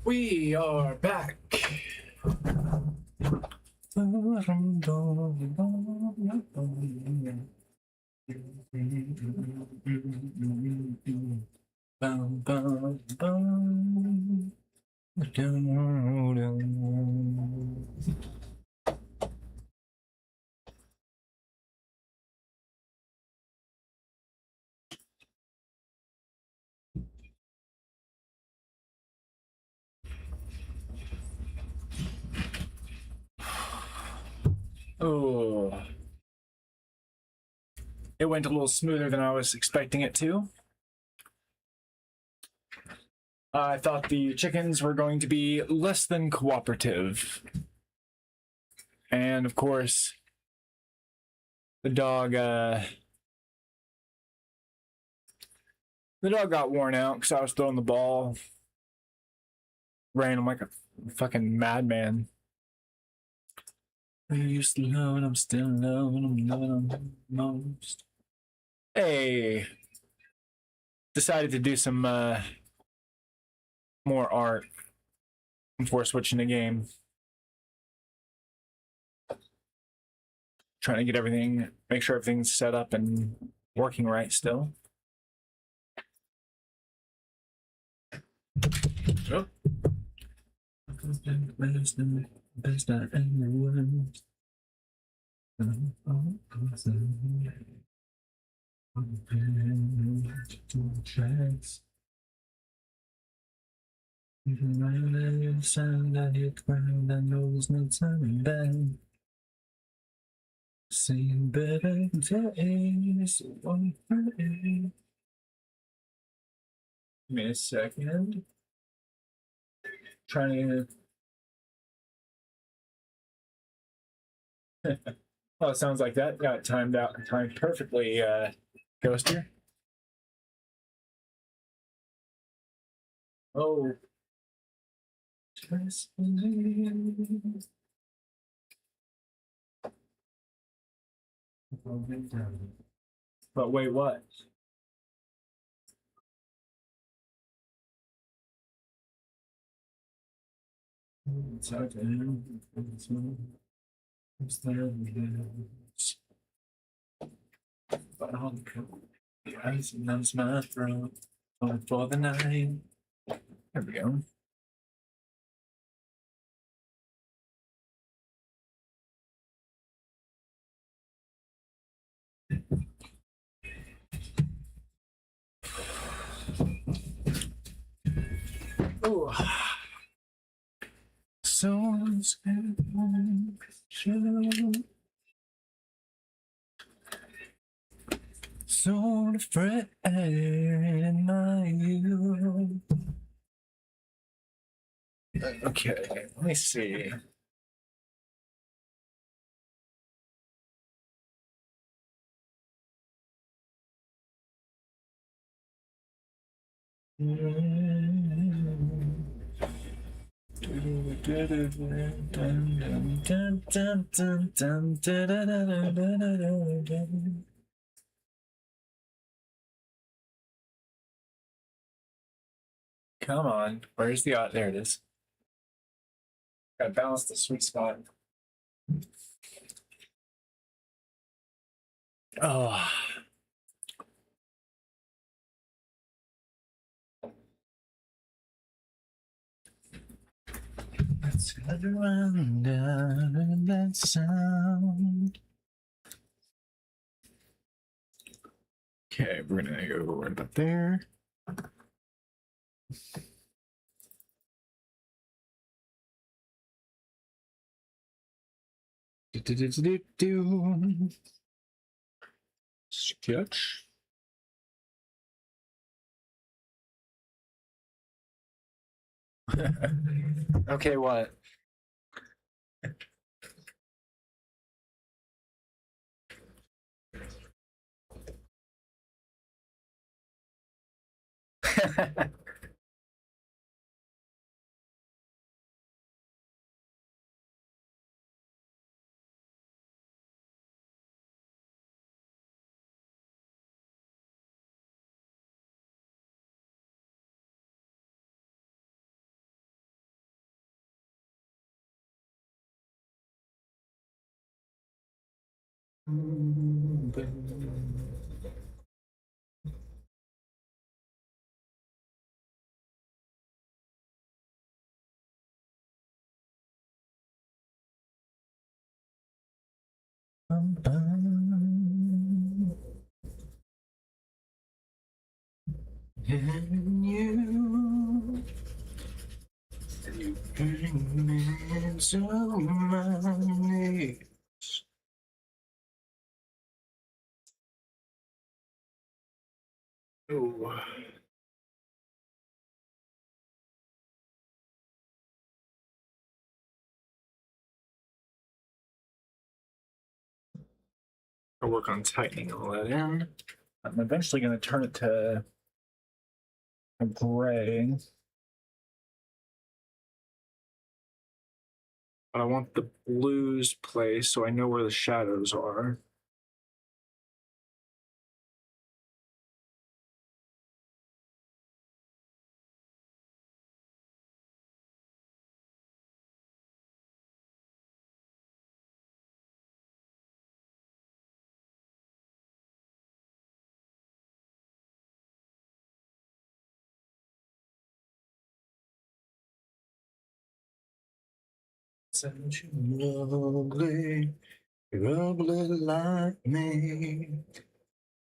We are back. Oh, it went a little smoother than I was expecting it to. I thought the chickens were going to be less than cooperative. And of course, the dog got worn out because I was throwing the ball. Ran him like a fucking madman. I used to love it, I'm still loving him, loving him most. Hey, decided to do some more art before switching the game. Trying to get everything, make sure everything's set up and working right still. Oh. Best I ever was. Even when I sound I hit ground, I know there's no turning back. Seen better days, one day. Give me a second. Trying to. Oh, it sounds like that got timed perfectly, Ghoster. Oh. But wait, what? It's okay. But I'll come. The ice numbs my throat. Going for the night. There we go. Oh. Someone's so afraid in my youth. Okay, let me see. Come on, where's the there it is. Gotta balance the sweet spot. Oh. Let's head around down that sound. Okay, we're gonna go right about there. Sketch. Okay, what? And you bring me into my knees. Oh. I'll work on tightening all that in. I'm eventually going to turn it to a gray. But I want the blues place so I know where the shadows are. Such ugly, you're ugly like me,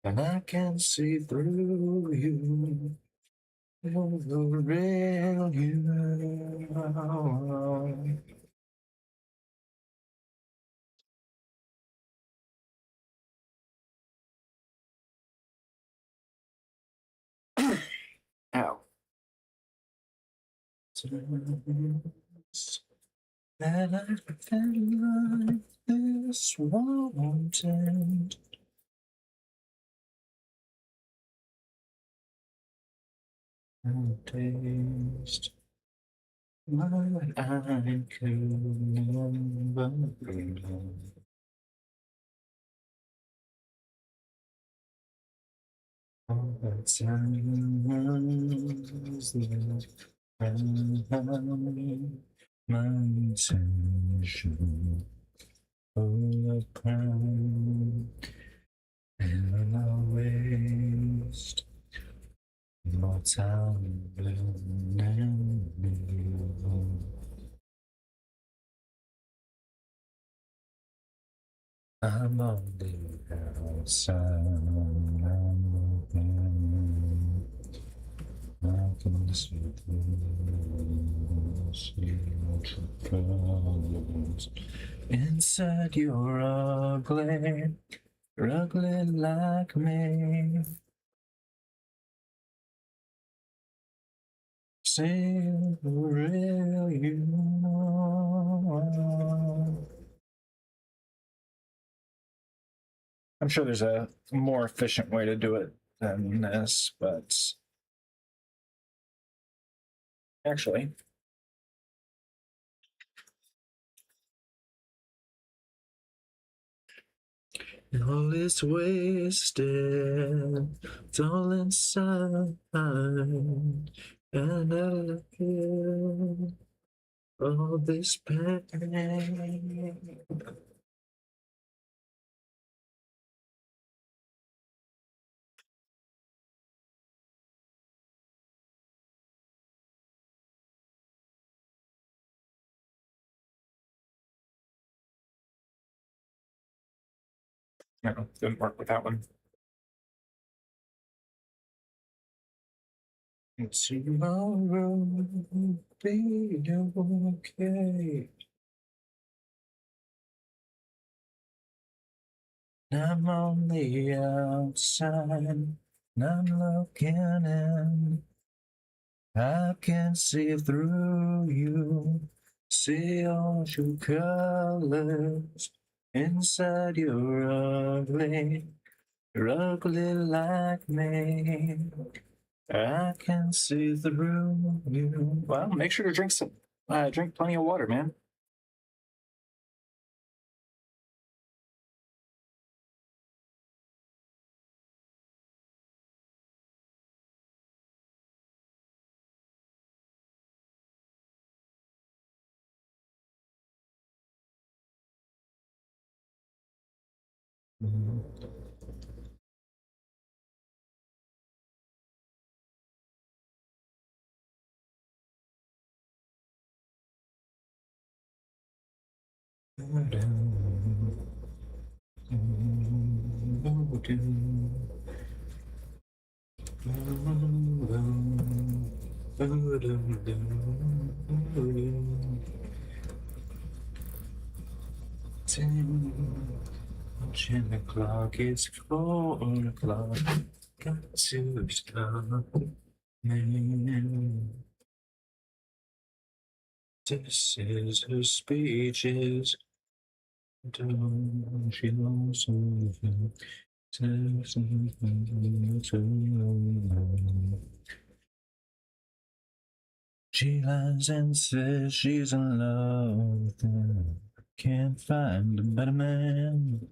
and I can see through you. You're the real you. Ow. That I pretend like this won't end. Taste my I could never belong. All the times that I my intention full of pride, and I waste more time than you. I'm on the outside. I'm looking. I can see your problems. Inside you're ugly like me. See the real you are. I'm sure there's a more efficient way to do it than this, but actually, all is wasted, it's all inside, and I love you, all this pain. No, didn't work with that one. Tomorrow will be okay. I'm on the outside, and I'm looking in. I can see through you, see all your colors. Inside you're ugly like me. I can see through you. Well, make sure to drink plenty of water, man. And the clock is 4 o'clock. Got to stop. This is her speeches. Don't she knows something? She lies and says she's in love with him. Can't find a better man.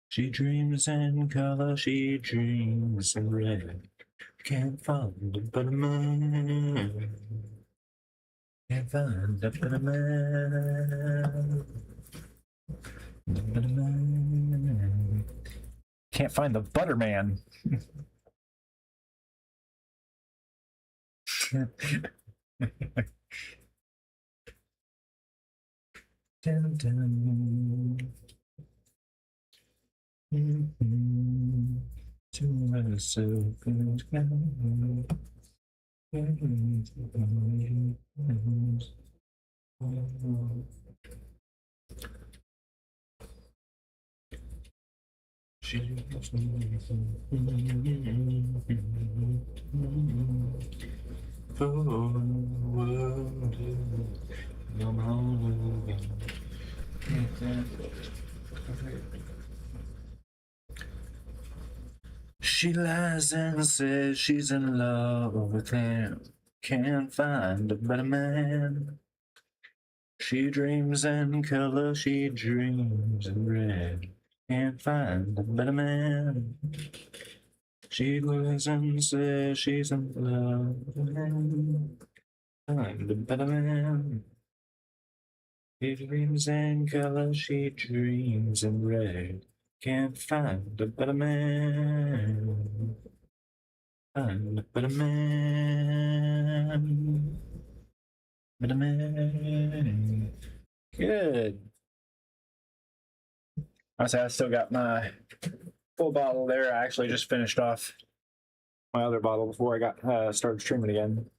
She dreams in color, she dreams in red. Can't find a better man. Can't find a better man. The better man. Can't find the butter man. Dun, dun. To myself She lies and says she's in love with him. Can't find a better man. She dreams in color, she dreams in red. Can't find a better man. She lies and says she's in love with him. Find a better man. She dreams in color, she dreams in red. Can't find a better man. Find a better man. Better man. Good. I still got my full bottle there. I actually just finished off my other bottle before I got started streaming again.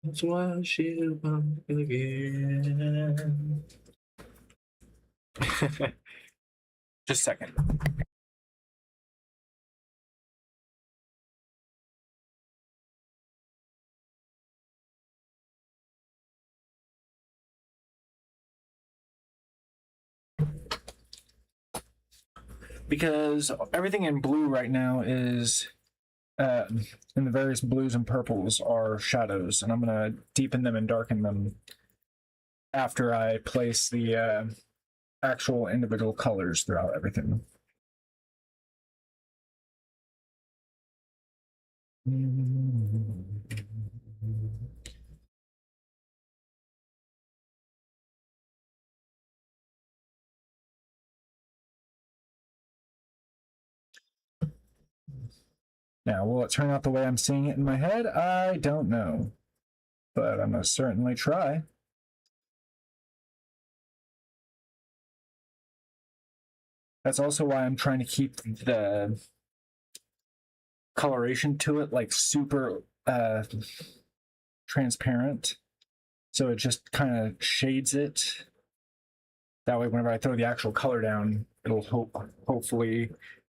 That's why she'll come again. Just a second. Because everything in blue right now is, and the various blues and purples are shadows, and I'm going to deepen them and darken them after I place the actual individual colors throughout everything. Now, will it turn out the way I'm seeing it in my head? I don't know, but I'm going to certainly try. That's also why I'm trying to keep the coloration to it like super transparent, so it just kind of shades it. That way, whenever I throw the actual color down, it'll hopefully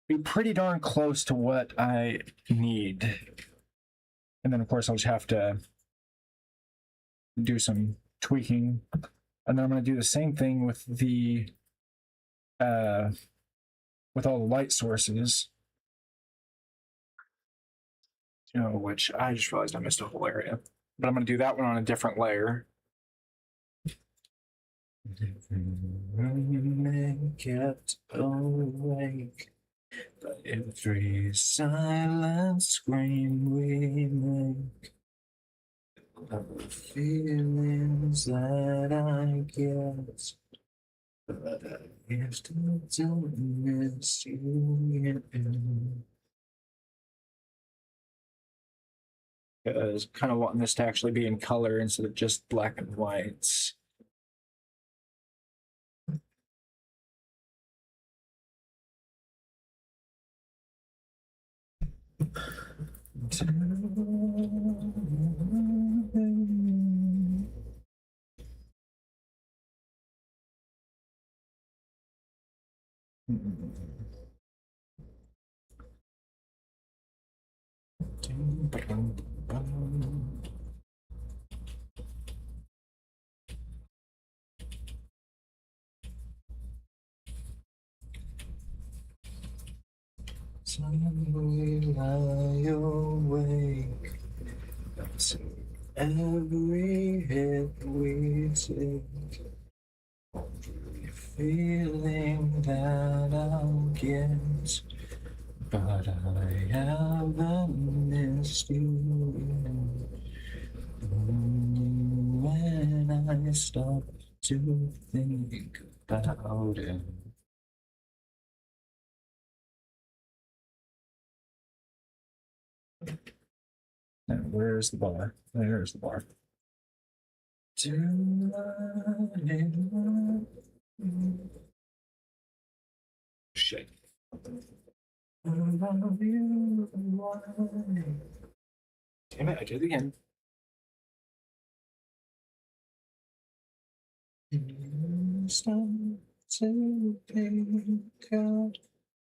be pretty darn close to what I need. And then, of course, I'll just have to do some tweaking. And then I'm going to do the same thing with the with all the light sources. You know, which I just realized I missed a whole area. But I'm going to do that one on a different layer. Kept awake But every silent scream we make of the feelings that I get. But I still don't miss you. I was kind of wanting this to actually be in color instead of just black and white. Suddenly lie awake, every hit we take, every feeling that I'll get, but I haven't missed you yet. When I stop to think about it. Now, where's the bar? There's the bar. Shit. Damn it, I did it again. Stop to think out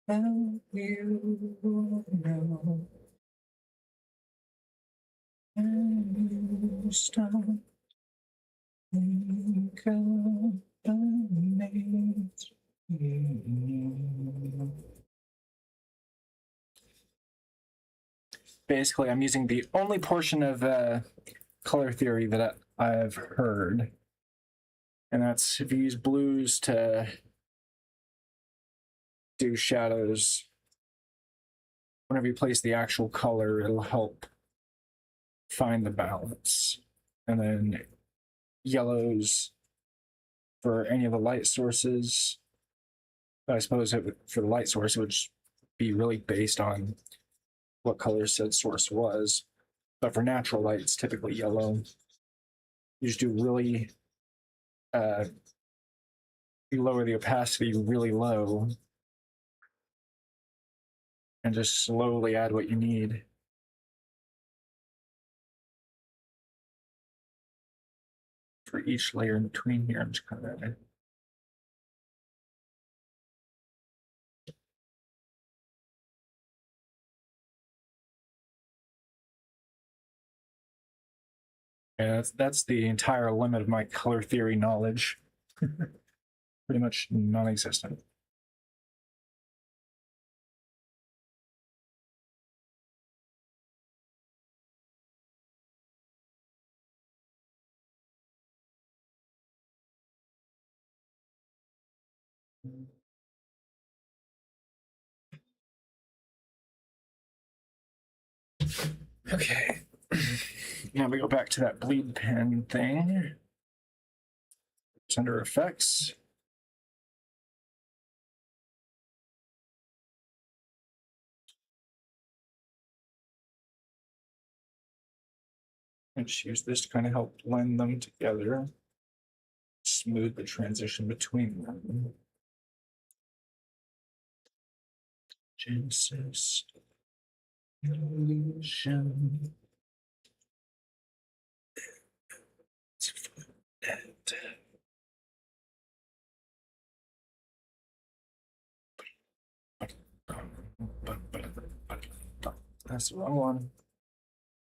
how you know. And you stop think out me. Basically, I'm using the only portion of color theory that I've heard, and that's if you use blues to do shadows, whenever you place the actual color, it'll help find the balance. And then yellows for any of the light sources. I suppose for the light source, it would be really based on what color said source was. But for natural light, it's typically yellow. You just do really, you lower the opacity really low and just slowly add what you need. For each layer in between here, I'm just kind of yeah, that's the entire limit of my color theory knowledge. Pretty much non-existent. Okay. Now we go back to that bleed pen thing. It's under effects. And just use this to kind of help blend them together. Smooth the transition between them. Genesis. Illusion. That's the wrong one.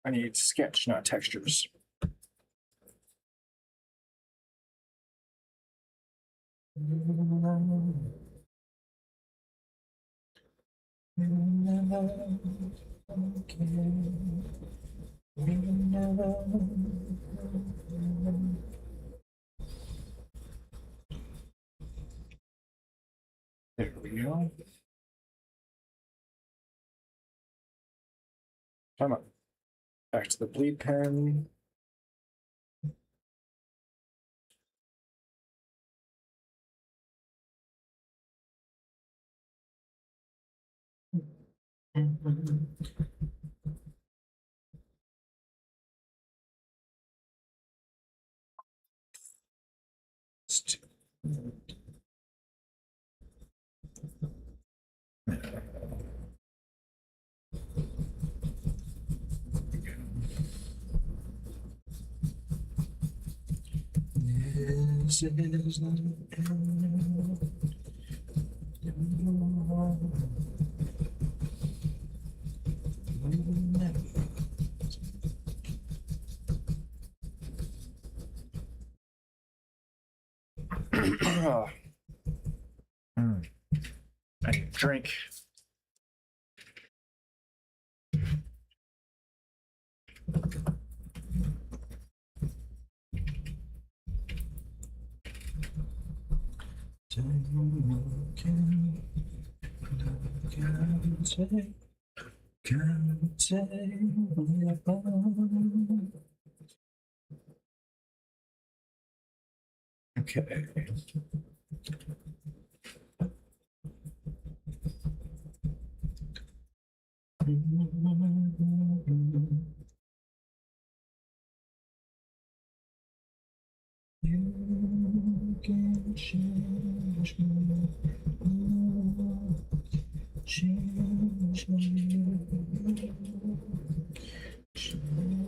I need sketch, not textures. There we go. Come on. Back to the bleed pen. This is not I need a drink. Okay. You can change me. Change me.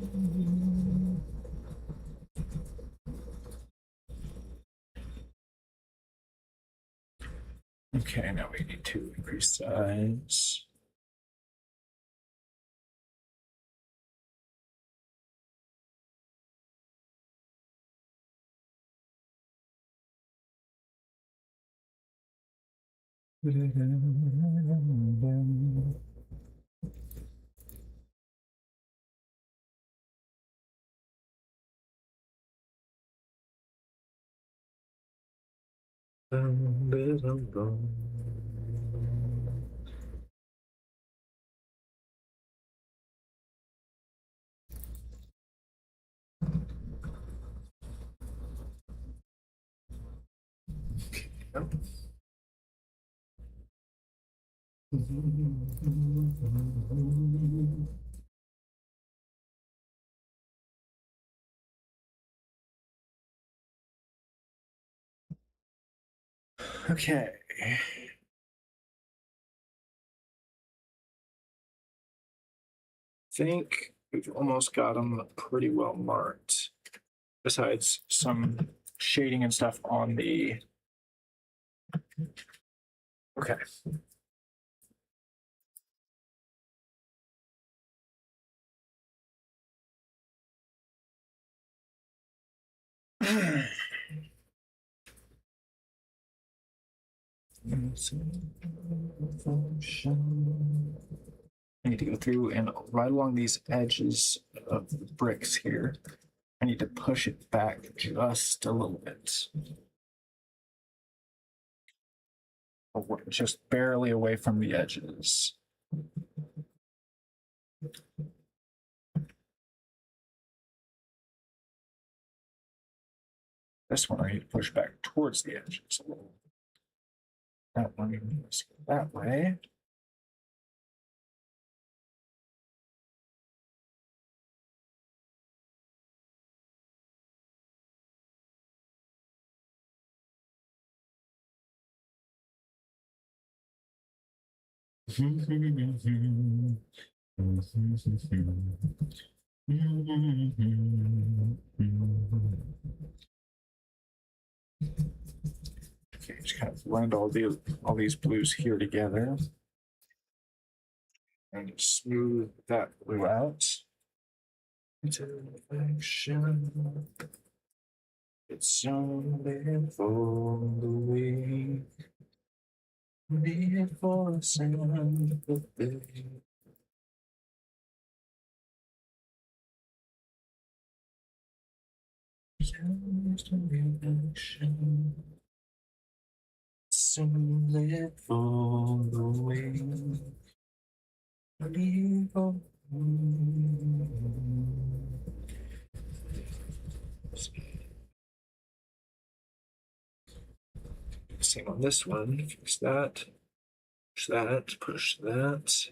Okay, now we need to increase size. Okay. I think we've almost got them pretty well marked. Besides some shading and stuff on the. Okay. I need to go through and right along these edges of the bricks here. I need to push it back just a little bit. Just barely away from the edges. This one I need to push back towards the edges a little. That one let's go that way. Okay, just kind of blend all these blues here together. And smooth that blue out. Action. It's only for the weak. Need for a sympathy. Just a reaction. Only for the weak. Need for Same on this one. Fix that. Push that. Push that.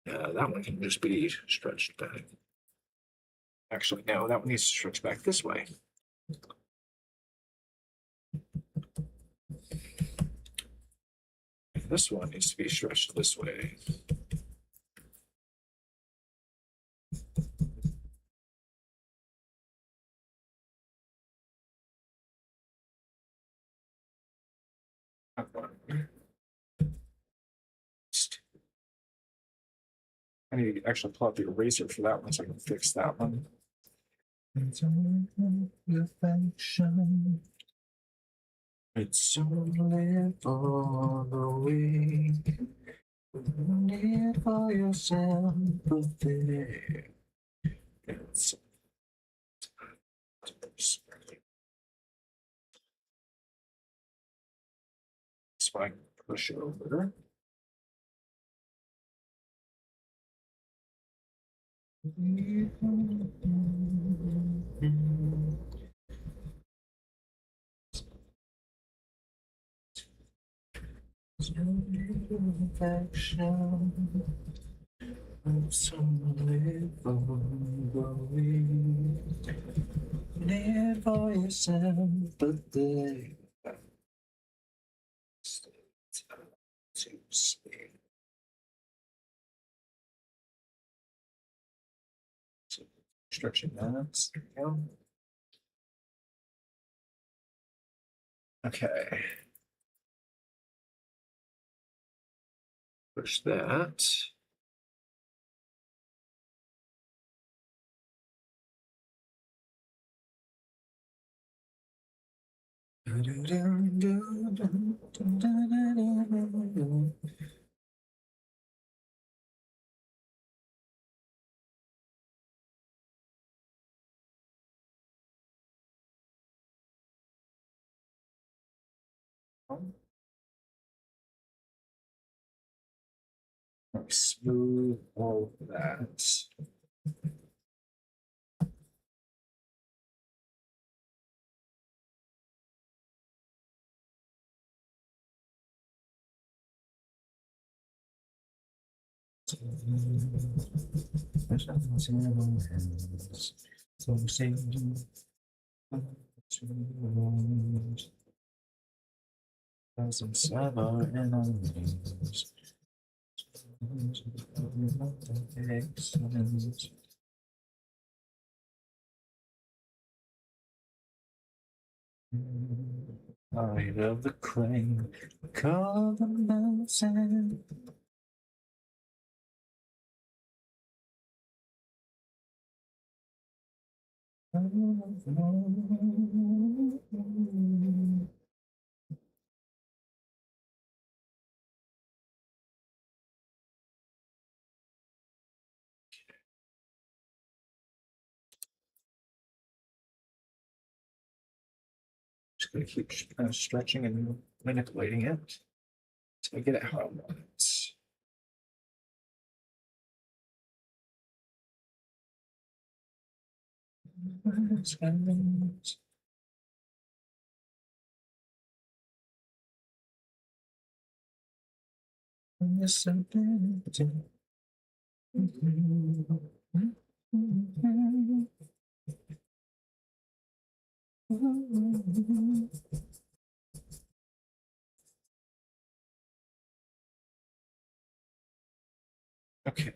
That one can just be stretched back. Actually, no, that one needs to stretch back this way. This one needs to be stretched this way. I need to actually pull out the eraser for that one so I can fix that one. It's only for the weak. Need for your sympathy. It's so I can push over. Need for your sympathy. Stretching that. Okay. Push that. Smooth all that. Light of the crane, call the mountain. Just going to keep stretching and manipulating it to get it how I want it. Okay.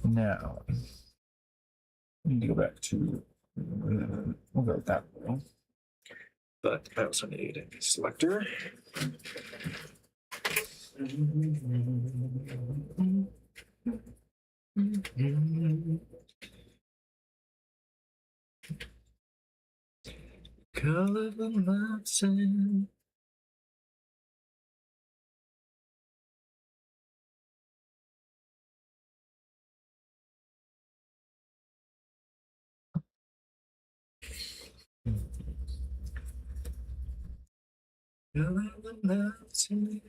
Now, we need to go back to, we'll go with that way. But I also need a selector. Color of mountain. Color of mountain.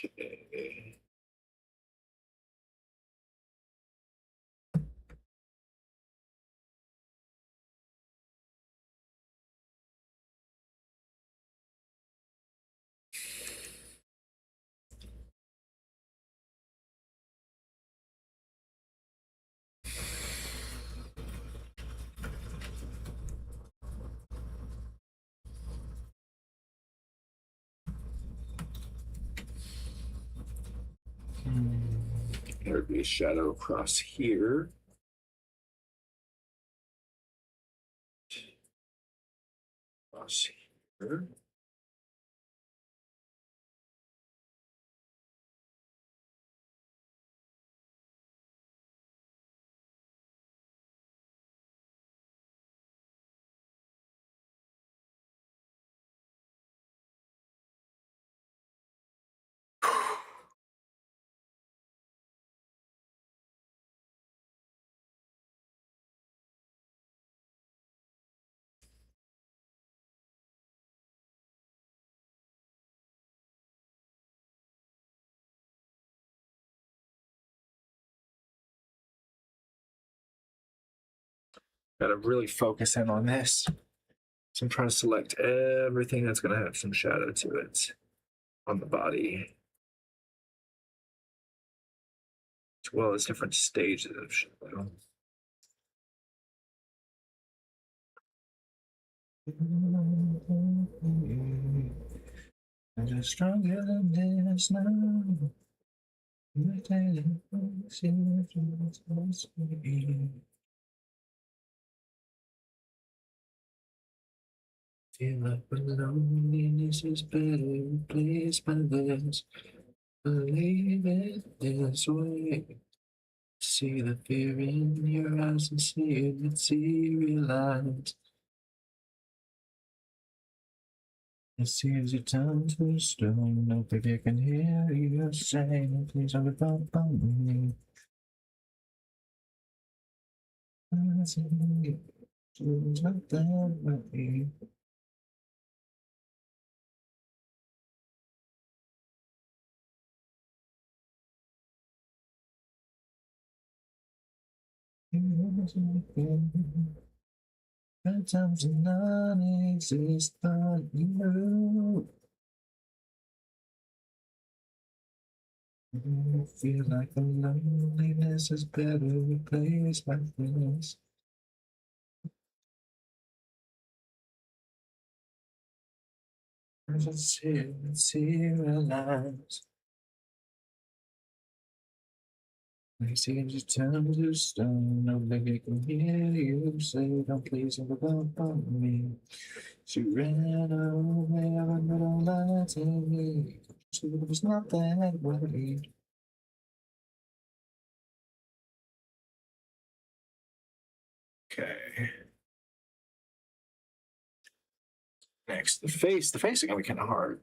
Okay. There would be a shadow across here. Across here. Gotta really focus in on this. So I'm trying to select everything that's gonna have some shadow to it on the body, as well as different stages of shadow. I'm just stronger than this now. Feel like loneliness is better replaced by this. Believe it this way. See the fear in your eyes and see it materialize. It seems you turn to stone. No baby can hear you saying, please don't give up on me. It's not that way. Bad times do not exist, but you feel like the loneliness is better replaced by this. It's here, alive. It seems you turn to stone. Nobody can hear you say, don't please give up on me. She ran away, but don't lie to me. She was not that way. Okay. Next, the face. The face is gonna be kind of hard.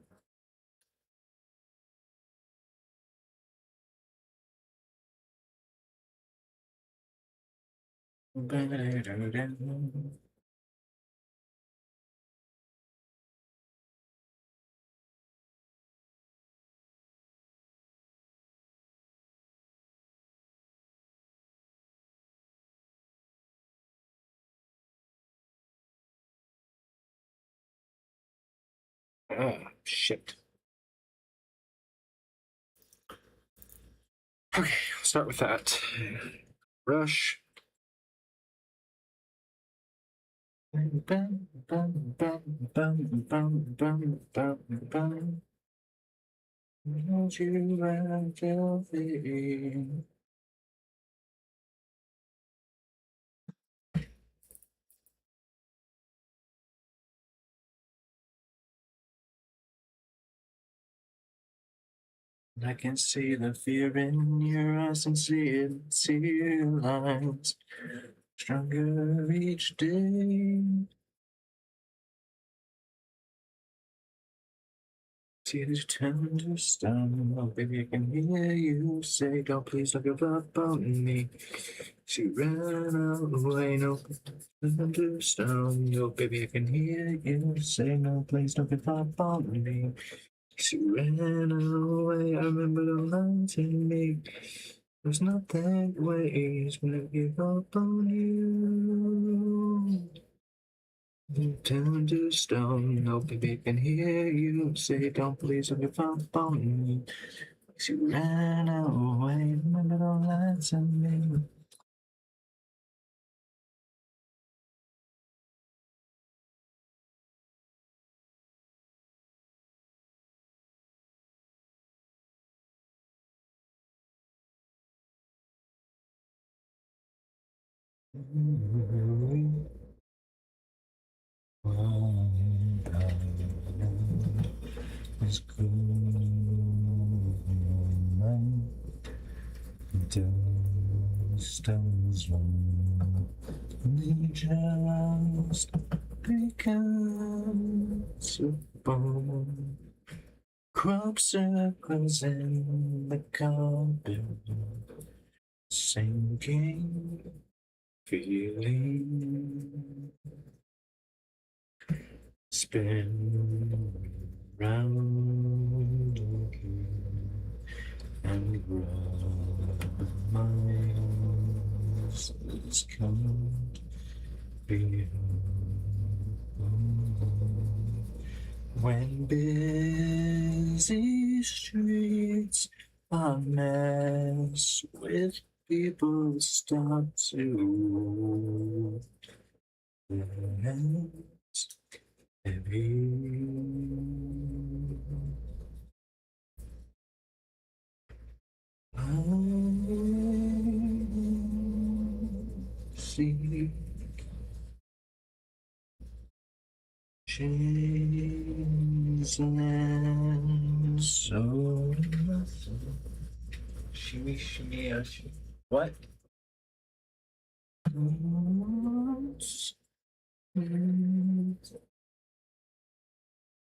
Ah, shit. Okay, I'll start with that. Brush. Don't you like healthy? I can see the fear in your eyes and see your lines stronger each day. See this tender stone. Oh, baby, I can hear you say, don't please don't give up on me. She ran away, no tender stone. Oh, baby, I can hear you say, no, please don't give up on me. She ran away, I remember the lines in me. There's nothing ways when I give up on you. You turn to stone. No baby can hear you say, don't please don't give up on me. She ran away, remember the lines in me. It's good. Those stones wrong. They just become so born. Crop circles in the carpet, sinking, feeling, spin round again and rub my eyes. It's can't be when busy streets are mess with people start to rest heavy. I see chains and so shimmy shimmy shimmy. What?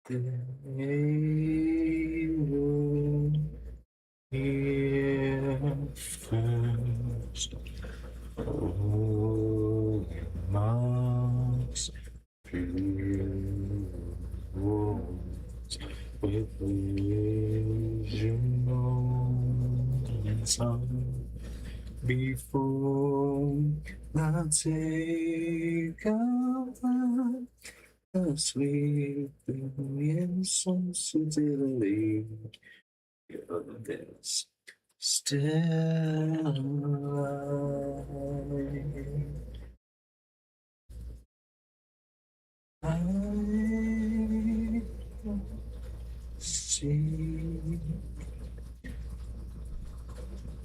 They would hear first. Oh, marks fields with vision and sun before I take over the sleeping in some sensitivity of this still alive. I see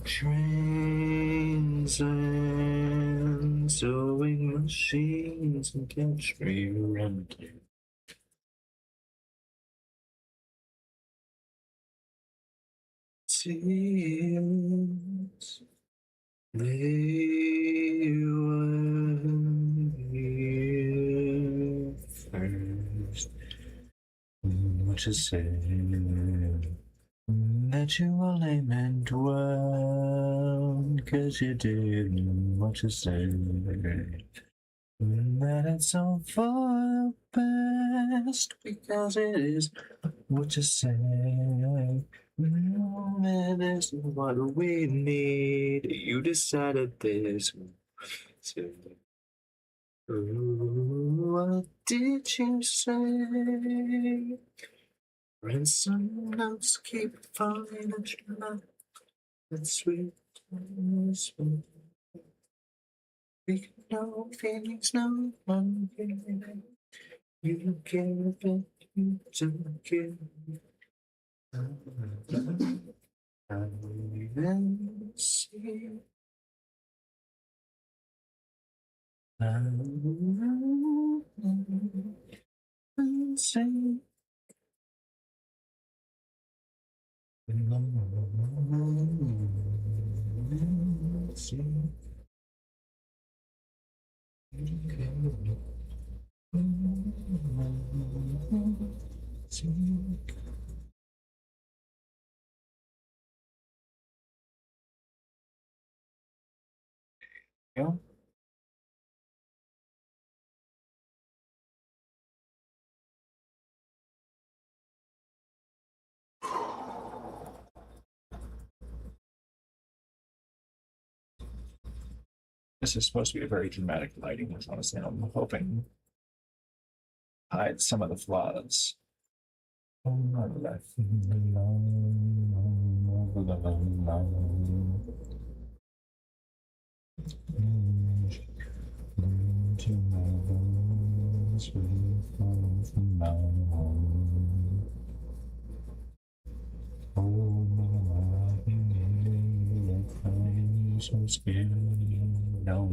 trains and sewing machines and catch me running. Tears, they were here first. What you say? That you were lame and well, 'cause you did what you say. That it's all for the best, because it is what you say. It is what we need. You decided this. So, what did you say? Ransom notes keep falling at your mouth. That sweet, sweet. We no feelings, no one feeling. You care, but you don't care. I even see. I say Yeah. This is supposed to be a very dramatic lighting, honestly. I'm hoping hide some of the flaws. Oh, my life. So scared now.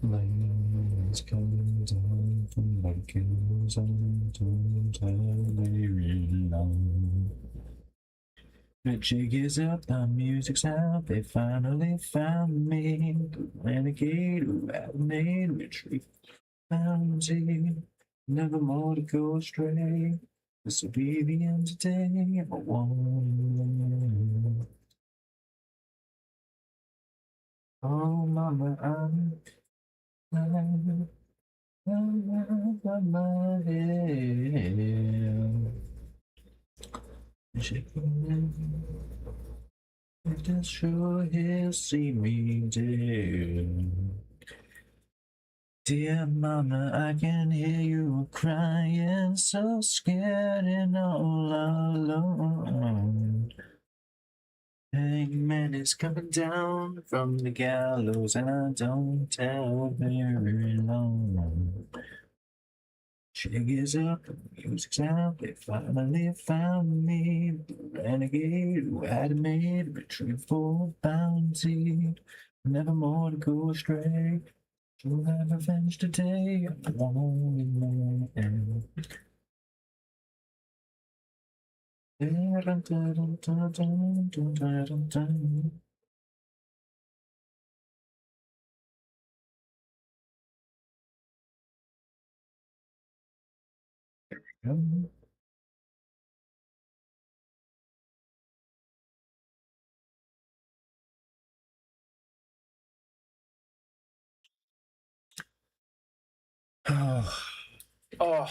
Lightning's coming down from my kills and don't very long. The jig is up, the music's out, they finally found me. The renegade who had made retreat. Bounty, never more to go astray. This will be the end today. I won't. Oh, mama, I'm my head. Shaking, just sure he'll see me dead. Dear mama, I can hear you crying, so scared and all alone. Hangman is coming down from the gallows, and I don't tell very long. Jig is up, the music's out, they finally found me. The renegade who had made retreat for bounty. Never more to go astray. She'll have revenge today. I'm the lonely man. Oh. Oh.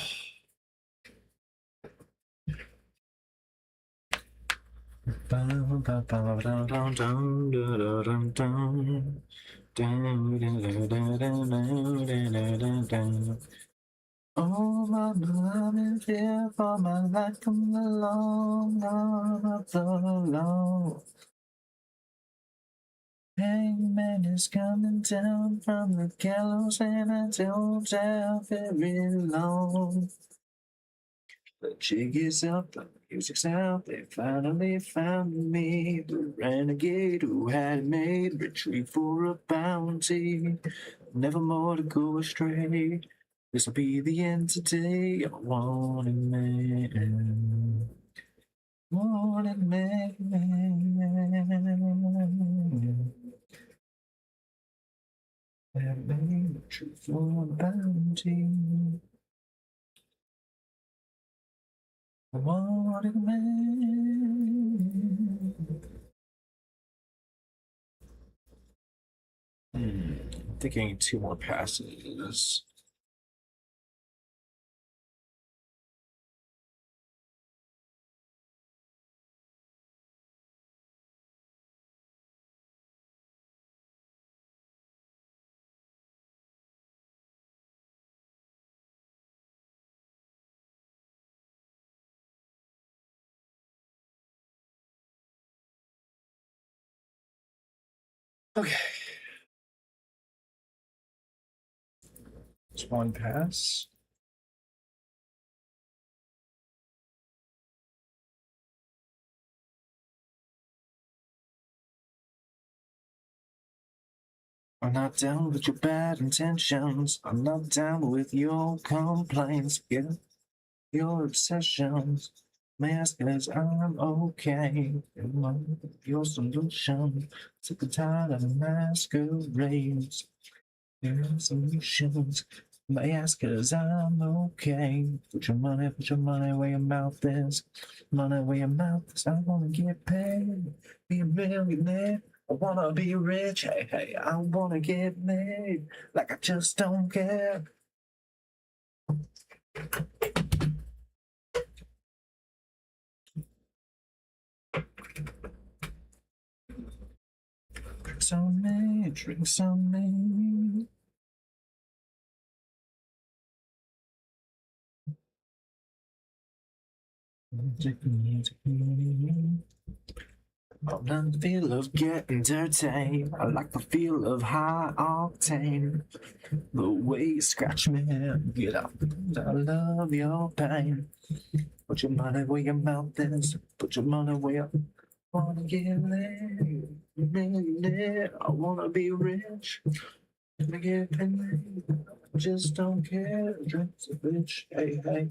Oh, mama, I'm in fear for my life from the long arm of the law. Hangman is coming down from the gallows, and I don't have very long. The jig is up, the music's out, they finally found me. The renegade who had made retreat for a bounty. Never more to go astray. This'll be the end today. I'm a wanted man. Wanted man. Had made retreat for a bounty. A wanted man. Thinking 2 more passes. Okay. Just 1 pass. I'm not down with your bad intentions. I'm not down with your complaints. your obsessions. Mask as I'm okay. Your solution. Sick and tired of masquerades. Your solutions. Mask as I'm okay. Put your money where your mouth is. Money where your mouth is. I wanna get paid. Be a millionaire. I wanna be rich. Hey, hey, I wanna get made. Like I just don't care. Drinks on me, drinks on me. I love the feel of getting dirty. I like the feel of high octane. The way you scratch me, get up. I love your pain. Put your money where your mouth is. Put your money where you wanna get laid. Millionaire, I wanna be rich. Wanna get paid. Just don't care. Drinks a bitch. Hey, hey.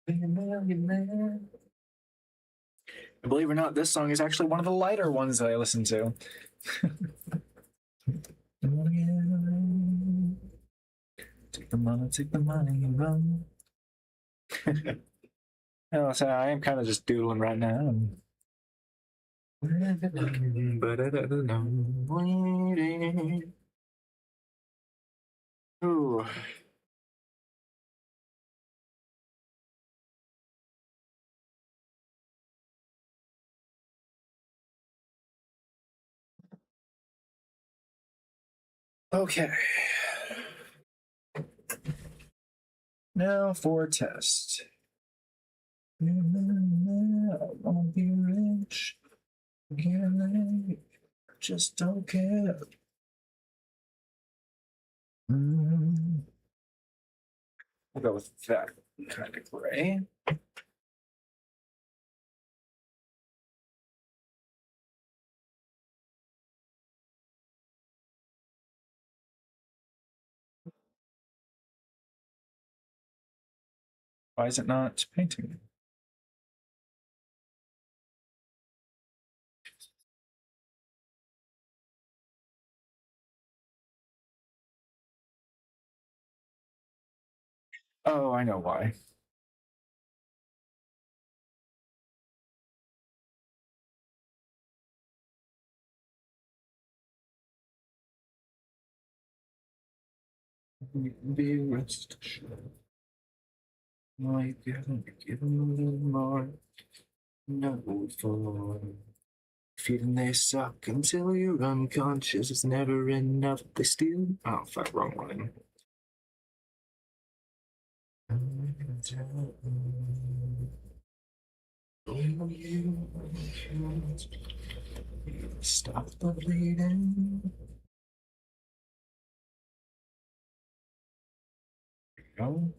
Be a millionaire. Believe it or not, this song is actually one of the lighter ones that I listen to. Take the money, and run. So I am kind of just doodling right now. Ooh. Okay. Now for a test. I wanna be rich. Just don't care. We'll go with that kind of gray. Why is it not painting? Oh, I know why. Be rest assured. I gotta give them a little more. No for feeling they suck until you're unconscious. It's never enough. They steal. Oh, fuck, wrong one. Stop the bleeding. Go.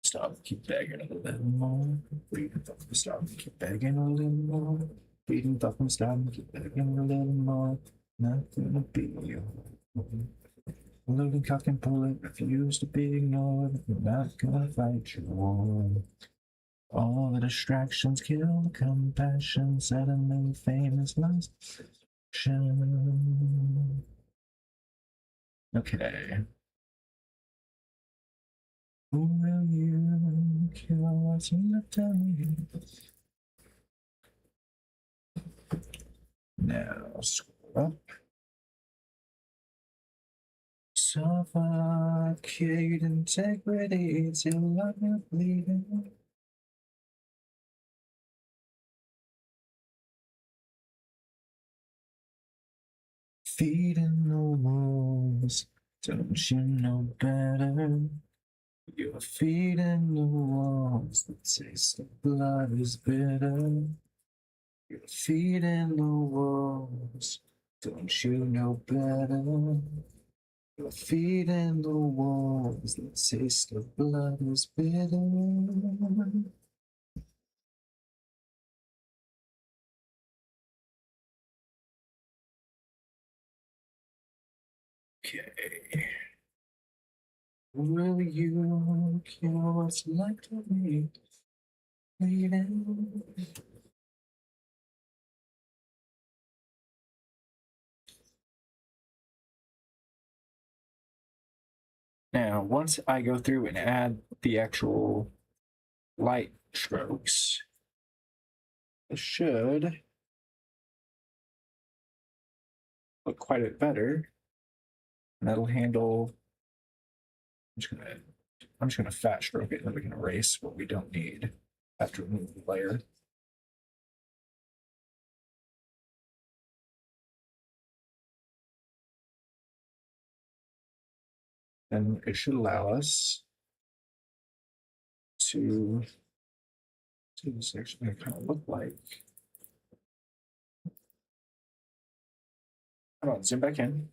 Stop, keep begging a little more. Bleeding, fucking stop, keep begging a little more. Bleeding, fucking stop, keep begging a little more. Not gonna be you. Loading cock and pull it, refuse to be ignored. Not gonna fight your war. All the distractions kill the compassion. Suddenly fame is lost. Okay. Who will you kill what's in the tummy? Now scroll up. Suffocate integrity till I'm bleeding. Feeding the wolves, don't you know better? You're feeding the wolves, the taste of blood is bitter. You're feeding the wolves, don't you know better? You're feeding the wolves, the taste of blood is bitter. Okay. Will you cure what's left of me? Leaving. Now, once I go through and add the actual light strokes, it should look quite a bit better. And that'll handle. I'm just gonna fat stroke it, and then we can erase what we don't need after removing the layer. And it should allow us to see this actually kind of look like. Come on, zoom back in.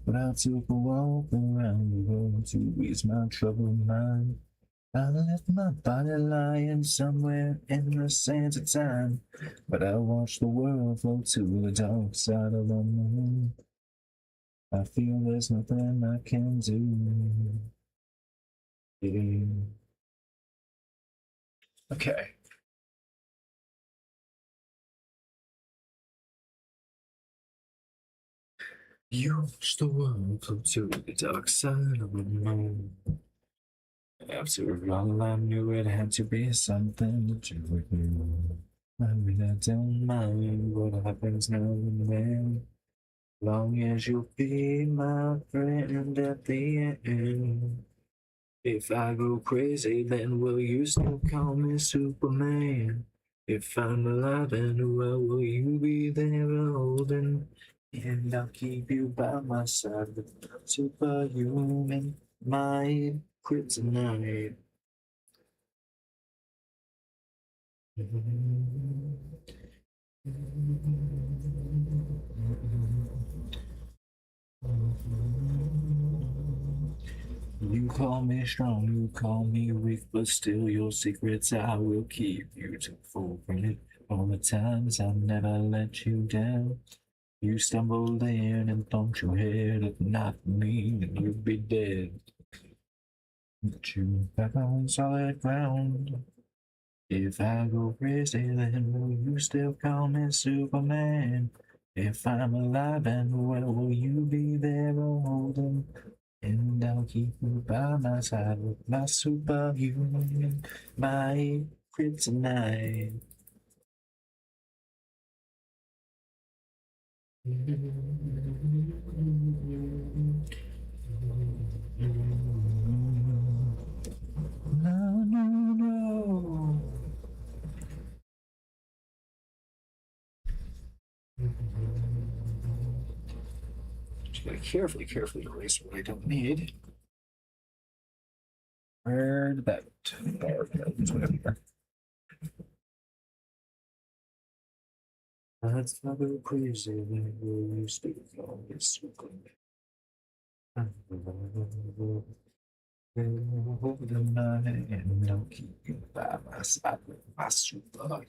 But I took a walk around the world to ease my troubled mind. I left my body lying somewhere in the sands of time, but I watched the world flow to the dark side of the moon. I feel there's nothing I can do. Yeah. Okay. You watched the world flow to the dark side of the moon. After all, I knew it had to be something to do with you. I really don't mind what happens now and then, long as you'll be my friend at the end. If I go crazy, then will you still call me Superman? If I'm alive and well, will you be there holding? And I'll keep you by my side, superhuman, my kryptonite. You call me strong, you call me weak, but still your secrets I will keep. You took full credit all the times I never let you down. You stumbled in and bumped your head, if not for me, then you'd be dead. But you back on solid ground. If I go crazy, then will you still call me Superman? If I'm alive and well, will you be there holding? And I'll keep you by my side with my superhuman, my kryptonite. No, no, no. Just gotta carefully erase what I don't need. Where did that bar go? It's way up here. That's not go crazy when you speak on this. Hold the night and I'll keep you by my side with my super.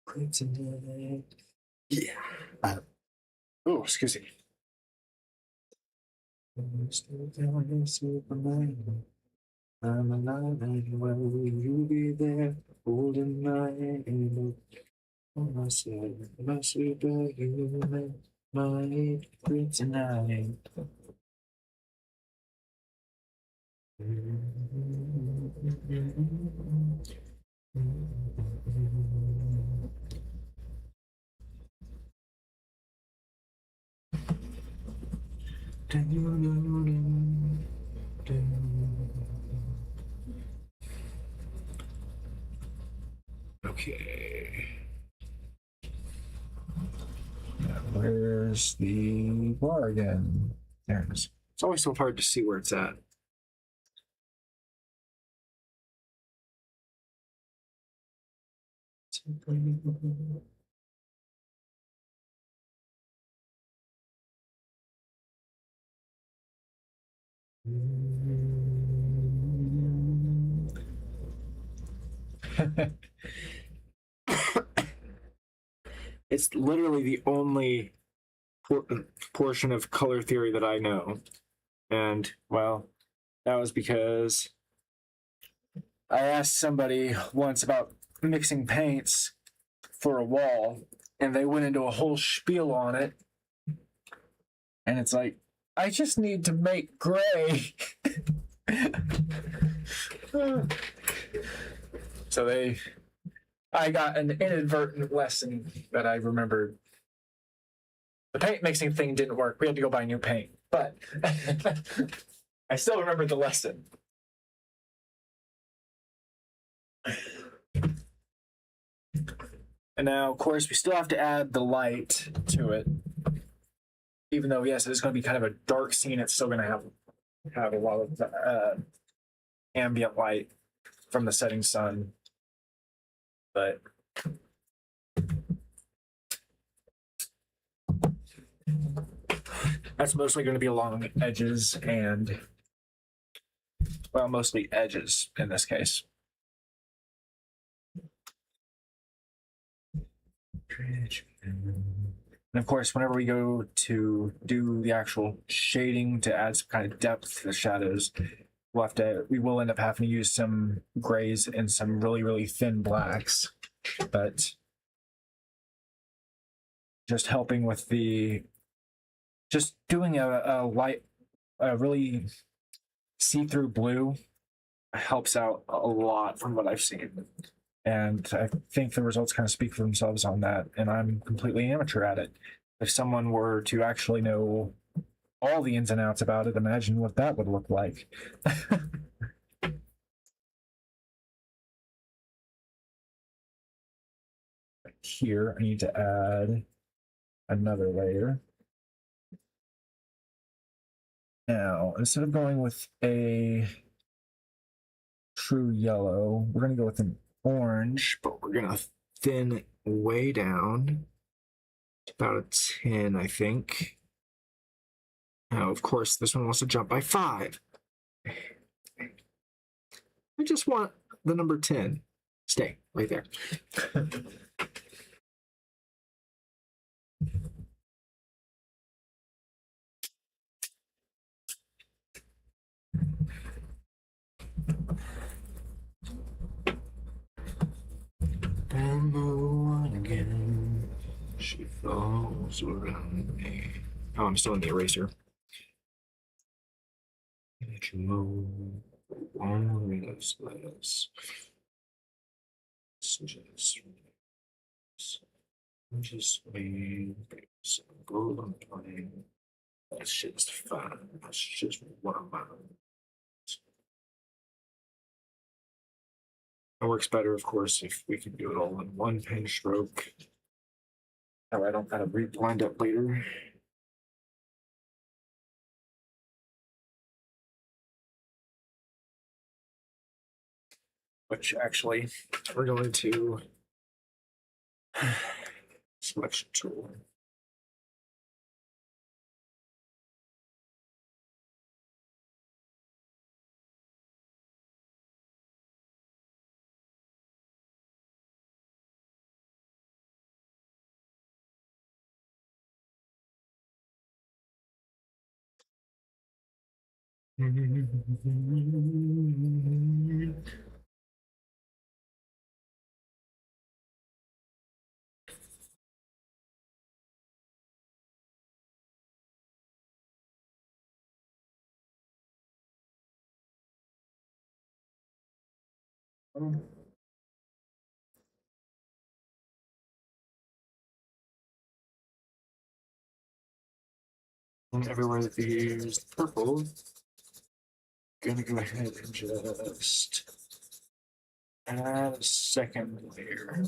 Kryptonite. Yeah. Oh, excuse me. I'm still telling Superman. I'm alive and well, will you be there holding my hand on my side, my superhuman, my kryptonite. Okay. Now, where's the bar again? There it is. It's always so hard to see where it's at. It's literally the only portion of color theory that I know. And, well, that was because I asked somebody once about mixing paints for a wall, and they went into a whole spiel on it. And it's like, I just need to make gray. So I got an inadvertent lesson that I remembered. The paint mixing thing didn't work. We had to go buy new paint, but I still remember the lesson. And now, of course, we still have to add the light to it. Even though, yes, it's going to be kind of a dark scene, it's still going to have a lot of ambient light from the setting sun. But that's mostly going to be along edges and, well, mostly edges in this case. And of course, whenever we go to do the actual shading to add some kind of depth to the shadows, we will end up having to use some grays and some really, really thin blacks. But just helping with just doing a really see-through blue helps out a lot from what I've seen. And I think the results kind of speak for themselves on that. And I'm completely amateur at it. If someone were to actually know all the ins and outs about it, imagine what that would look like. Here, I need to add another layer. Now, instead of going with a true yellow, we're going to go with an orange, but we're going to thin it way down to about a 10, I think. Now, of course, this one wants to jump by 5. I just want the number 10. Stay right there. And the one again, she falls around me. Oh, I'm still in the eraser. Just leave some golden plane. That's just fine. That's just what I'm on. It works better, of course, if we can do it all in one pen stroke. That way I don't kind of reblind up later. Which actually, we're going to selection tool. And everywhere that they use purple, gonna go ahead and just add a second layer.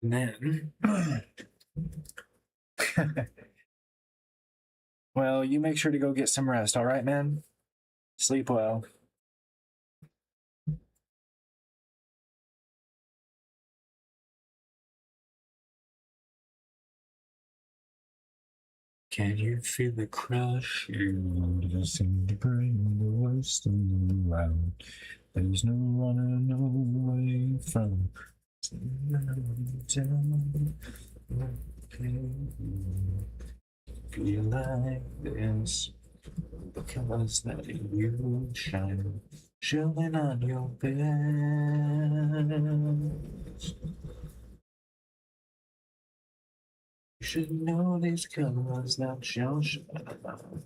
And then, well, you make sure to go get some rest, all right, man? Sleep well. Can you feel the crush? You just seem to bring the worst in you out. There's no running away from feel like this. The colors that you shine, showing on your best. You should know these colors that shall shine.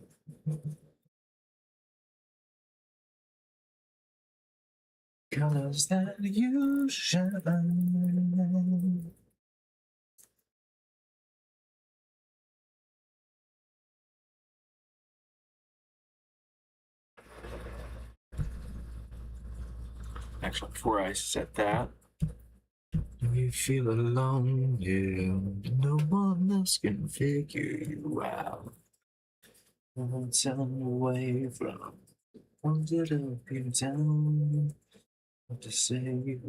Colors that you shine. Actually, before I set that, you feel alone, yeah. No one else can figure you out. Won't tell away from wanted to be down. Love to see you,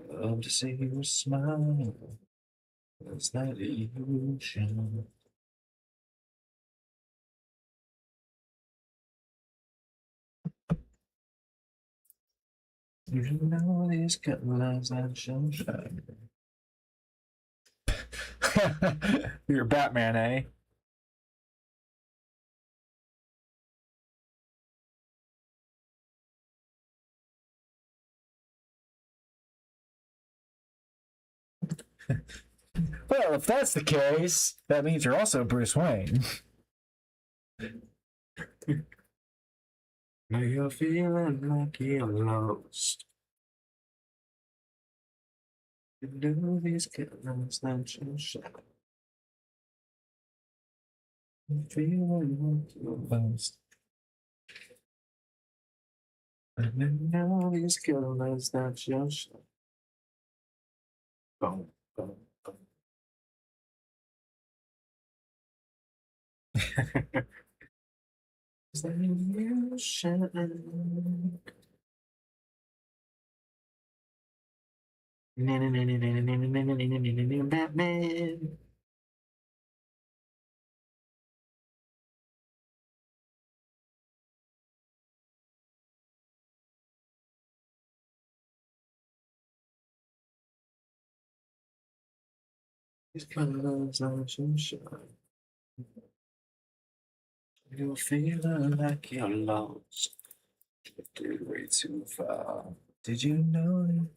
love to see you smile. It's that illusion. You should know these colors that shall shine. You're Batman, eh? Well, if that's the case, that means you're also Bruce Wayne. Now you're feeling like you're lost. You know these colors that shall shine. You're feeling like you're lost. And you know these colors that shall shine. Boom, boom, boom. Then you shine. Batman. These colors that shall shine. You're feeling like you're lost. Drifted way too far. Did you know?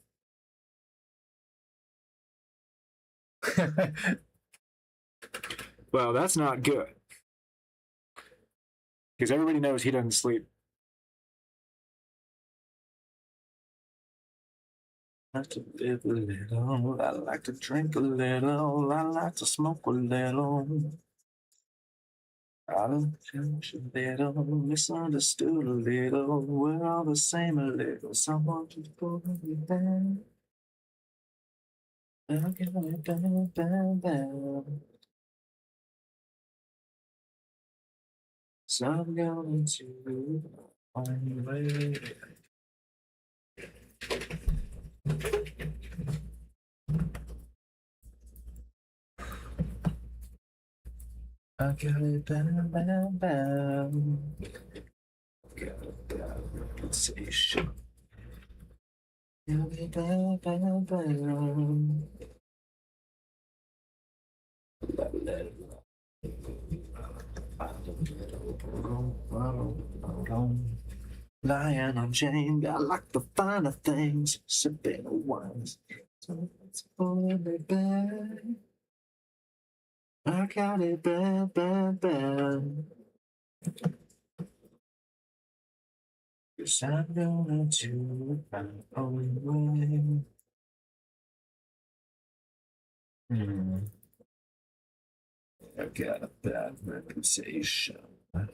Well, that's not good. Because everybody knows he doesn't sleep. I like to live a little, I like to drink a little, I like to smoke a little. I don't change a little, misunderstood a little, we're all the same a little, someone just pull me back. I'm going down, down, down. So I'm going to find a way. I got it down, down, down. Got it down, reputation. Got it down, down, down. Lying on chain, I like the finer things, sipping wines. So it's pulling me back. I got it bad, bad, bad. Cause I'm going to find a way. I got a bad reputation. Got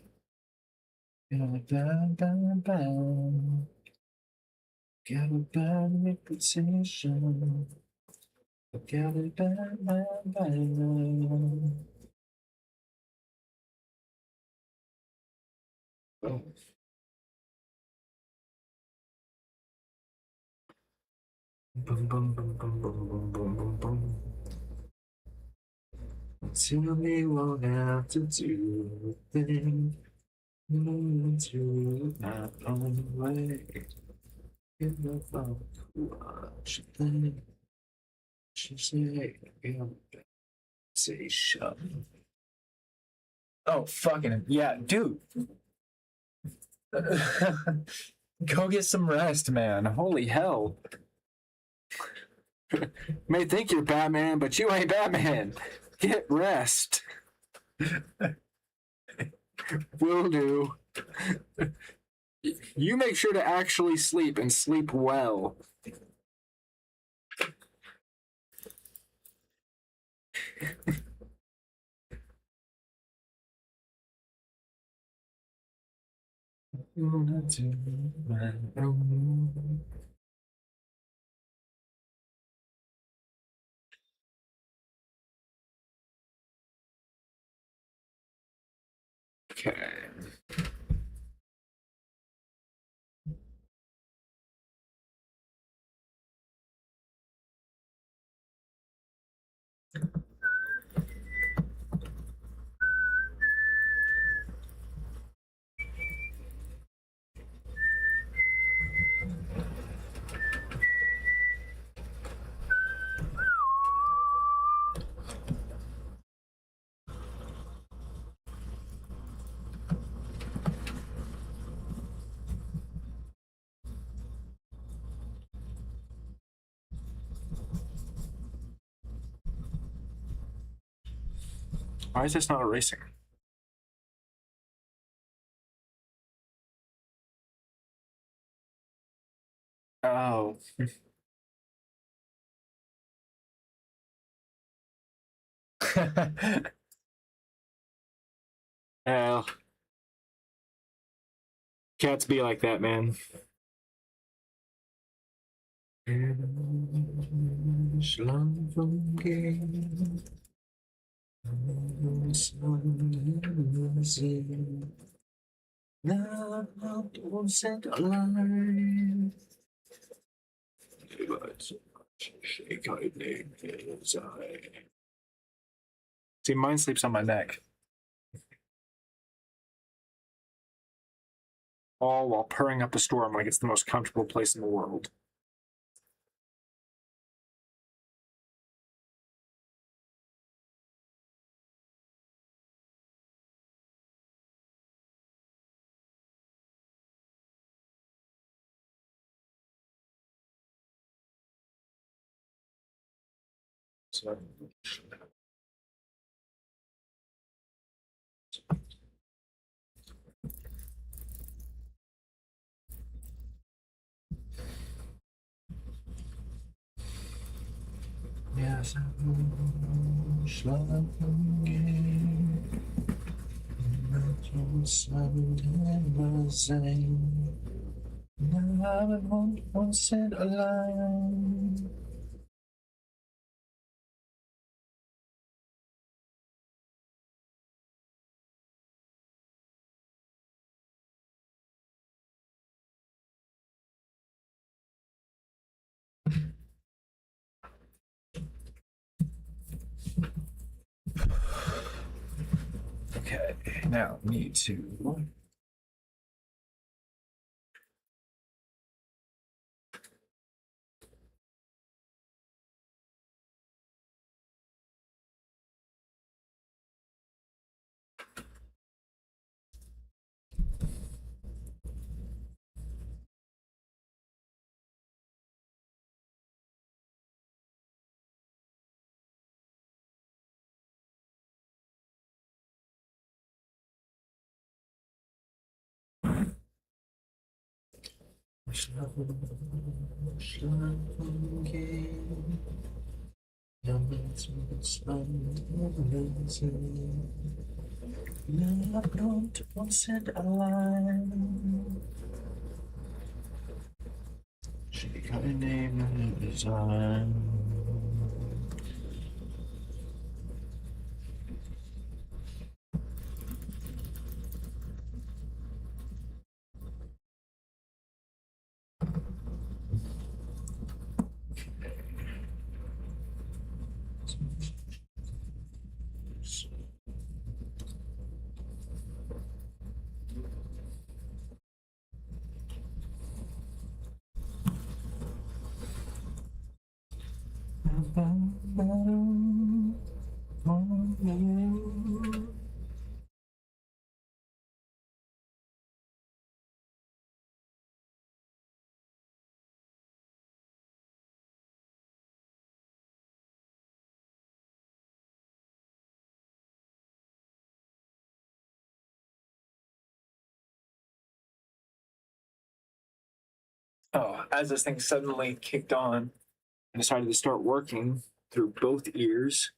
a bad, bad, bad. Got a bad reputation. I got a bad, bad, bad. Oh. Boom, boom, boom, boom, boom, boom, boom, boom, boom. Tell me won't have to do a thing. To my own way. In the phone, watch thing. She say, say shut. Oh, fucking yeah, dude. Go get some rest, man. Holy hell. May think you're Batman, but you ain't Batman. Get rest. Will do. You make sure to actually sleep and sleep well. Okay. Why is this not erasing? Oh. Well, cats be like that, man. See, mine sleeps on my neck. All while purring up a storm like it's the most comfortable place in the world. So, yes, I'm schlafen mit uns anderer sein. Namen und uns sind allein. Okay, now need to. Schlafen gehen, damit uns andere sehen. Namen und uns sind allein. She got a name and a design. Oh, as this thing suddenly kicked on, I decided to start working through both ears.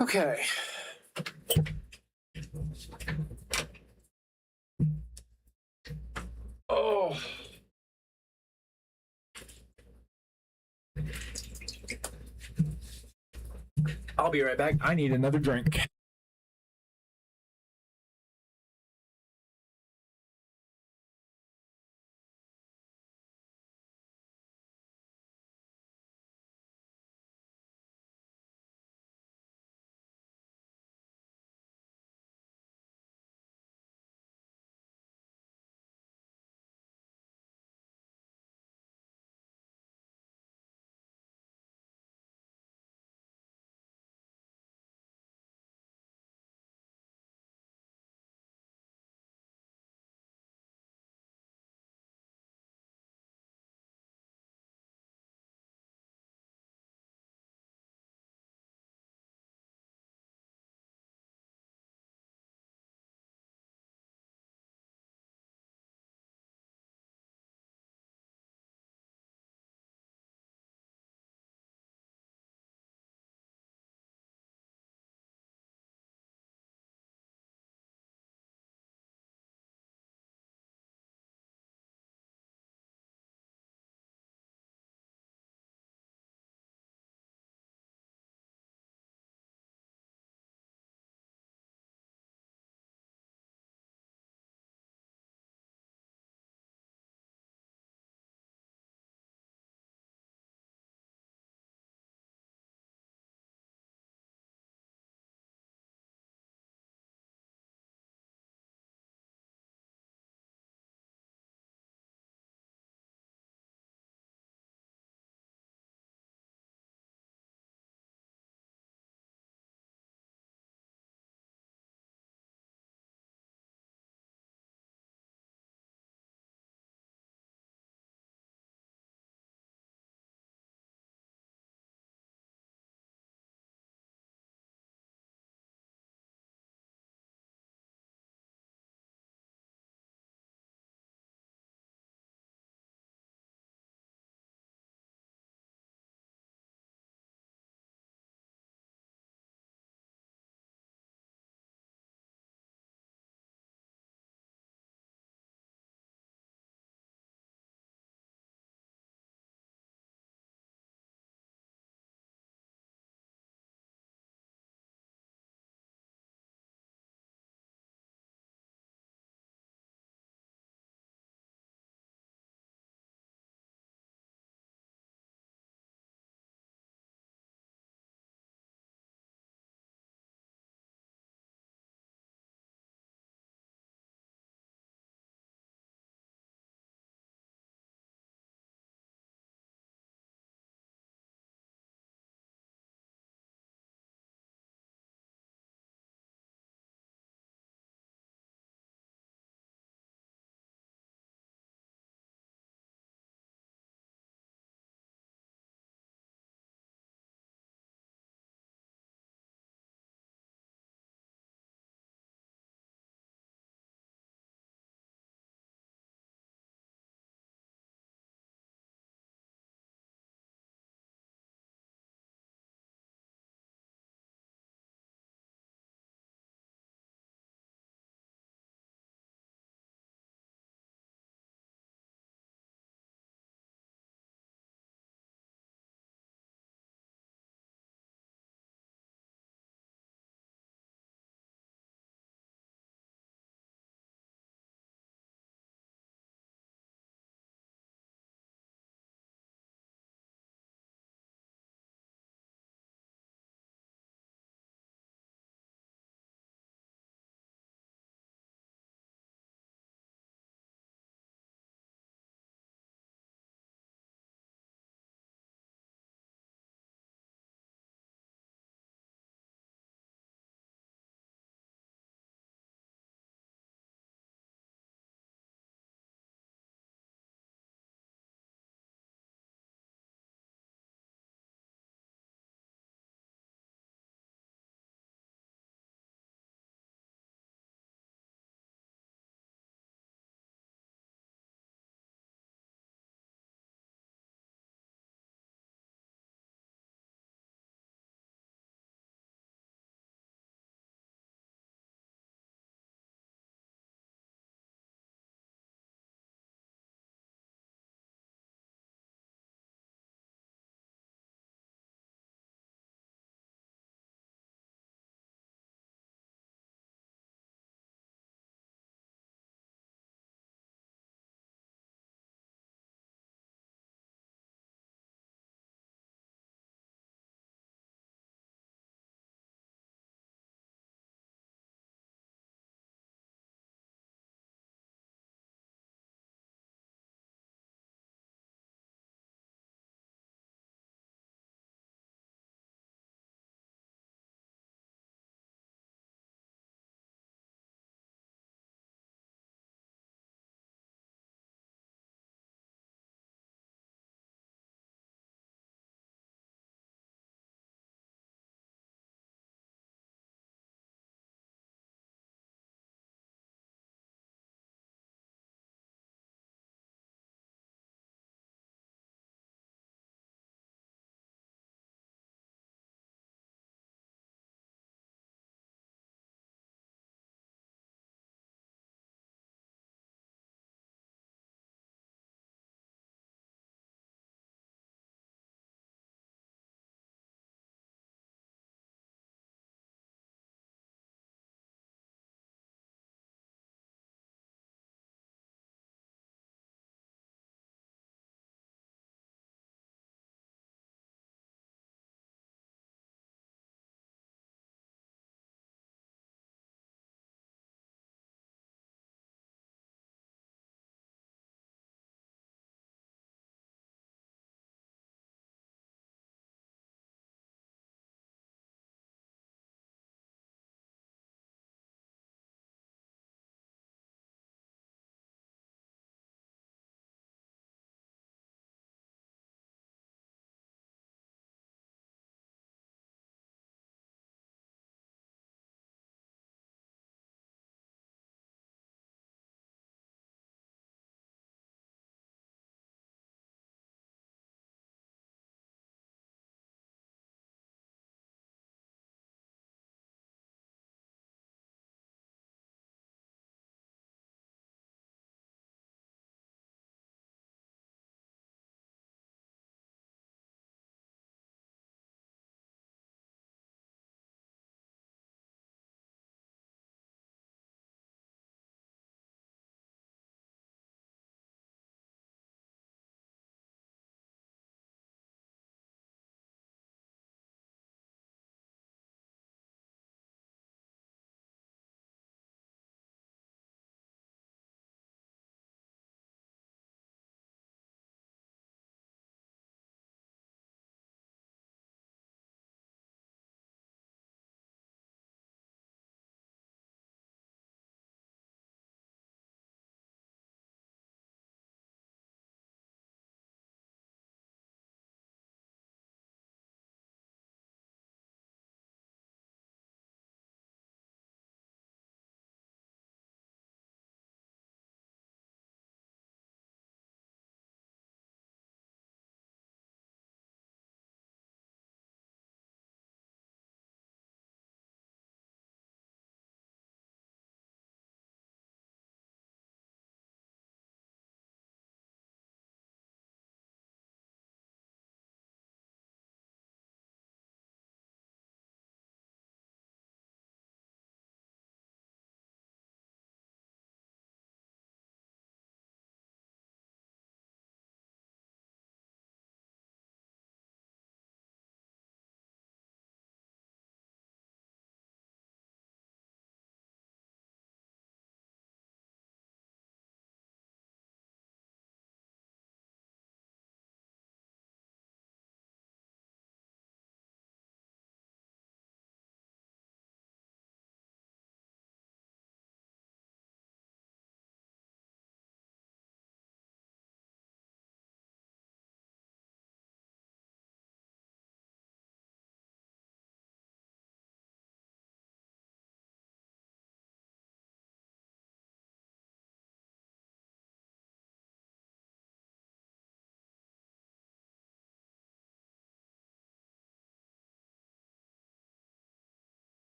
Okay. Oh. I'll be right back. I need another drink.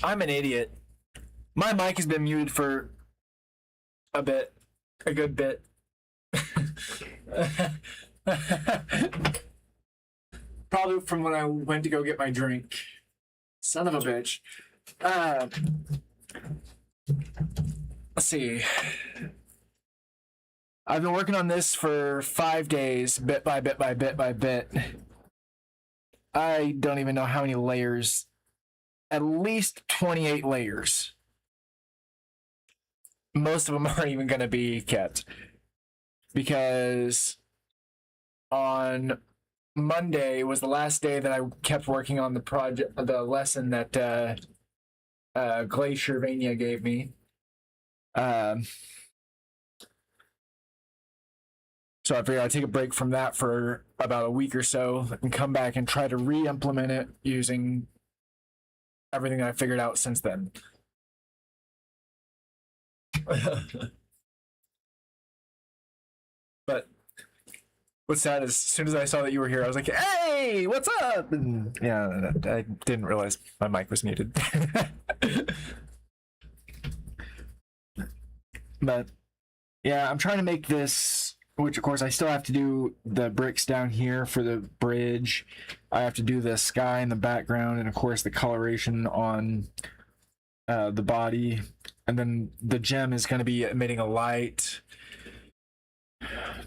I'm an idiot. My mic has been muted for a good bit. Probably from when I went to go get my drink. Son of a bitch. Let's see. I've been working on this for 5 days, bit by bit by bit by bit. I don't even know how many layers. At least 28 layers. Most of them aren't even going to be kept. Because on Monday was the last day that I kept working on the project, the lesson that Glacier Vania gave me. So I figured I'd take a break from that for about a week or so and come back and try to re-implement it using everything I figured out since then. But what's sad is as soon as I saw that you were here, I was like, hey, what's up? And yeah, I didn't realize my mic was muted. But yeah, I'm trying to make this, which of course I still have to do the bricks down here for the bridge. I have to do the sky in the background, and of course the coloration on the body. And then the gem is going to be emitting a light.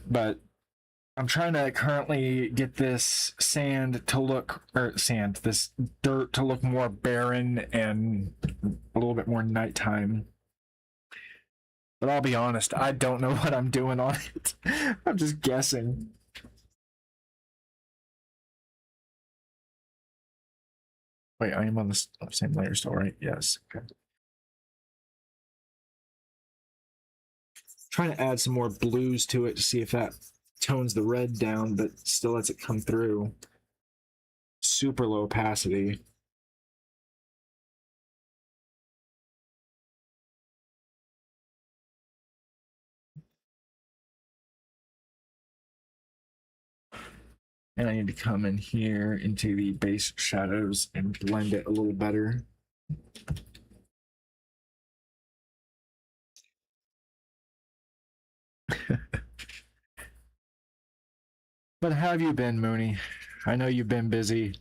But I'm trying to currently get this sand to look, this dirt to look more barren and a little bit more nighttime. But I'll be honest, I don't know what I'm doing on it. I'm just guessing. Wait, I am on the same layer still, right? Yes. Okay. Trying to add some more blues to it to see if that tones the red down, but still lets it come through. Super low opacity. And I need to come in here into the base shadows and blend it a little better. But how have you been, Mooney? I know you've been busy.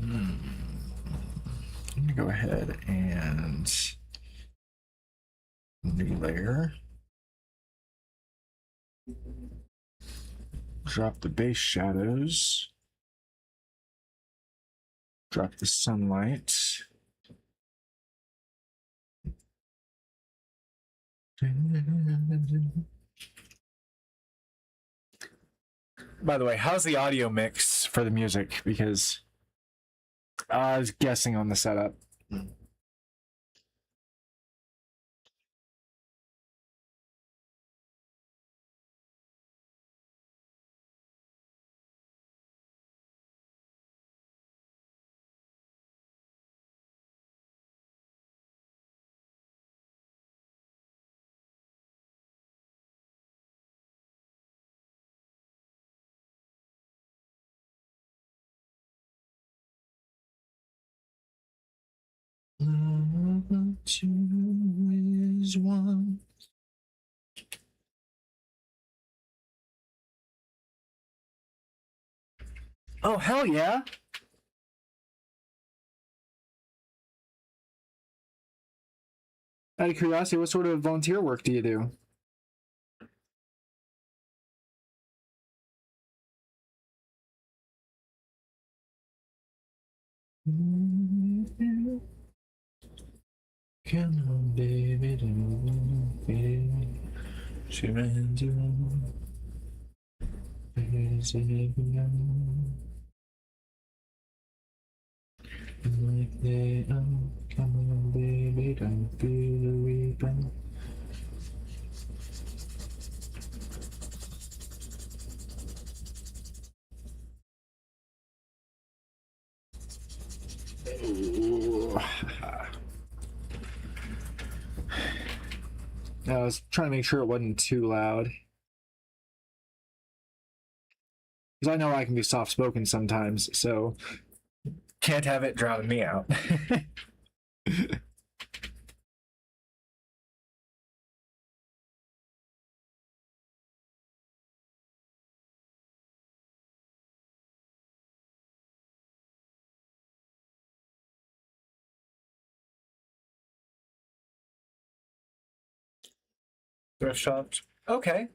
I'm gonna go ahead and new layer. Drop the base shadows. Drop the sunlight. By the way, how's the audio mix for the music? Because I was guessing on the setup. Two is one. Oh, hell yeah. Out of curiosity, what sort of volunteer work do you do? Come on, baby, don't be. She ran to like they come on, baby, don't feel the reaper. I was trying to make sure it wasn't too loud. Because I know I can be soft-spoken sometimes, so... Can't have it drowning me out. Thrift shops. Okay.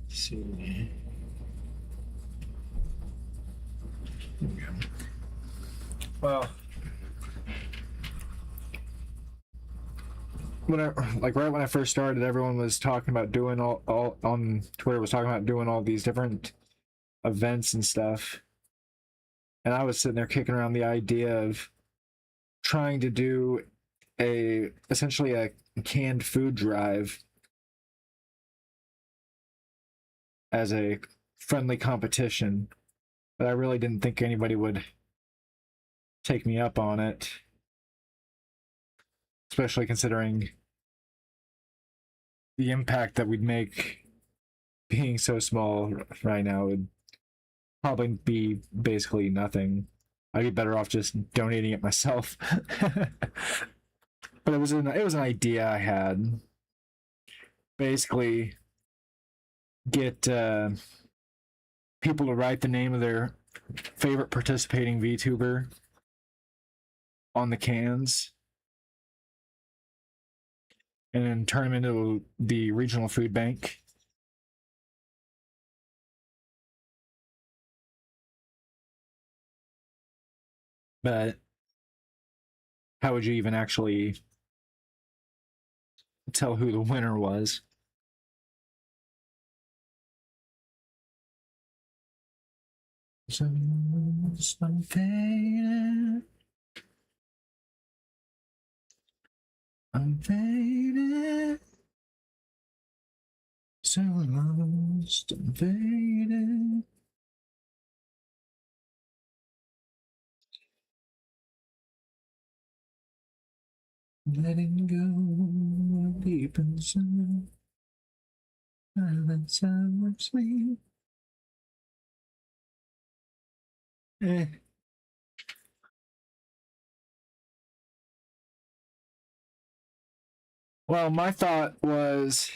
Let's see. Well, right when I first started, everyone was talking about doing all on Twitter was talking about doing all these different events and stuff. And I was sitting there kicking around the idea of trying to do essentially a canned food drive as a friendly competition. But I really didn't think anybody would take me up on it. Especially considering the impact that we'd make being so small right now would probably be basically nothing. I'd be better off just donating it myself. But it was an idea I had. Basically, get people to write the name of their favorite participating VTuber on the cans, and then turn them into the regional food bank. But how would you even actually tell who the winner was? So I'm faded. I'm faded. So lost and faded. Letting go deep inside. Silence of sleep. Well, my thought was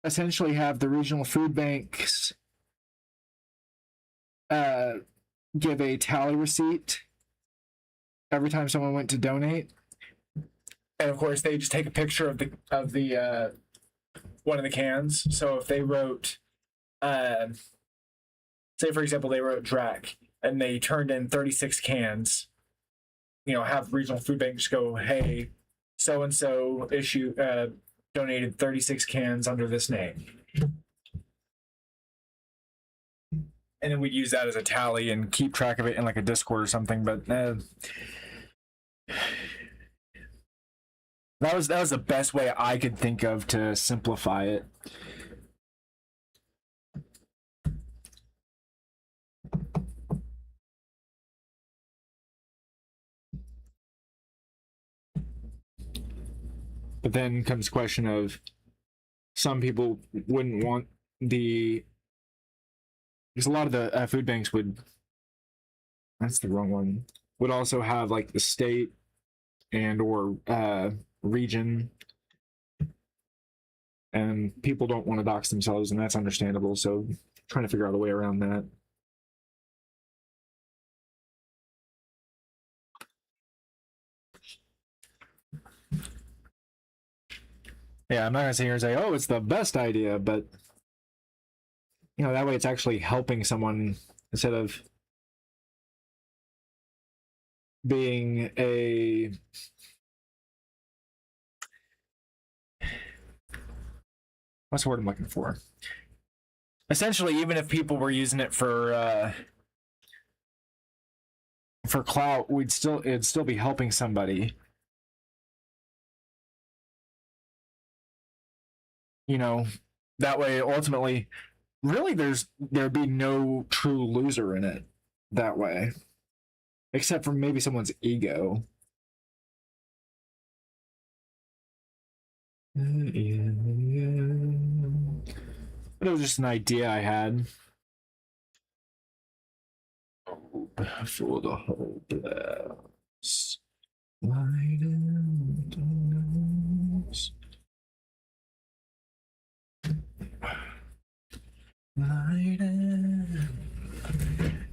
essentially have the regional food banks give a tally receipt every time someone went to donate. and of course they just take a picture of the one of the cans. So if they wrote, say for example, they wrote Drac and they turned in 36 cans, have regional food bank just go, hey, so and so donated 36 cans under this name. And then we'd use that as a tally and keep track of it in like a Discord or something. But that was the best way I could think of to simplify it. But then comes the question of some people wouldn't want because a lot of the food banks that's the wrong one, would also have like the state and or region, and people don't want to dox themselves, and that's understandable, so trying to figure out a way around that. Yeah, I'm not gonna sit here and say, oh, it's the best idea, but that way it's actually helping someone instead of being what's the word I'm looking for? Essentially, even if people were using it for for clout, it'd still be helping somebody. You know, that way ultimately, really there'd be no true loser in it that way. Except for maybe someone's ego. But it was just an idea I had. For the whole blast. Light in the darkness. Light in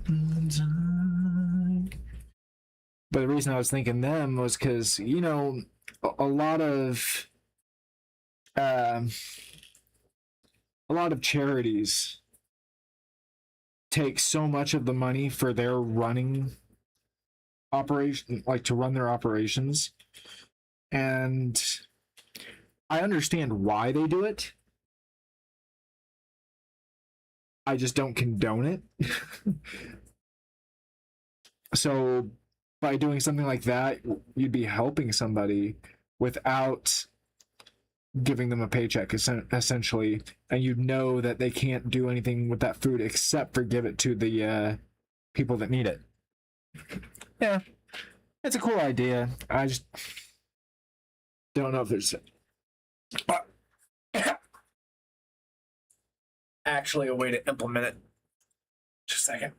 the dark. But the reason I was thinking them was because, you know, a lot of charities take so much of the money for their running operation, like to run their operations, and I understand why they do it. I just don't condone it. So by doing something like that, you'd be helping somebody without giving them a paycheck, essentially, and you know that they can't do anything with that food except for give it to the people that need it. Yeah, it's a cool idea. I just don't know if there's actually a way to implement it. Just a second.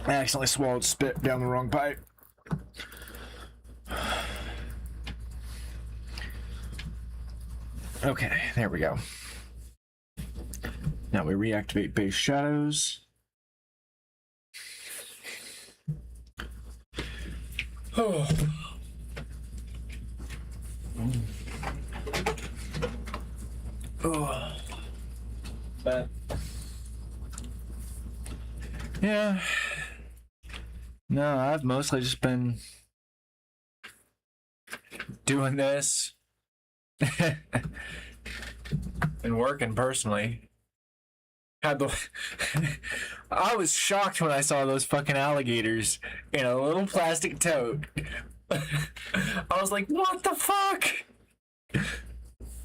I accidentally swallowed spit down the wrong pipe. Okay, there we go. Now we reactivate base shadows. Oh. Oh. But yeah. No, I've mostly just been doing this and working personally. Had the I was shocked when I saw those fucking alligators in a little plastic tote. I was like, what the fuck?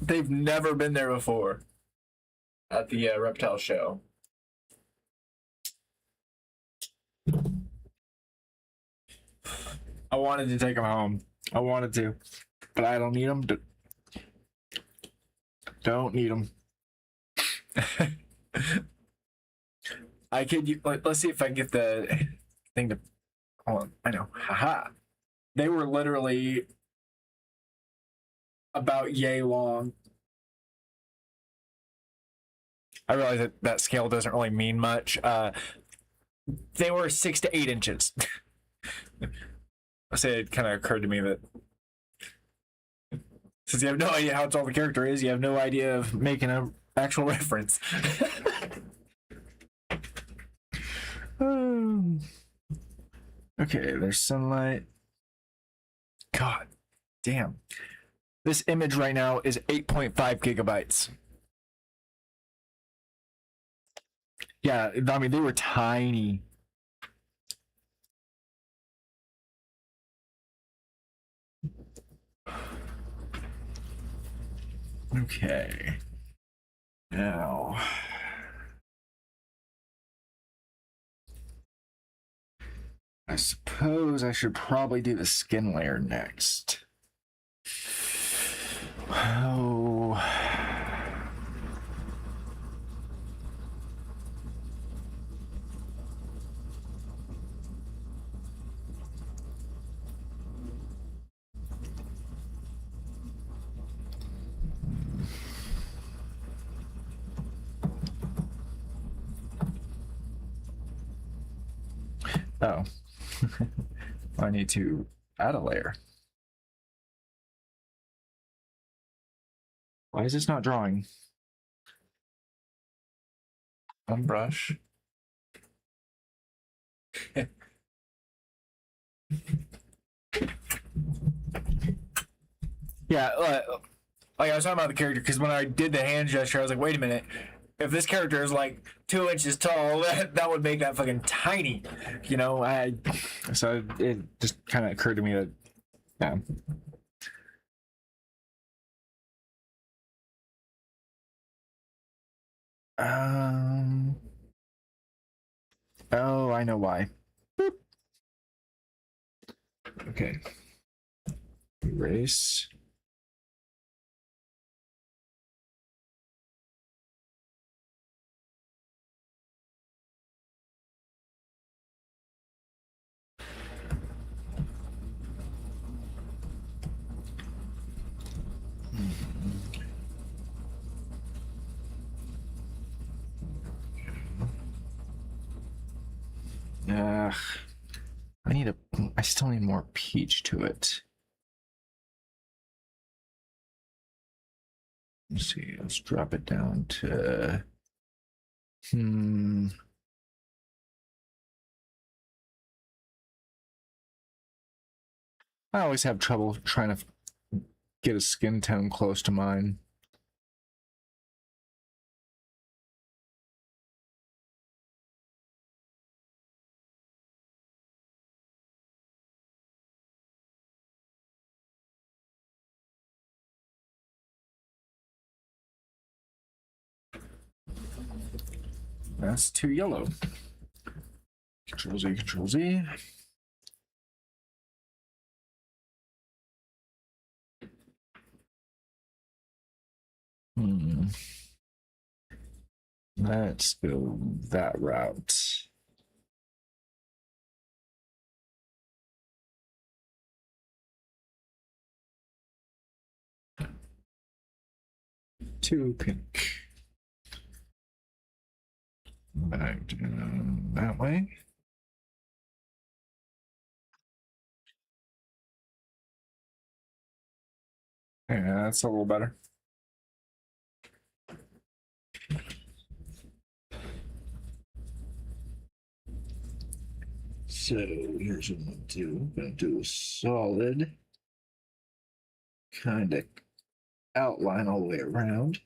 They've never been there before at the reptile show. I wanted to take them home. I wanted to, but I don't need them. Don't need them. I could, like, let's see if I can get the thing to, hold on, I know, haha. They were literally about yay long. I realize that scale doesn't really mean much. They were 6 to 8 inches. I say it kind of occurred to me that since you have no idea how tall the character is, you have no idea of making an actual reference. Okay, there's sunlight. God damn. This image right now is 8.5 gigabytes. Yeah, I mean, they were tiny. Okay. Now, I suppose I should probably do the skin layer next. Oh. Oh. I need to add a layer. Why is this not drawing? Unbrush. Yeah, like I was talking about the character because when I did the hand gesture, I was like, wait a minute. If this character is like 2 inches tall, that would make that fucking tiny. You know, So it just kind of occurred to me that, yeah. Oh, I know why. Boop. Okay. Erase. Ugh. I still need more peach to it. Let's see, let's drop it down to, I always have trouble trying to get a skin tone close to mine. That's too yellow. Control Z, Control Z. Let's go that route. Too pink. Back down that way. Yeah, that's a little better. So here's what I'm gonna do. I'm gonna do a solid kind of outline all the way around.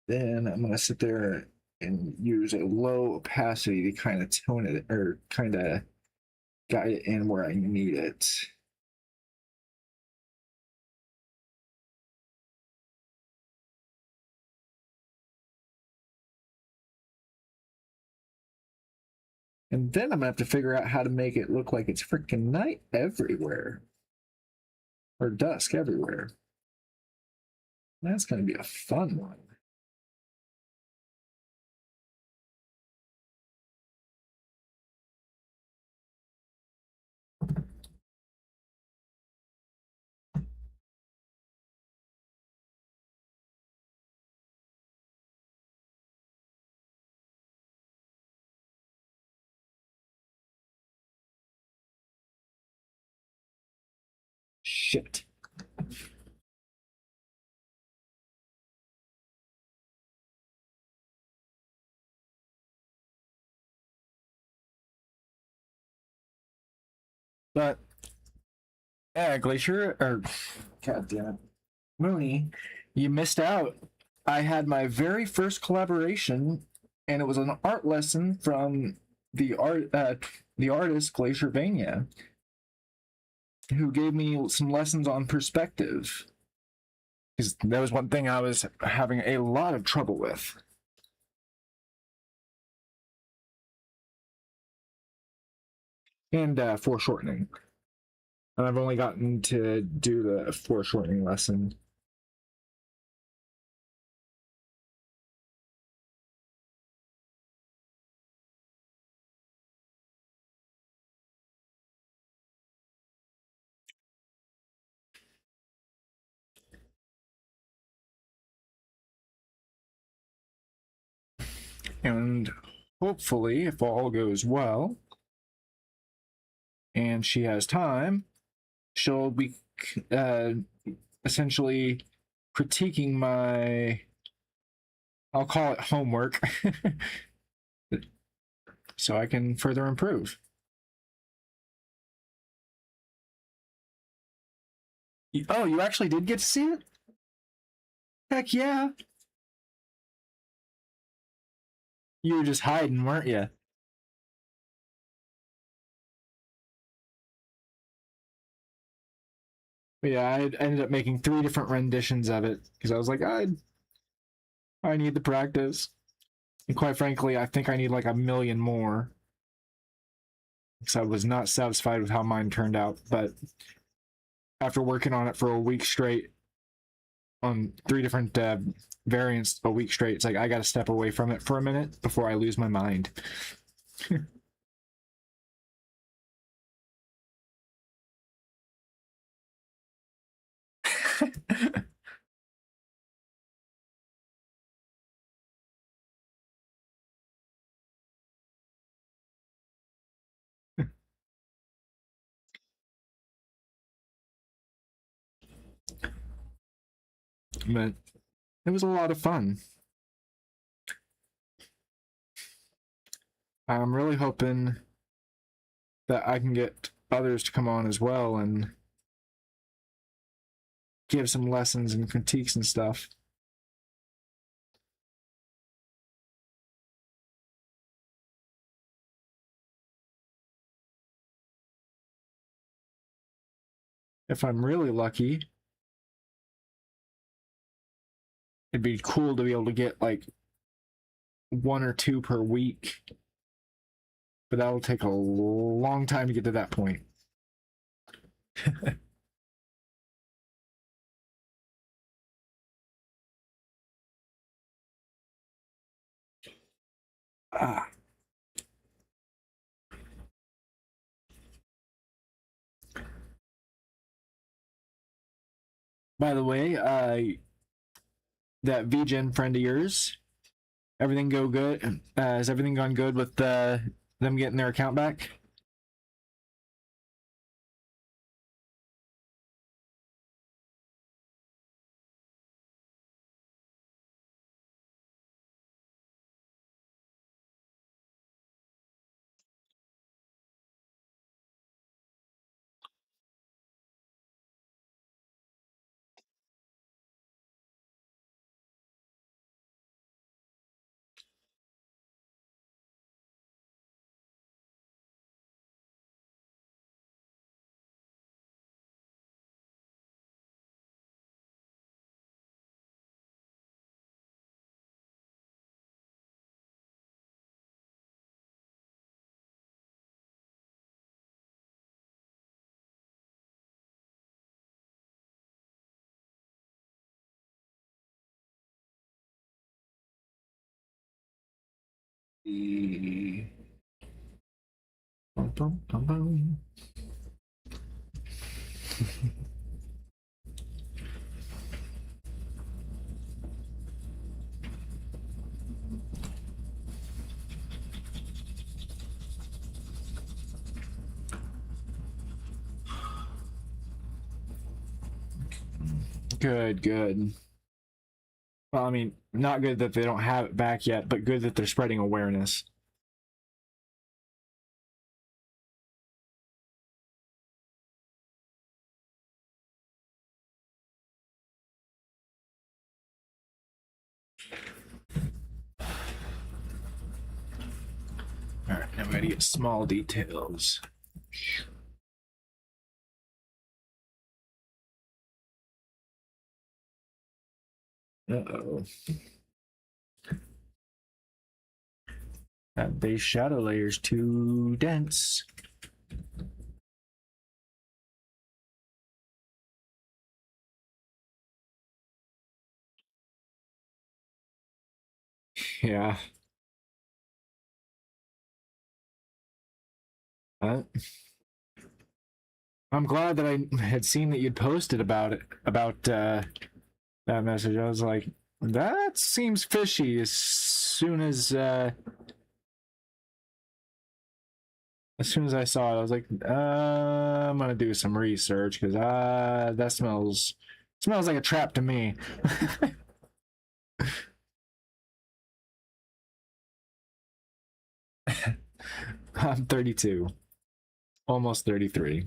Then I'm gonna sit there and use a low opacity to kind of tone it or kind of guide it in where I need it. And then I'm gonna have to figure out how to make it look like it's freaking night everywhere. Or dusk everywhere. That's gonna be a fun one. Shit. But yeah, Glacier or God damn it. Mooney, you missed out. I had my very first collaboration, and it was an art lesson from the artist Glacier Vania, who gave me some lessons on perspective. Because that was one thing I was having a lot of trouble with. And foreshortening. And I've only gotten to do the foreshortening lesson. And hopefully, if all goes well, and she has time, she'll be essentially critiquing my, I'll call it homework, so I can further improve. Oh, you actually did get to see it? Heck yeah. You were just hiding, weren't you? But yeah, I ended up making 3 different renditions of it because I was like, I need the practice. And quite frankly, I think I need like 1,000,000 more. Because I was not satisfied with how mine turned out. But after working on it for a week straight, on 3 different variants a week straight, it's like I got to step away from it for a minute before I lose my mind. But it was a lot of fun. I'm really hoping that I can get others to come on as well and give some lessons and critiques and stuff. If I'm really lucky, it'd be cool to be able to get like 1 or 2 per week. But that'll take a long time to get to that point. Ah. By the way, that VGen friend of yours, everything go good? Has everything gone good with them getting their account back? Bum, bum, bum, bum. Good, good. Well, I mean, not good that they don't have it back yet, but good that they're spreading awareness. All right, now we gotta get small details. Uh-oh. That base shadow layer's too dense. Yeah. Uh, I'm glad that I had seen that you'd posted about it, about that message. I was like, that seems fishy. As soon as I saw it, I was like, I'm gonna do some research because that smells like a trap to me. I'm 32, almost 33.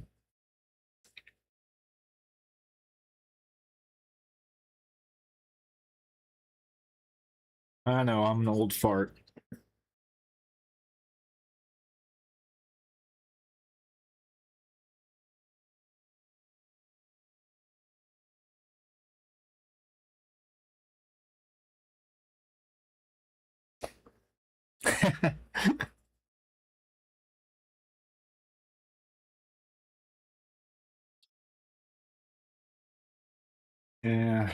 I know, I'm an old fart. Yeah.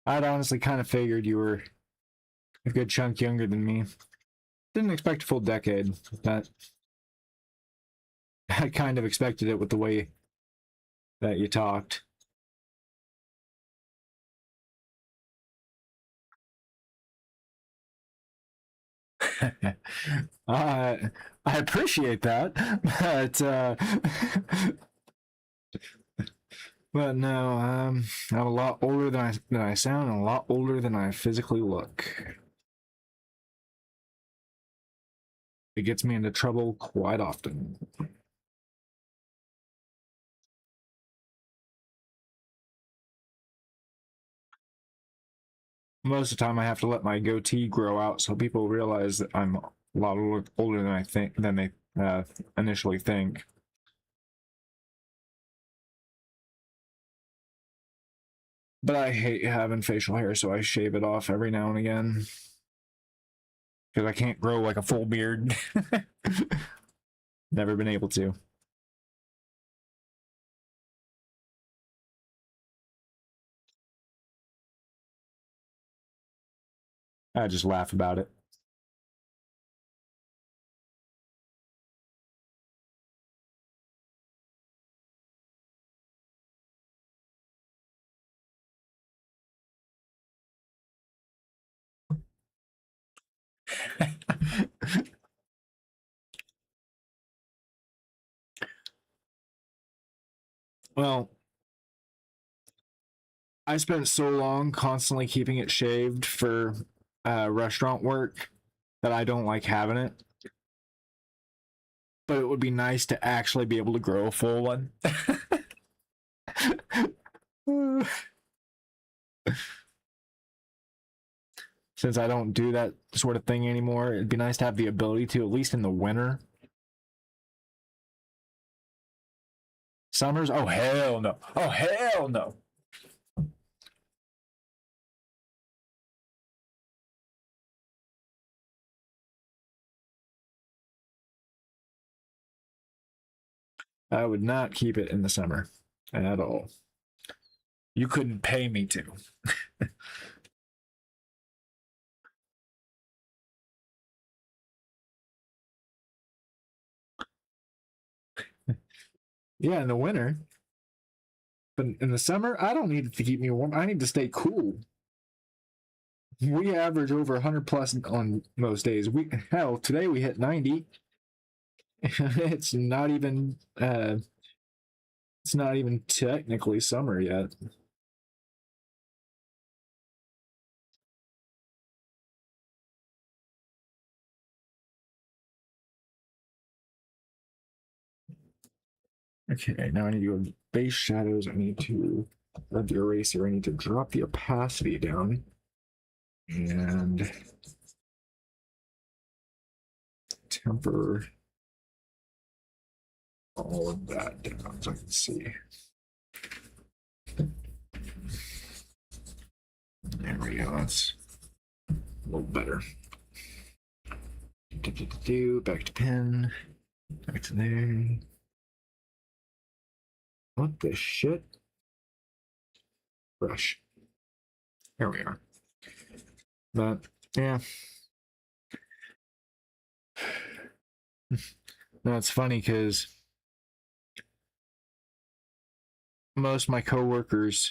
I'd honestly kind of figured you were a good chunk younger than me. Didn't expect a full decade. That I kind of expected it with the way that you talked. I appreciate that, but but no, I'm a lot older than I sound, and a lot older than I physically look. It gets me into trouble quite often. Most of the time, I have to let my goatee grow out so people realize that I'm a lot older than I think than they initially think. But I hate having facial hair, so I shave it off every now and again because I can't grow like a full beard. Never been able to. I just laugh about it. Well, I spent so long constantly keeping it shaved for restaurant work that I don't like having it. But it would be nice to actually be able to grow a full one. Since I don't do that sort of thing anymore, it'd be nice to have the ability to, at least in the winter. Summers? Oh, hell no. Oh, hell no. I would not keep it in the summer at all. You couldn't pay me to. Yeah, in the winter. But in the summer, I don't need it to keep me warm. I need to stay cool. We average over 100 plus on most days. Hell, today we hit 90. It's not even technically summer yet. Okay, now I need to go to base shadows. I need to grab the eraser. I need to drop the opacity down. And temper all of that down so I can see. There we go. That's a little better. Back to pen. Back to there. What the shit? Brush. There we are. But yeah. No, it's funny because most of my coworkers,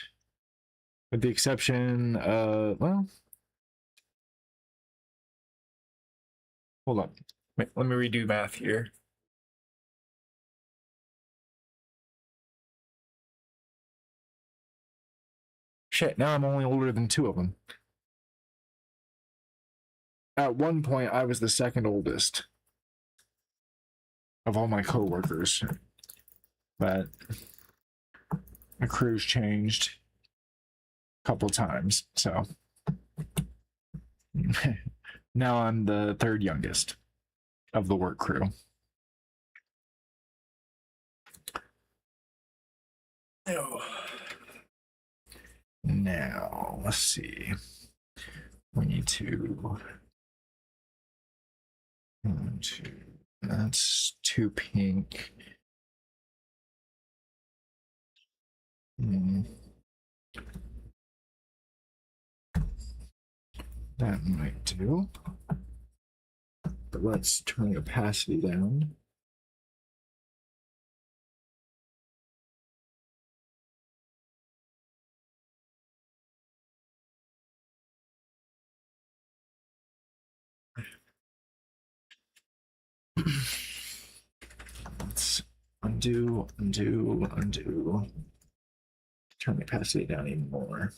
with the exception of, well, hold on. Wait, let me redo math here. Shit, now I'm only older than two of them. At one point, I was the second oldest of all my coworkers, but the crew's changed. couple times. So now I'm the third youngest of the work crew. Now, let's see. We need to. That's 2 pink. That might do. But let's turn the opacity down. Let's undo. Turn the opacity down even more.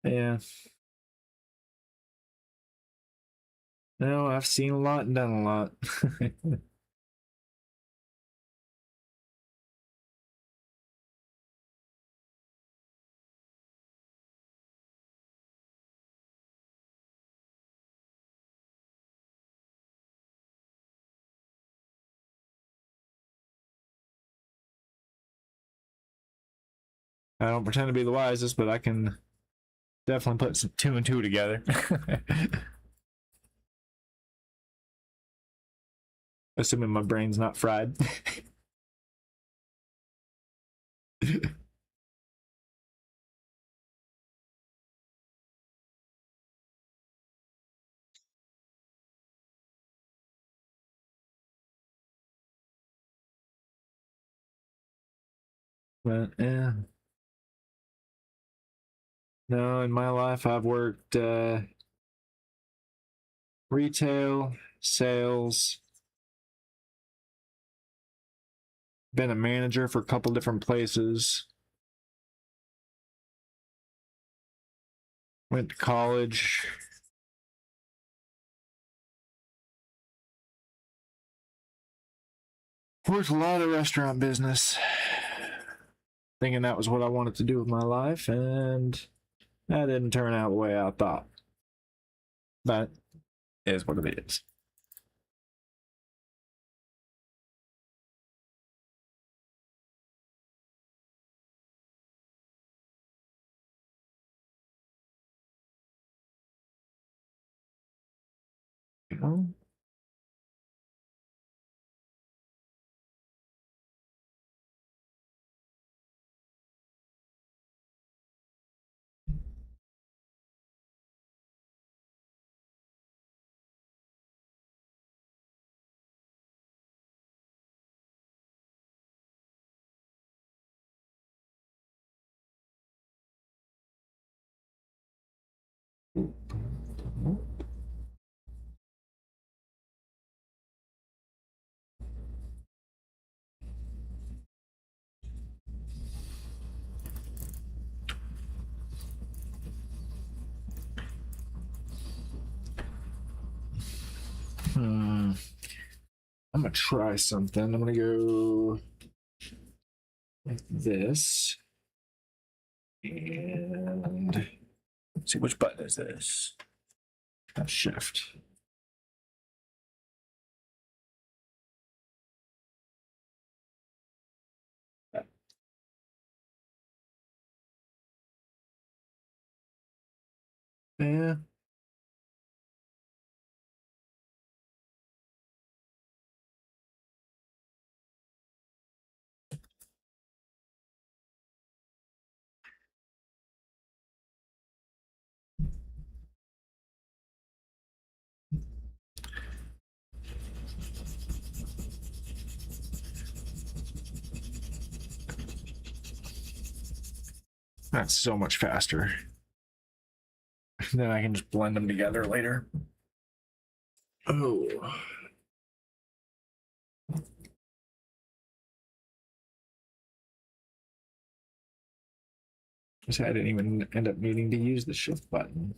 Yeah. No, I've seen a lot and done a lot. I don't pretend to be the wisest, but I can definitely put some 2 and 2 together. Assuming my brain's not fried. But yeah. No, in my life I've worked retail, sales, been a manager for a couple different places. Went to college. Worked a lot of restaurant business. Thinking that was what I wanted to do with my life, and that didn't turn out the way I thought. But it is what it is. I'm gonna try something. I'm gonna go like this. And let's see, which button is this? That's shift. Yeah. That's so much faster. Then I can just blend them together later. Oh. I didn't even end up needing to use the shift button.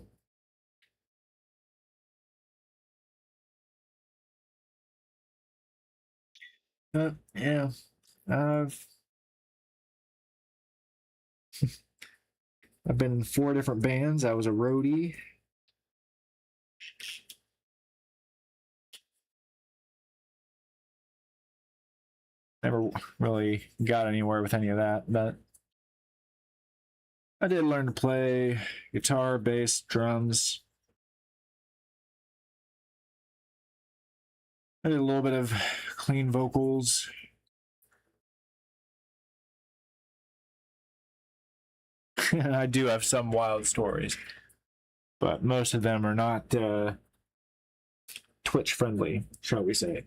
Yeah, I've I've been in 4 different bands. I was a roadie. Never really got anywhere with any of that, but I did learn to play guitar, bass, drums. I did a little bit of clean vocals. And I do have some wild stories, but most of them are not Twitch friendly, shall we say.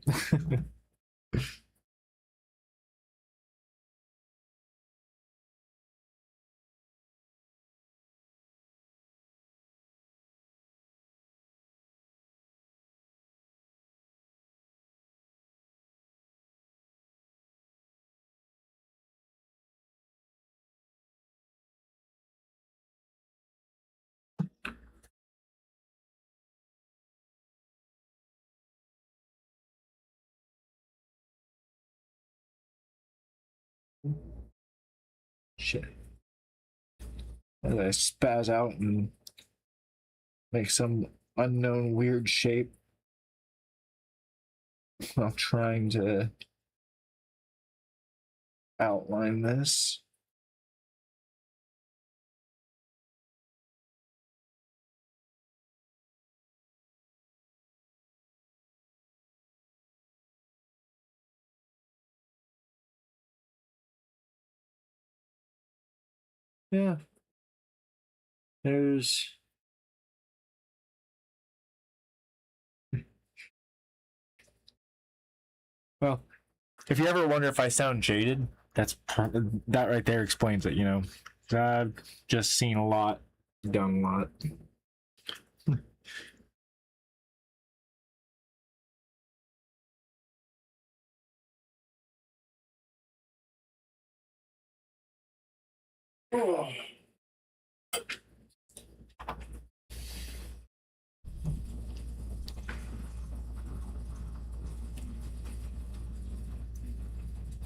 Shit. As I spaz out and make some unknown weird shape while trying to outline this. Yeah. There's well, if you ever wonder if I sound jaded, that right there explains it, you know. I've just seen a lot, done a lot.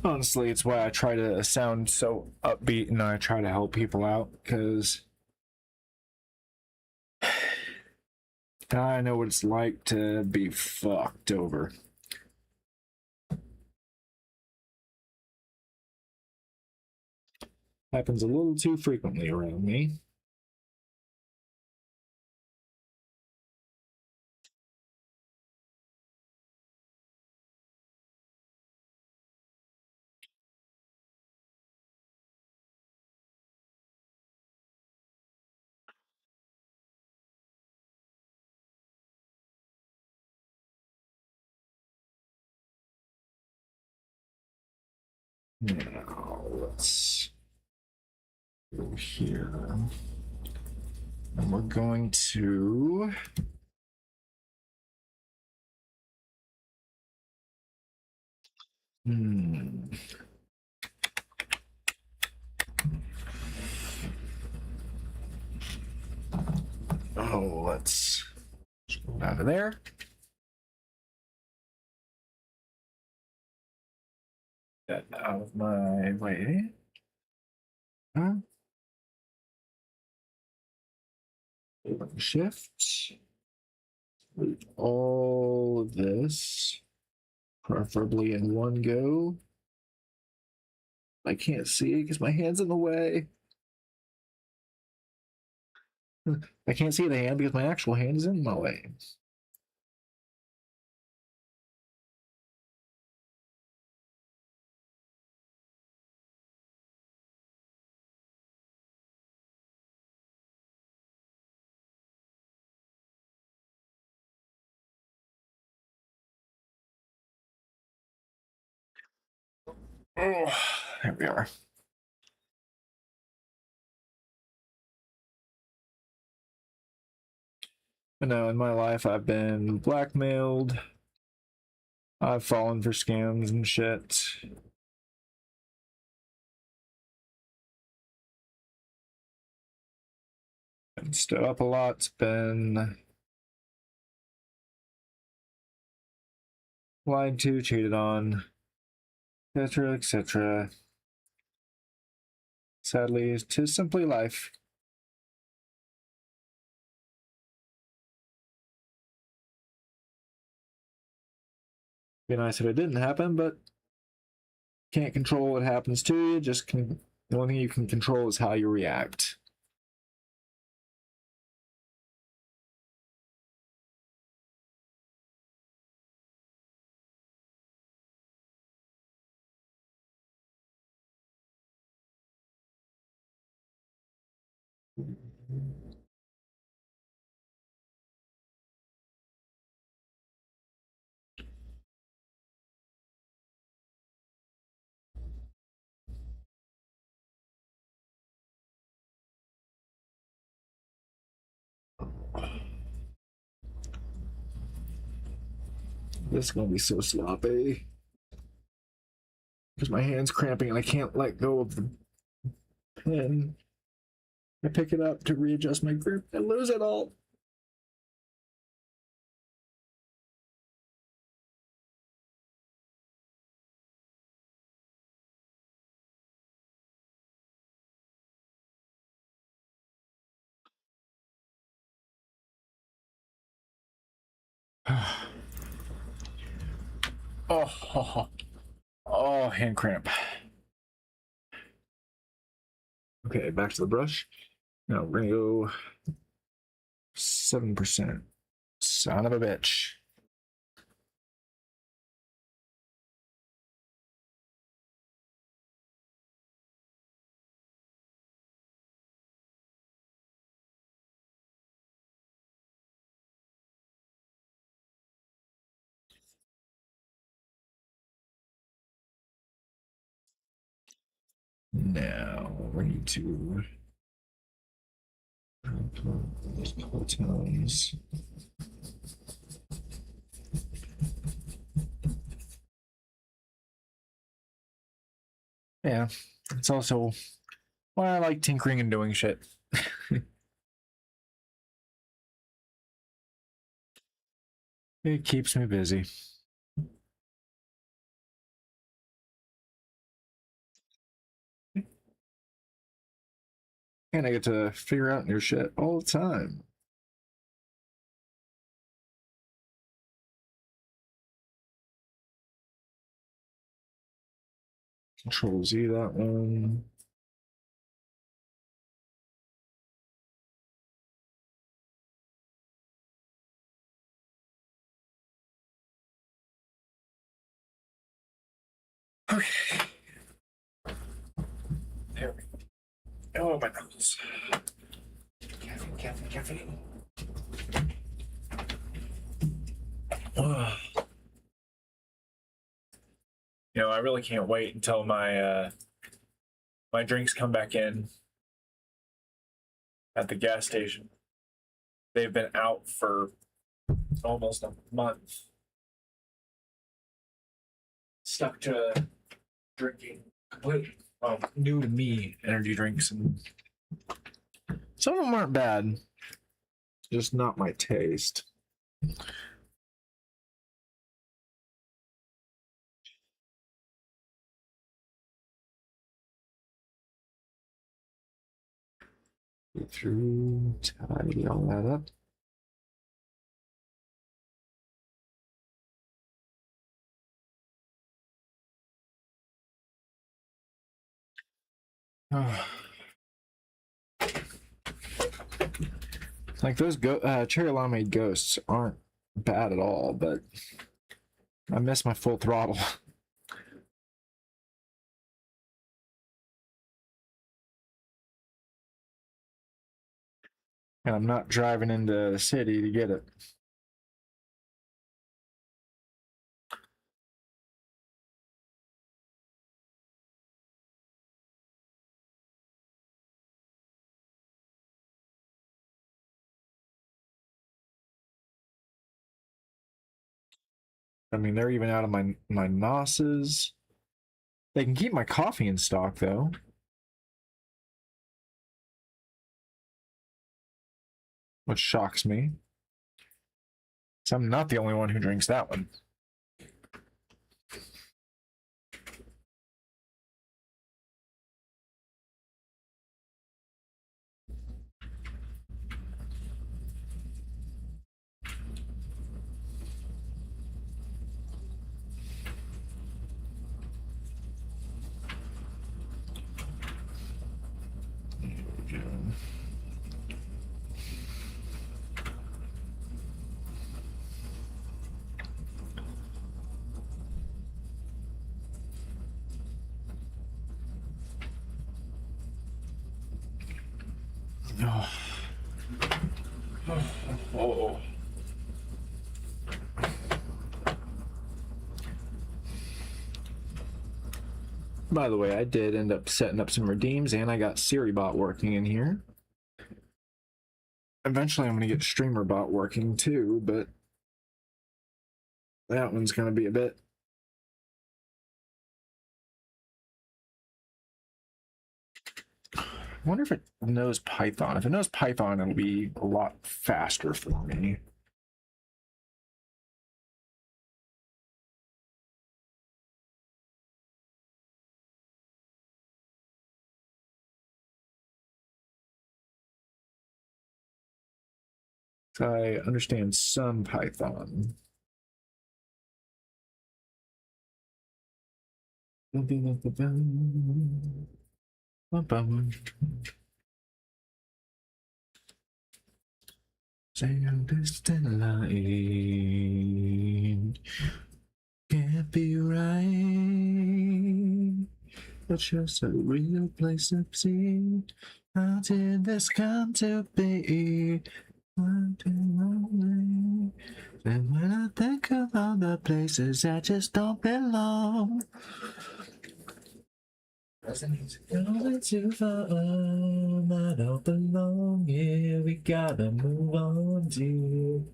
Honestly, it's why I try to sound so upbeat and I try to help people out, because I know what it's like to be fucked over. Happens a little too frequently around me. Now, let's go here. And we're going to let's go down to there. Get out of my way. Huh? Shift. Move all of this, preferably in one go. I can't see because my hand's in the way. I can't see the hand because my actual hand is in my way. Oh, there we are. I know in my life I've been blackmailed. I've fallen for scams and shit. Been stood up a lot, been lied to, cheated on, etc., etc. Sadly, 'tis simply life. Be nice if it didn't happen, but can't control what happens to you. The only thing you can control is how you react. This is gonna be so sloppy because my hand's cramping and I can't let go of the pen. I pick it up to readjust my grip and lose it all. Oh, hand cramp. Okay, back to the brush. Now we're gonna go 7%. Son of a bitch. Now we need to those color tones. Yeah, it's also why I like tinkering and doing shit. It keeps me busy. And I get to figure out new shit all the time. Control Z that one. Okay. There we go. Oh, my knuckles. Caffeine. I really can't wait until my my drinks come back in at the gas station. They've been out for almost a month. Stuck to drinking completely new to me energy drinks, and Some of them aren't bad, just not my taste. Get through, tidy all that up. Like those cherry limeade ghosts aren't bad at all, but I miss my full throttle. And I'm not driving into the city to get it. I mean, they're even out of my NOSes. They can keep my coffee in stock, though. Which shocks me. So I'm not the only one who drinks that one. Oh. By the way, I did end up setting up some redeems, and I got SiriBot working in here. Eventually, I'm going to get StreamerBot working too, but that one's going to be a bit. I wonder if it knows Python. If it knows Python, it'll be a lot faster for me. I understand some Python. Saying distant line can't be right, but just a real place of sea. How did this come to be? And when I think of all the places that just don't belong, going too far, I don't belong here. We gotta move on to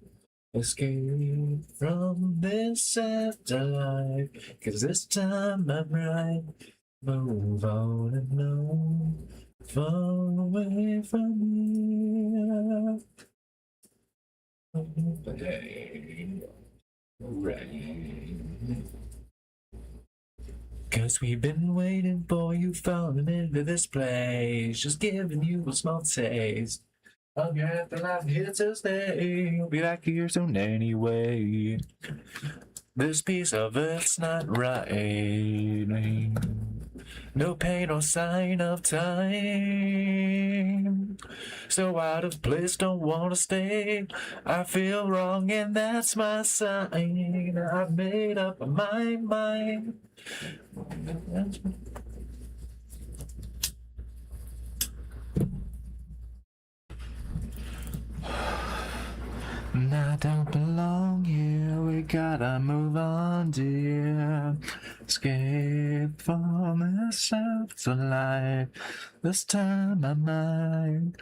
escape from this afterlife. 'Cause this time I'm right. Move on and on, far away from here. Right. 'Cause we've been waiting for you falling into this place. Just giving you a small taste of your afterlife here to stay. You'll be back here soon anyway. This piece of earth's not right. No pain or sign of time. So out of place, don't wanna stay. I feel wrong and that's my sign. I've made up my mind. And I don't belong here. We gotta move on, dear. Escape from this afterlife. This time I might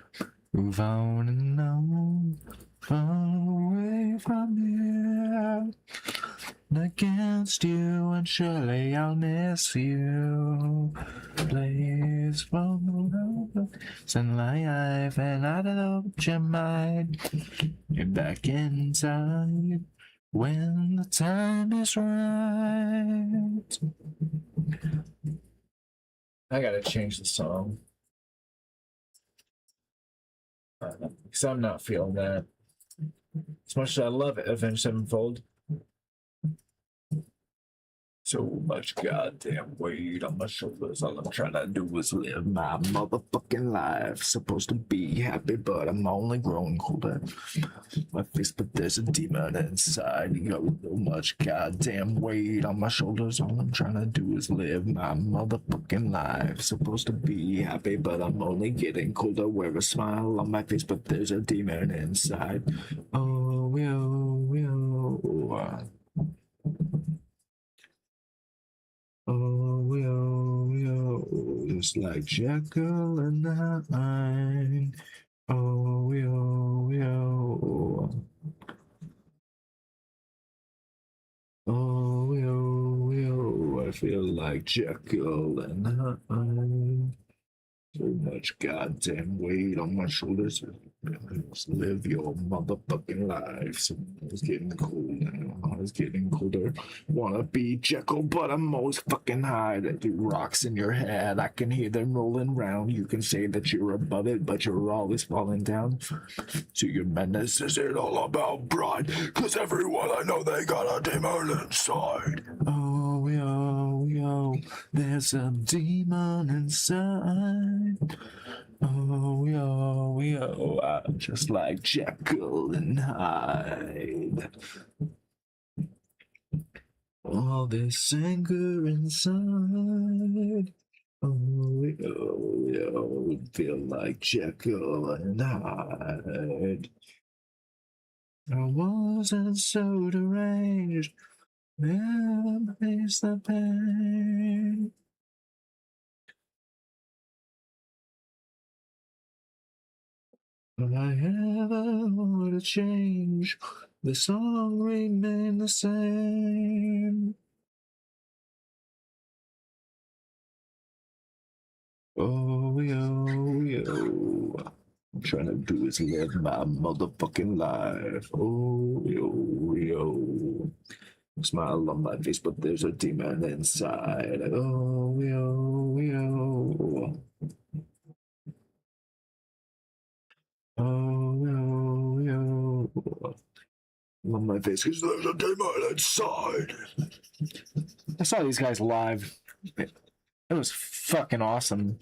move on and on, far away from here. Against you, and surely I'll miss you. Please from in life, and I don't know what you might. You're back inside when the time is right. I gotta change the song. Because I'm not feeling that. As much as I love it, Avenged Sevenfold. So much goddamn weight on my shoulders. All I'm trying to do is live my motherfucking life. Supposed to be happy, but I'm only growing colder. My face, but there's a demon inside. You got so much goddamn weight on my shoulders. All I'm trying to do is live my motherfucking life. Supposed to be happy, but I'm only getting colder. Wear a smile on my face, but there's a demon inside. Oh, just like Jekyll and Hyde. Oh, I feel like Jekyll and Hyde. So much goddamn weight on my shoulders. Just live your motherfucking life. So it's getting cold now. It's getting colder. Wanna be Jekyll, but I'm always fucking high. That do rocks in your head. I can hear them rolling round. You can say that you're above it, but you're always falling down. To your madness, is it all about pride? 'Cause everyone I know, they got a demon inside. Oh, there's a demon inside. Oh, I'm just like Jekyll and Hyde. All this anger inside. Oh, feel like Jekyll and Hyde. I wasn't so deranged, never faced the pain. If I ever were to change, the song remained the same. Oh, yo. I'm trying to do is live my motherfucking life. Oh, yo. Smile on my face, but there's a demon inside. Oh, yo. Oh, yo. On my face, because there's a demon inside. I saw these guys live. It was fucking awesome.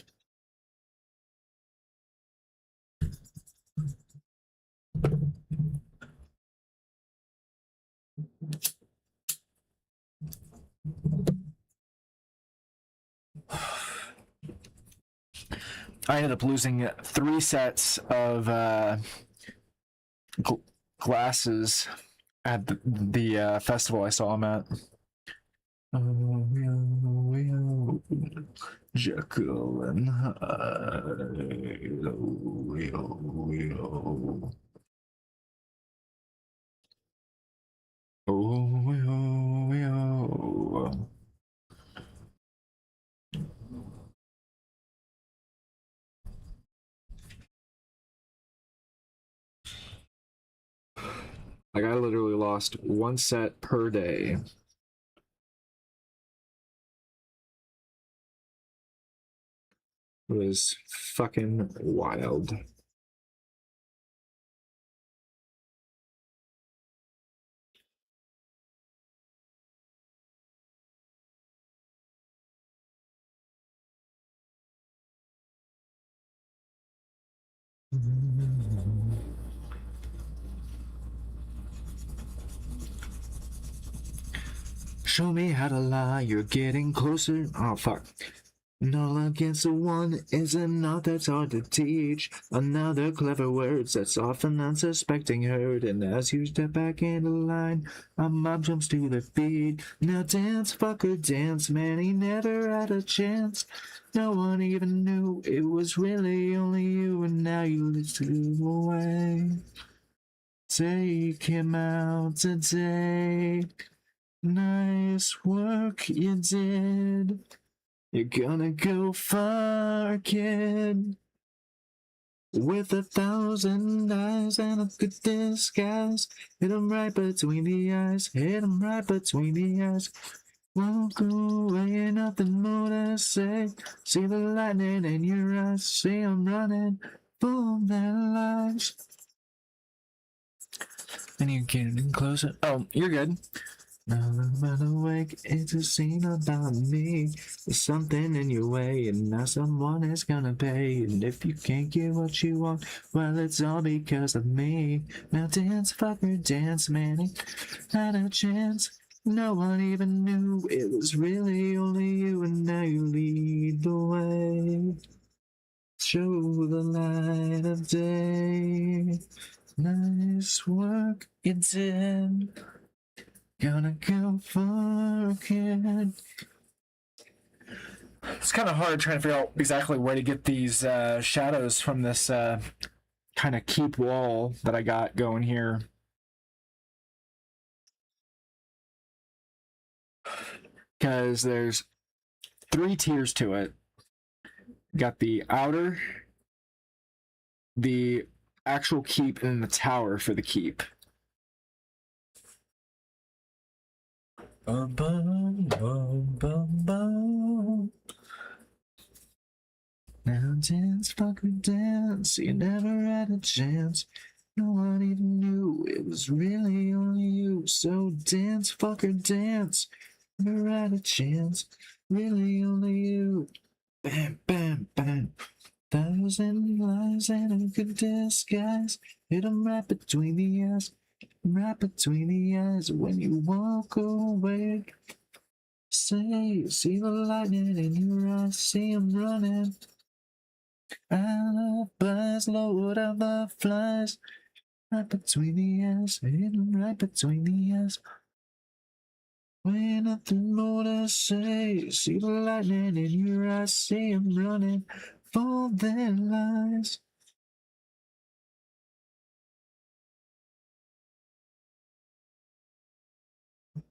I ended up losing 3 sets of glasses at the festival I saw him at. Oh, yo. Jekyll and Hyde. Oh, yo. Oh, yo. Like, I literally lost 1 set per day. It was fucking wild. Show me how to lie, you're getting closer. Oh, fuck. All against the one is a knot that's hard to teach. Another clever words that's often unsuspecting heard. And as you step back into line, a mob jumps to their feet. Now dance, fucker, dance, man, he never had a chance. No one even knew it was really only you, and now you listen away. Take him out today. Nice work you did. You're gonna go far, kid. With 1,000 eyes and a good disguise. Hit 'em right between the eyes. Hit 'em right between the eyes. Won't go away, nothing more to say. See the lightning in your eyes. See 'em running for their lives. And you're getting closer. Oh, you're good. Now I'm awake, it's a scene about me. There's something in your way, and now someone is gonna pay. And if you can't get what you want, well, it's all because of me. Now dance, fucker, dance, man. Had a chance. No one even knew it was really only you, and now you lead the way. Show the light of day. Nice work you did. Gonna go far, kid. It's kind of hard trying to figure out exactly where to get these shadows from this kind of keep wall that I got going here. Because there's 3 tiers to it. Got the outer, the actual keep, and the tower for the keep. Bum, bum, bum, bum, bum. Now dance, fucker, dance. You never had a chance. No one even knew it was really only you. So dance, fucker, dance. Never had a chance. Really only you. Bam, bam, bam. 1,000 lies and a good disguise. Hit 'em right between the eyes. Right between the eyes when you walk away. Say, see the lightning in your eyes, see 'em running. And the flies, load of the flies, right between the eyes, hidden right between the eyes. When nothing more to say, see the lightning in your eyes, see 'em running for their lives.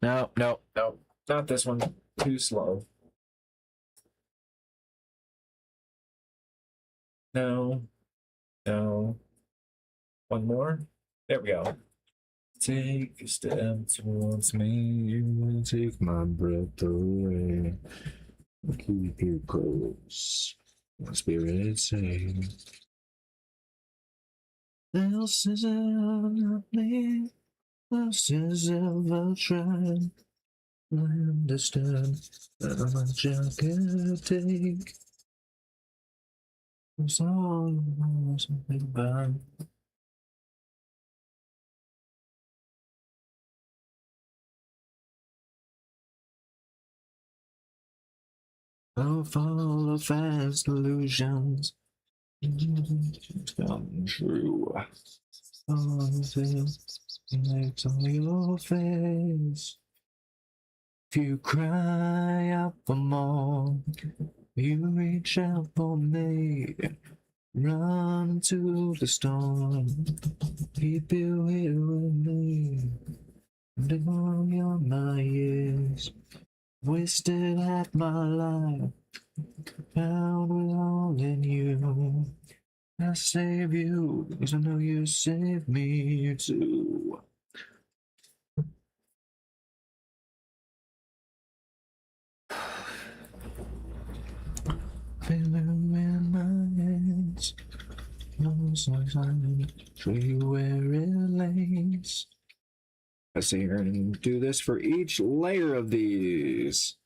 No, no, no, not this one. Too slow. No, no. One more. There we go. Take a step towards me, you will take my breath away. Keep you close, my spirit say. Else is ever me, else is ever tried. I understand that much I can take. It's all something bad. I'll follow fast illusions. Come true. All this makes on your face. If you cry out for more, you reach out for me. Run to the storm. Keep you here with me. And all your my years. Wasted half my life, found with all in you. I save you, because I know you save me too. Feeling in my hands, close like I'm tree where it lays. I sit here and do this for each layer of these.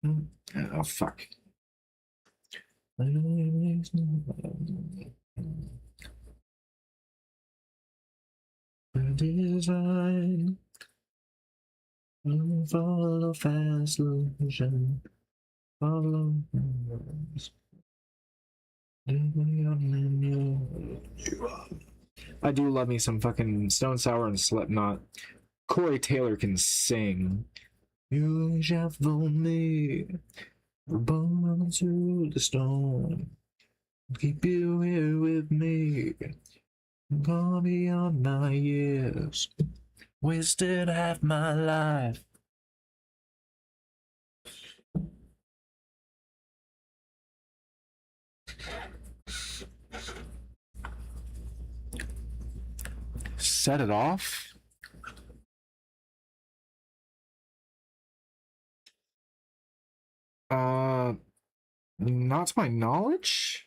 Oh, fuck. Design, follow fast illusion, follow words. I do love me some fucking Stone Sour and Slipknot. Corey Taylor can sing. You reach out for me, born to the storm. Keep you here with me, gone beyond my years. Wasted half my life. Set it off? Not to my knowledge.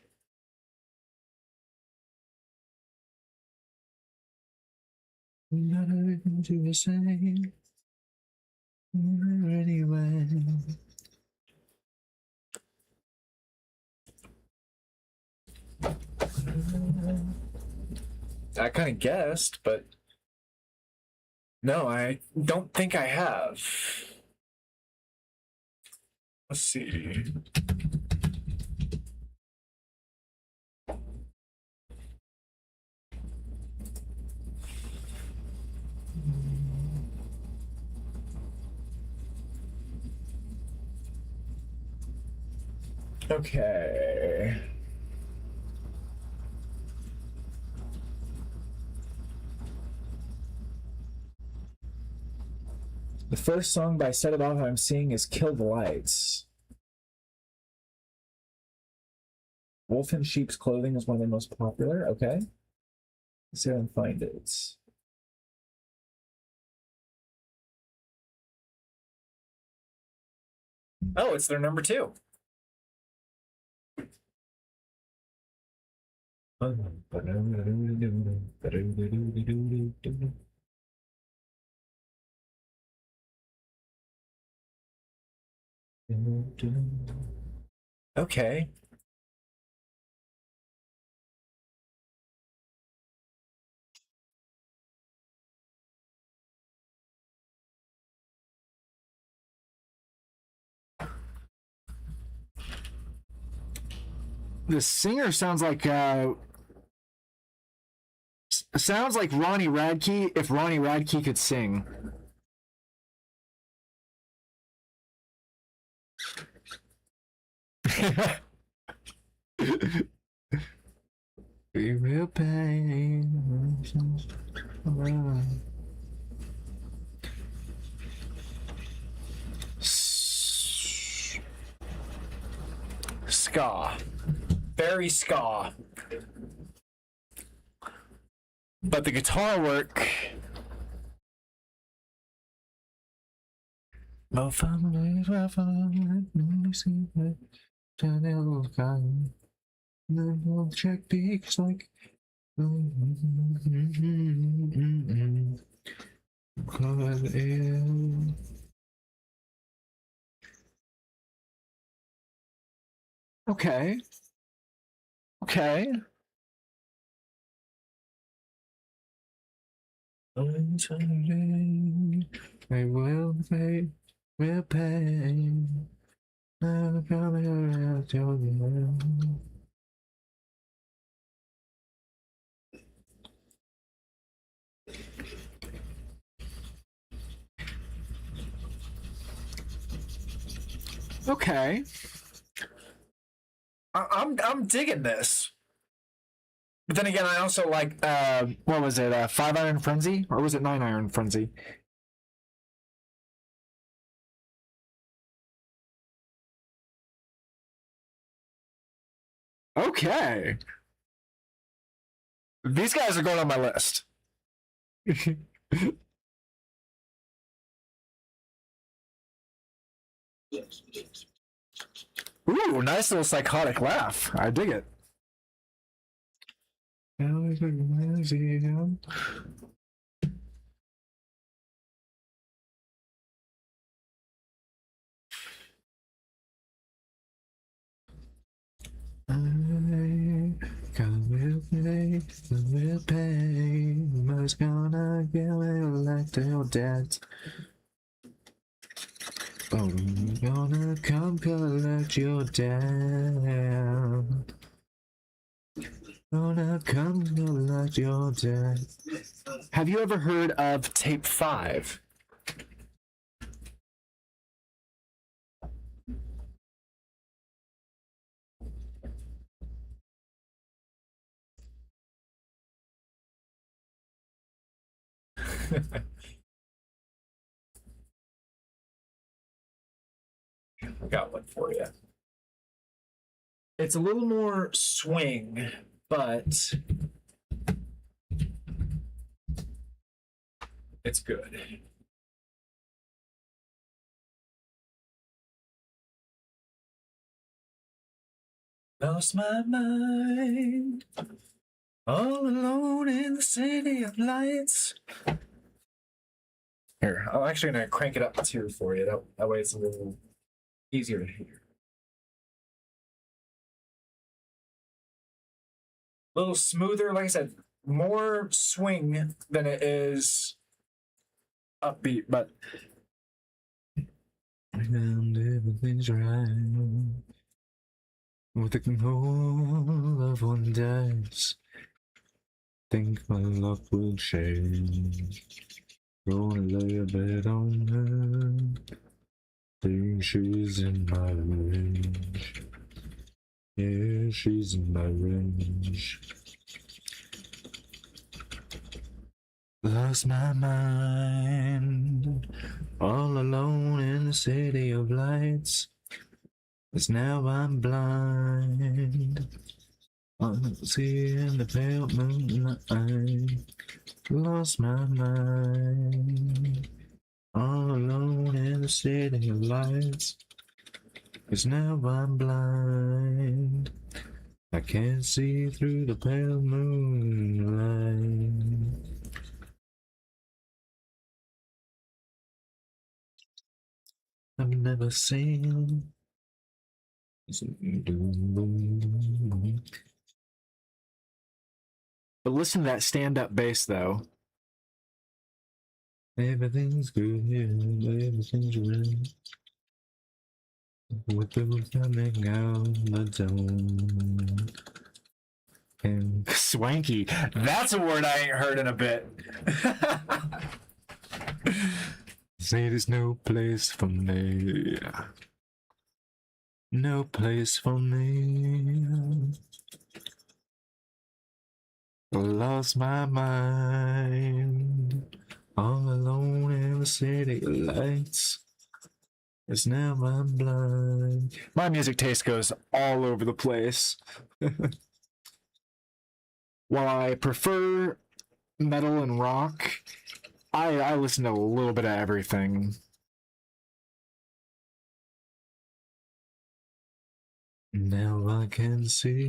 Not everything to the same. Anyway. I kind of guessed, but no, I don't think I have. Let's see. Okay. The first song by Set It Off I'm seeing is Kill the Lights. Wolf in Sheep's Clothing is one of the most popular. Okay. Let's see if I can find it. Oh, it's their number 2. Okay. the singer sounds like Ronnie Radke if Ronnie Radke could sing. Be real pain. Ska. Very ska. But the guitar work. Check peaks like okay. Okay. I will pay. Will pay. Never coming around to you. Okay. I'm digging this. But then again, I also like what was it? 5-Iron Frenzy, Or was it 9-Iron Frenzy? Okay. These guys are going on my list. Ooh, nice little psychotic laugh. I dig it. Will pay. Was gonna get like your dad. Oh, I'm gonna come collect your dad. Gonna come collect your dad. Have you ever heard of Tape 5? I got one for you. It's a little more swing, but it's good. Lost my mind, all alone in the city of lights. Here, I'm actually gonna crank it up a tier for you. That way it's a little easier to hear. A little smoother, like I said, more swing than it is upbeat, but And everything's right. With the whole of one dies. Think my luck will change. Gonna lay a bet on her. Think she's in my range. Yeah, she's in my range. Lost my mind, all alone in the city of lights. 'Cause now I'm blind. I'm seeing the pale moonlight. Lost my mind, all alone in the city of lights. 'Cause now I'm blind. I can't see through the pale moonlight. I've never seen. but listen to that stand-up bass though. Everything's good here, everything's right. With the coming out the dome. And Swanky. That's a word I ain't heard in a bit. say there's no place for me. No place for me. Lost my mind. All alone in the city lights. It's now I'm blind. My music taste goes all over the place. While I prefer metal and rock, I listen to a little bit of everything. Now I can see.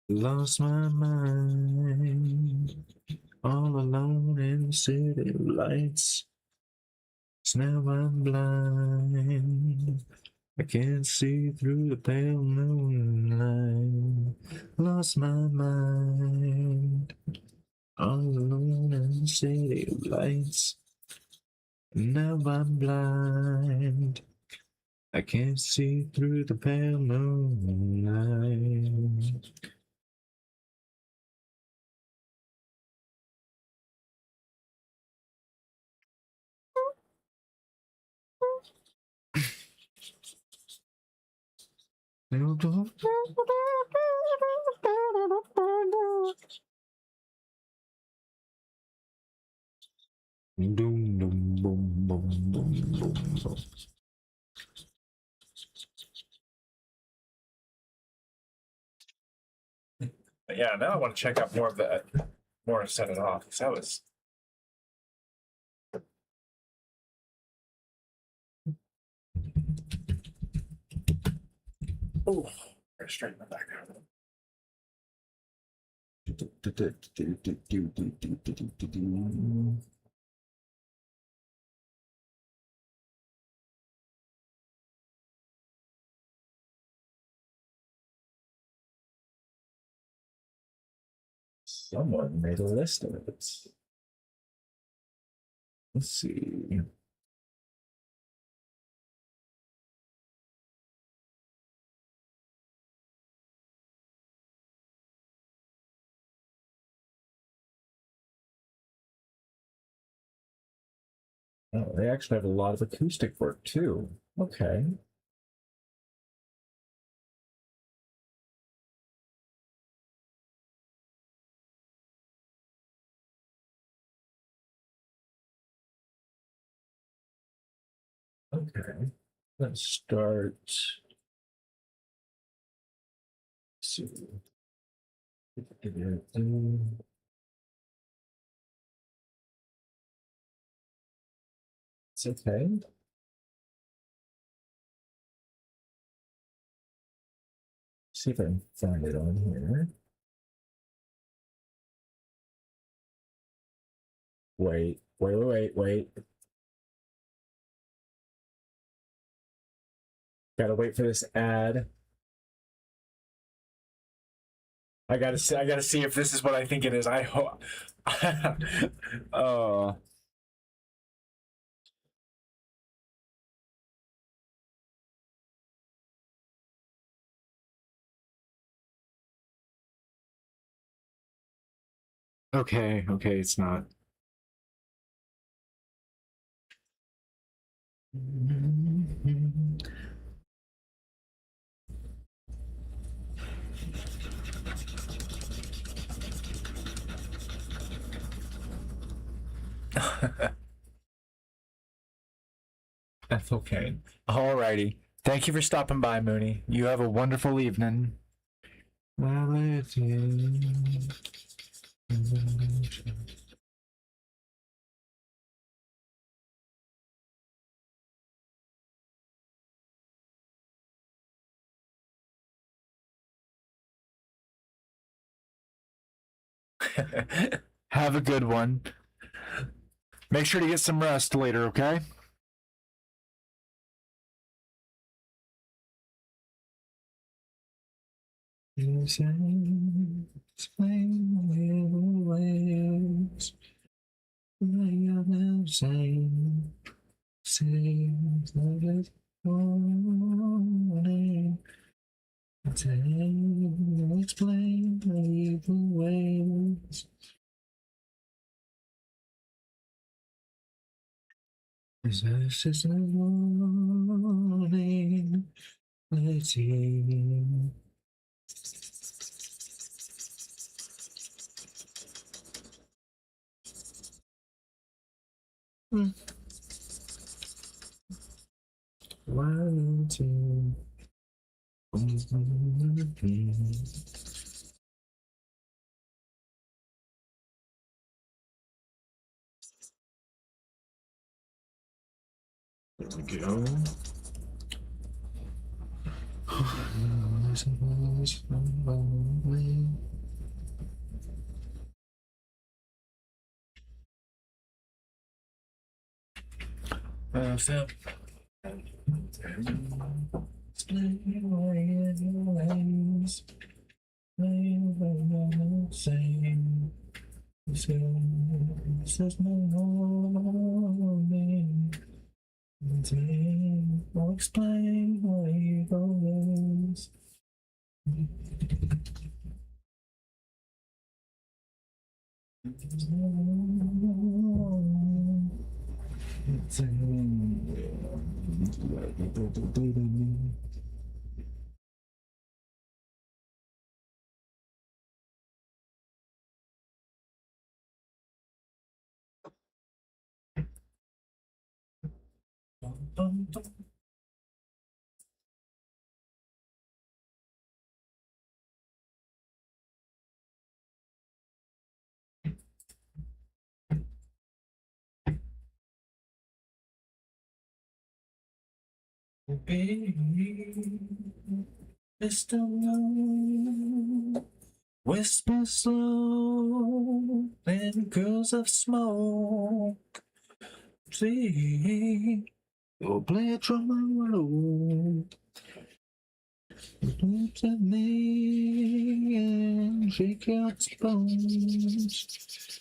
Lost my mind. All alone in the city lights. So now I'm blind. I can't see through the pale moonlight. Lost my mind. All alone in the city lights. Now I'm blind. I can't see through the pale moonlight. Boom, boom, boom, boom, boom, boom. But yeah, now I want to check out more of that. More to set it off. 'Cause that was. Oh, gotta straighten my back out. Someone made a list of it. Let's see. Oh, they actually have a lot of acoustic work too. Okay. Okay. Let's start. Let's see. It's okay. See if I can find it on here. Wait. Gotta wait for this ad. I gotta see if this is what I think it is. I hope. Oh. Okay, it's not. That's okay. Alrighty. Thank you for stopping by, Mooney. You have a wonderful evening. Have a good one. Make sure to get some rest later, okay? You say, explain the ways, like you're the same. Seems like it's morning. To explain my evil ways. This is the morning. Let's see. Waiting. There we go. Step. This is my morning. I'll explain why you always. Baby, just a whisper slow, and girls of smoke. See, you'll play tomorrow. Look at me and shake out the bones.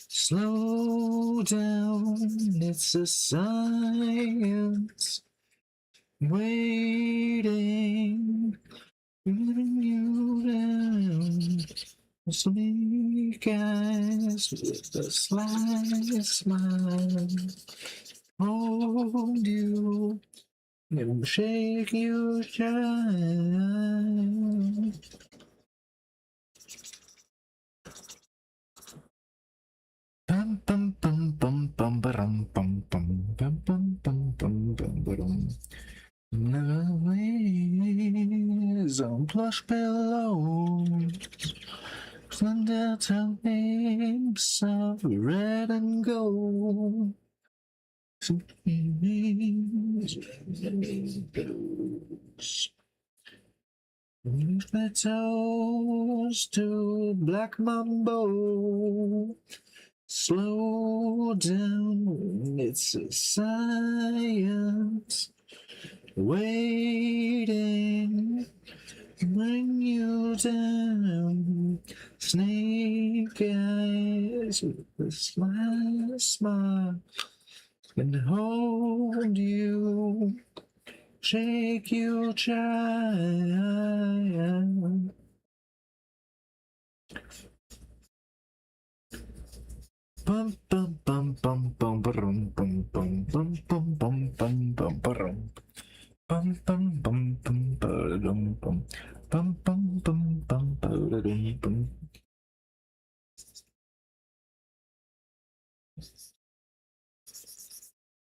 Slow down, it's a science. Waiting, letting you down. Sleek eyes with a sly smile. Hold you and shake you shine. Bum bum bum bum bum bum bum bum bum bum bum bum bum bum. Never lays on plush pillows. Slender tapes of red and gold. Reach my toes to black mambo. Slow down, it's a science. Waiting, bring you down. Snake eyes with a sly smile. Can hold you, shake you, child. Bum bum bum bum bum bum bum bum bum bum bum bum bum bum. Bum bum bum bum bum bum bum bum bum bum bum.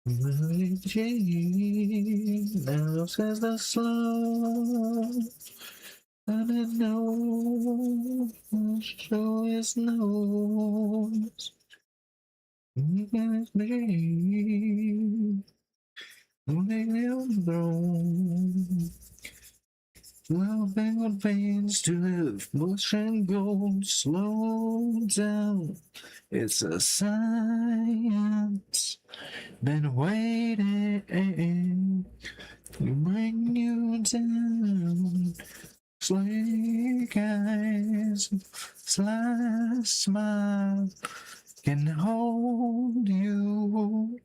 Mary Jane now says the slow, and I know show his nose. It's me. Well, penguin veins to live, bush and gold, slow down. It's a science. Been waiting to bring you down. Sleek eyes, sly smile can hold you.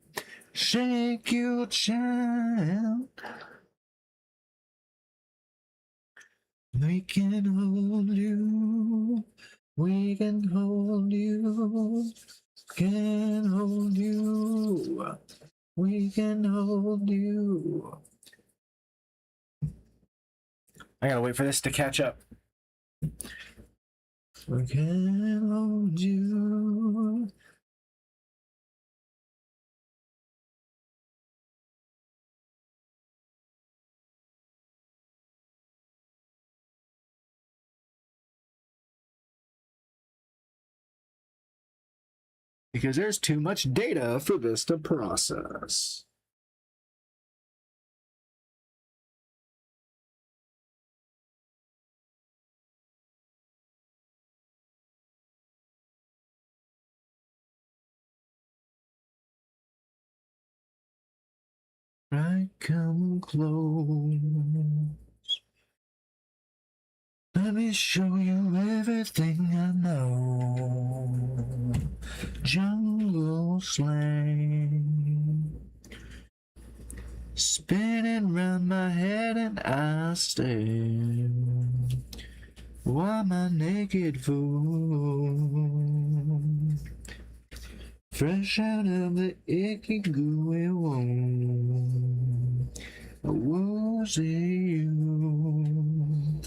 Shake your child. We can hold you. We can hold you. Can hold you. We can hold you. I gotta wait for this to catch up. We can hold you. Because there's too much data for this to process. Right, come close. Let me show you everything I know. Jungle slang. Spinning round my head and I stare. Why my naked fool? Fresh out of the icky gooey womb. A woozy you.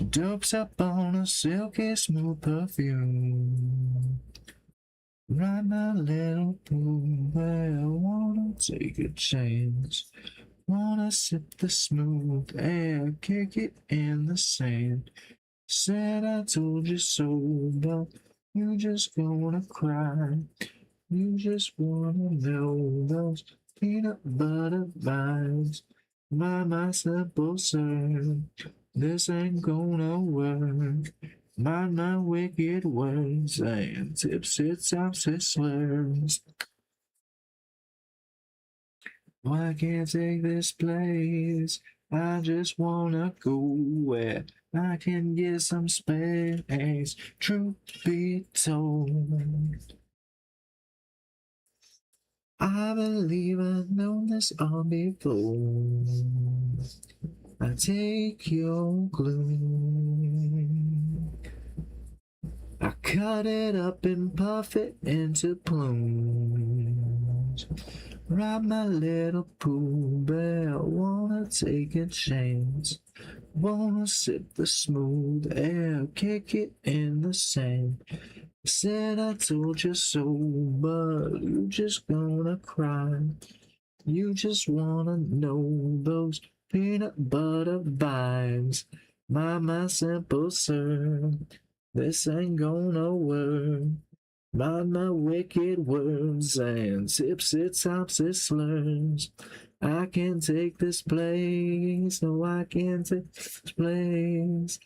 Dopes up on a silky smooth perfume. Ride my little pool, I wanna take a chance. Wanna sip the smooth air, kick it in the sand. Said I told you so, but you just gonna cry. You just wanna know those peanut butter vibes. My simple sir, this ain't gonna work. Mind my wicked words and tipsy topsy slurs. Why can't take this place? I just wanna go where I can get some space. Truth be told, I believe I've known this all before. I take your gloom, I cut it up and puff it into plumes. Ride my little Pooh Bear, wanna take a chance. Wanna sip the smooth air, kick it in the sand. Said I told you so, but you just gonna cry. You just wanna know those peanut butter vibes. My simple sir, this ain't gonna work. Mind my wicked words and tipsy topsy slurs. I can't take this place, no, I can't take this place.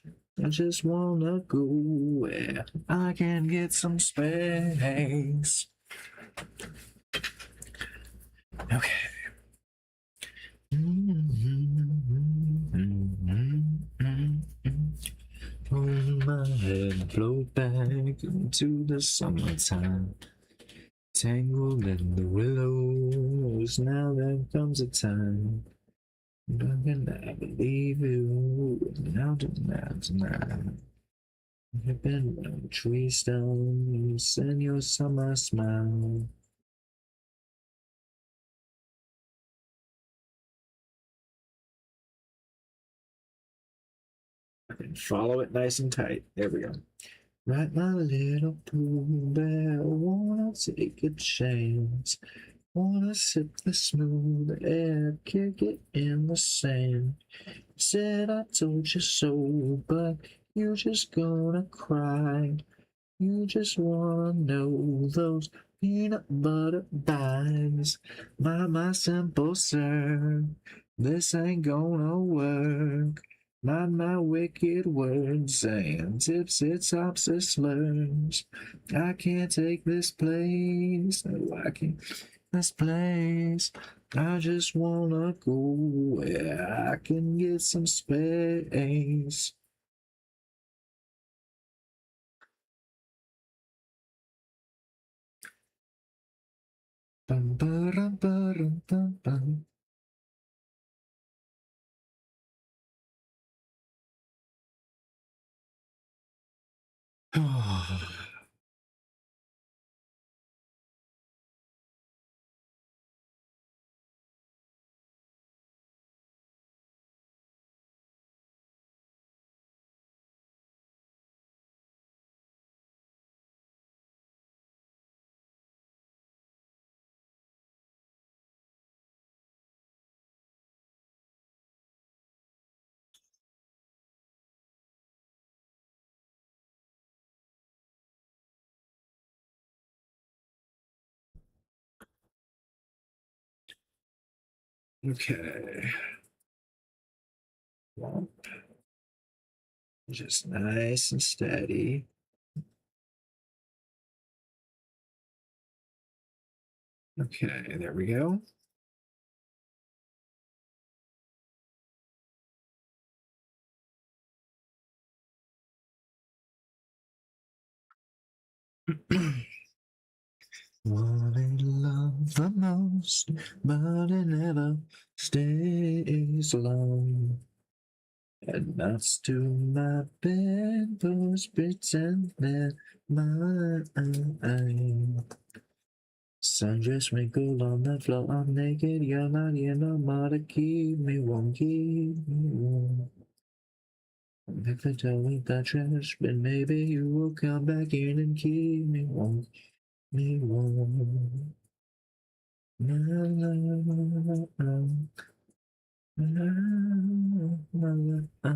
I just wanna go where I can get some space. Okay. Hold my head and float back into the summertime. Tangled in the willows, now there comes a time. But can I believe you? Now tonight. You've been around tree stones and your summer smile. I can follow it nice and tight. There we go. Right, my little Pooh Bear, wanna take a chance. Wanna sip the smooth air, kick it in the sand. Said I told you so, but you just gonna cry. You just wanna know those peanut butter vibes. My simple sir, this ain't gonna work. Mind my wicked words and tipsy topsy slurs. I can't take this place, no, I can't this place. I just wanna go where I can get some space. Bum, ba-dum, ba-dum, bum, bum. Okay. Just nice and steady. Okay, there we go. What I love the most, but it never stays long. And that's to my bedpost pretend that mine. Sundress wrinkled on the floor, I'm naked, you're not in no more to keep me warm, keep me warm. If I tell with that trash, but maybe you will come back in and keep me warm, me warm. La, la, la, la, la, la, la.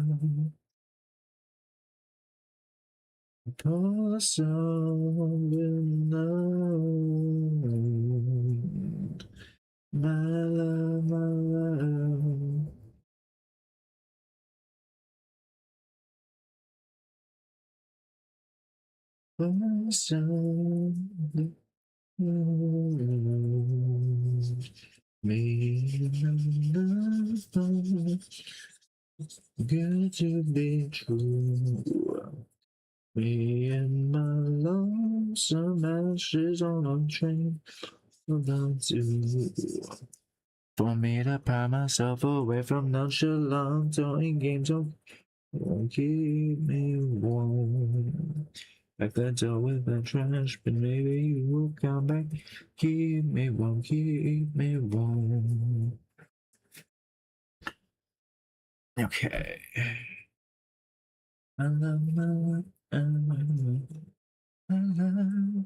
Pour some alone. My love, my love. Pour some alone. Me alone. Good to be true. Me and my lonesome ashes on a train about to. For me to pry myself away from nonchalant throwing games on keep me warm. I could tell with the trash, but maybe you will come back. Keep me warm, keep me warm. Okay. I love my life, I love my life.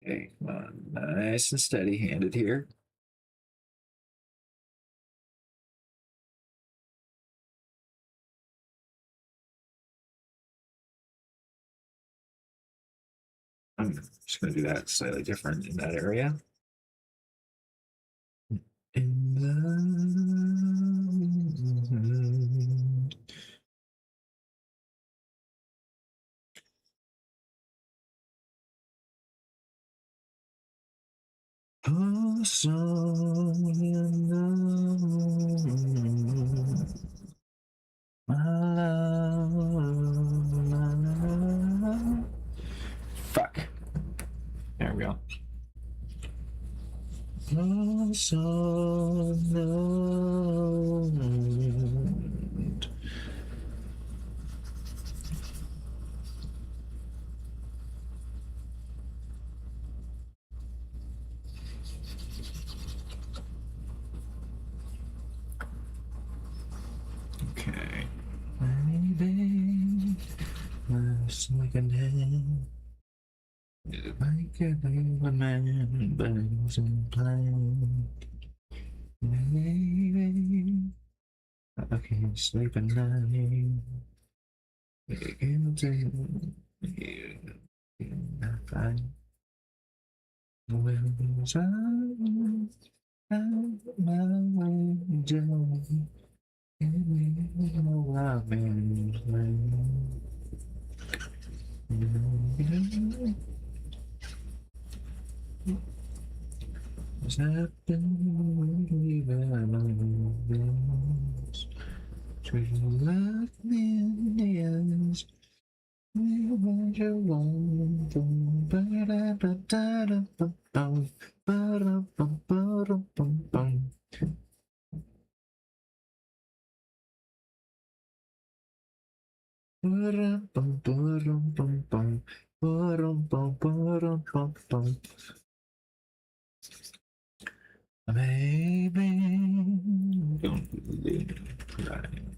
Okay, come on, nice and steady handed here. I'm just going to do that slightly different in that area. In the... Oh, so you know, my love. Fuck. There we go. Oh, so known. Okay. Maybe last second hand. Like a little man, bangs and plan. Maybe I can't sleep at night. I can't take you. Fine. Was I my way down? What's happened to look me in the eyes? Maybe don't believe crying.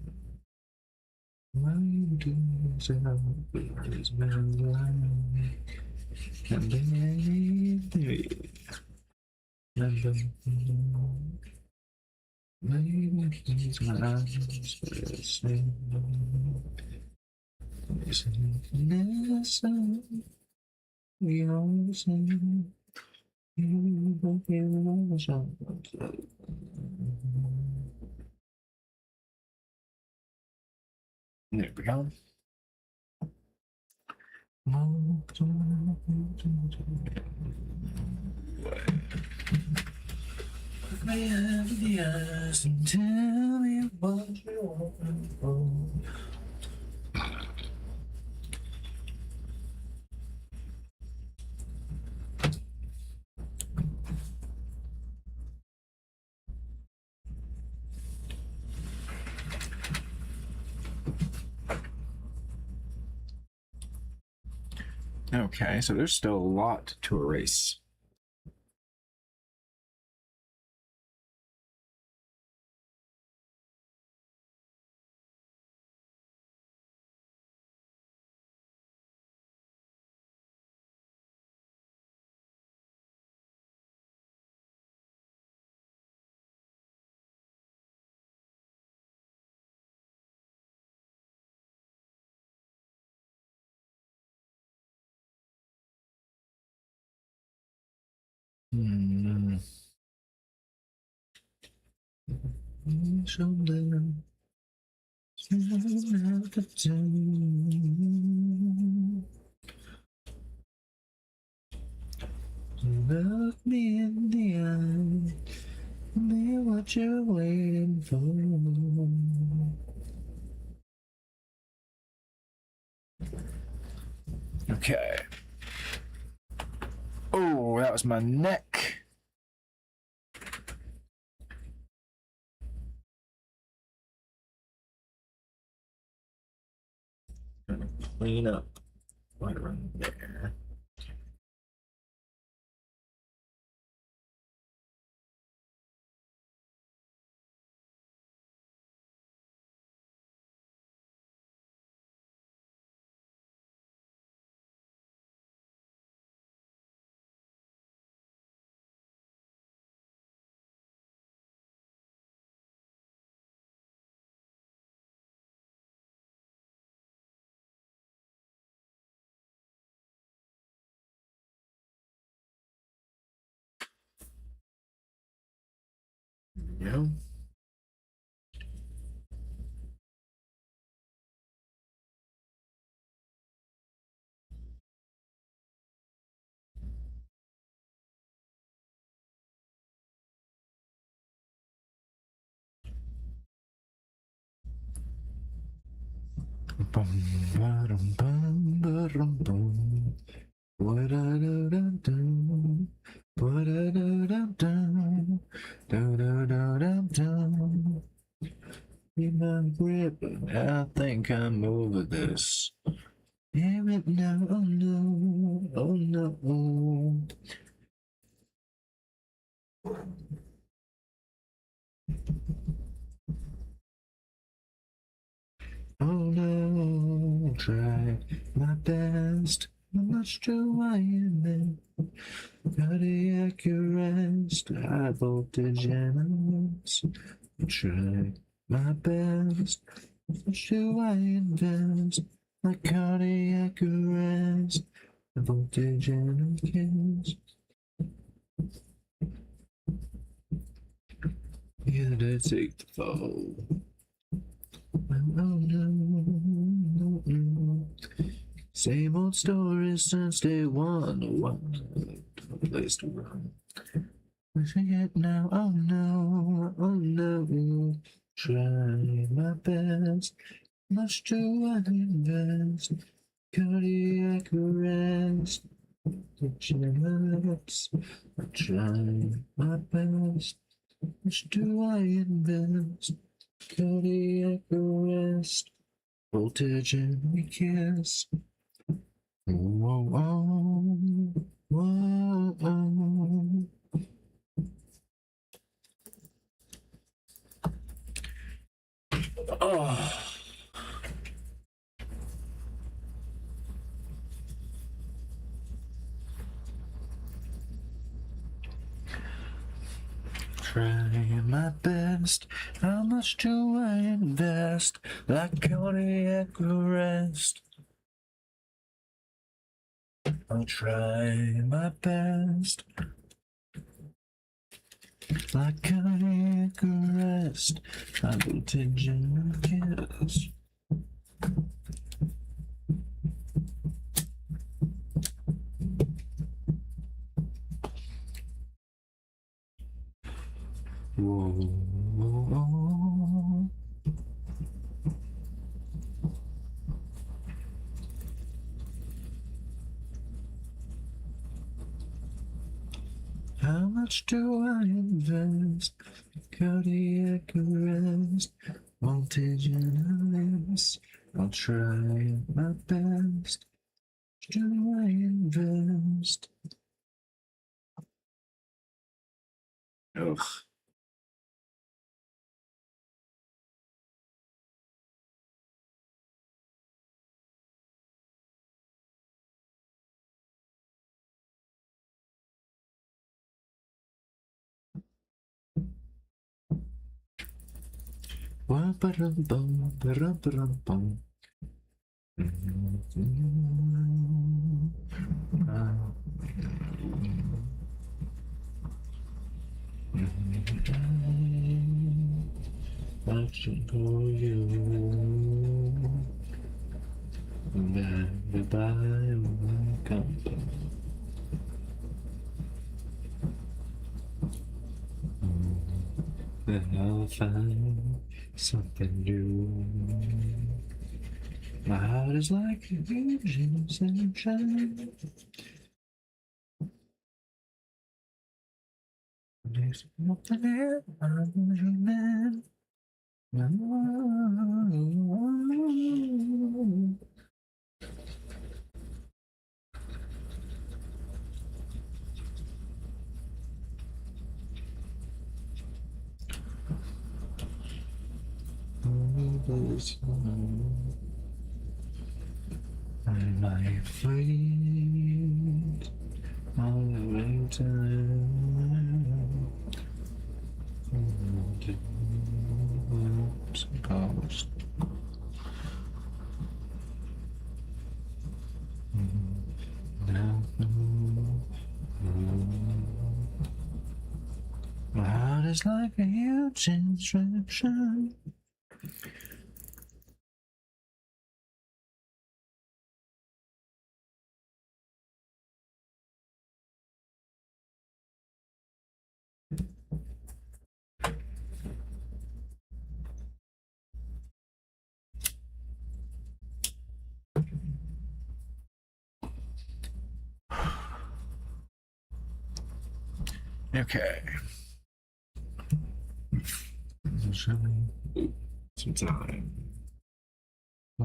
Why do yourself is memory? And maybe he's my eyes listening. Listen, we all sing. There we go. May have the eyes and tell me what you want. Okay, so there's still a lot to erase. Look me in the eye, me what you're waiting for. Okay. Oh, that was my neck. Gonna clean up right around there. Yeah. Bum, ba-dum, bum, ba-dum, bum. Wa-da-da-da-dum. Wa-da-da-da-dum. Da-da-da-da-dum. Keep my grip, I think I'm over this. Damn it, no, oh no, oh no. Oh no, try my best. I'm not sure why I'm in cardiac arrest, high voltage animals. Try my best. I'm not sure why I invest my cardiac arrest, high voltage animals. here to take the fall. Oh, no. Same old stories since day one. No place to run. We forget now. Oh no, oh no. Try my best. Much too I invest. Cardiac arrest. Degenerates. I try my best. Much do I invest? Cardiac arrest. Voltage and we kiss. Whoa, oh, whoa, oh. Oh. Try my best. How much do I invest? Like cardiac arrest. I'll try my best. Like cardiac arrest. I will take you kiss. Whoa, whoa, whoa. How much do I invest? Cardiac arrest, voltage analysis. I'll try my best. Do I invest? Ugh. Ba-ba-dum-bum, ba-dum-ba-dum-bum. Action for you. Goodbye, welcome. Then I'll find something new. My heart is like a huge sunshine. There's nothing there, I'm dreaming. I'm my friend all the way time. Ghost. My heart is like a huge instruction. Okay. Some time. I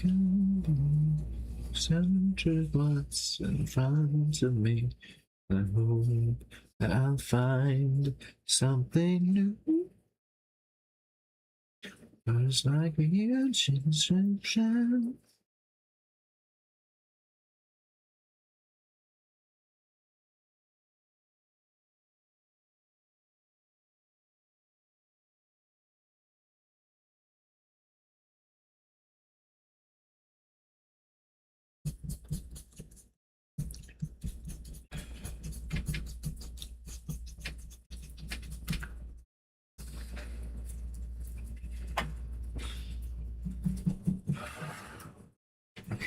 can be 700 watts in front of me. I hope that I'll find something new. It's like a huge instruction.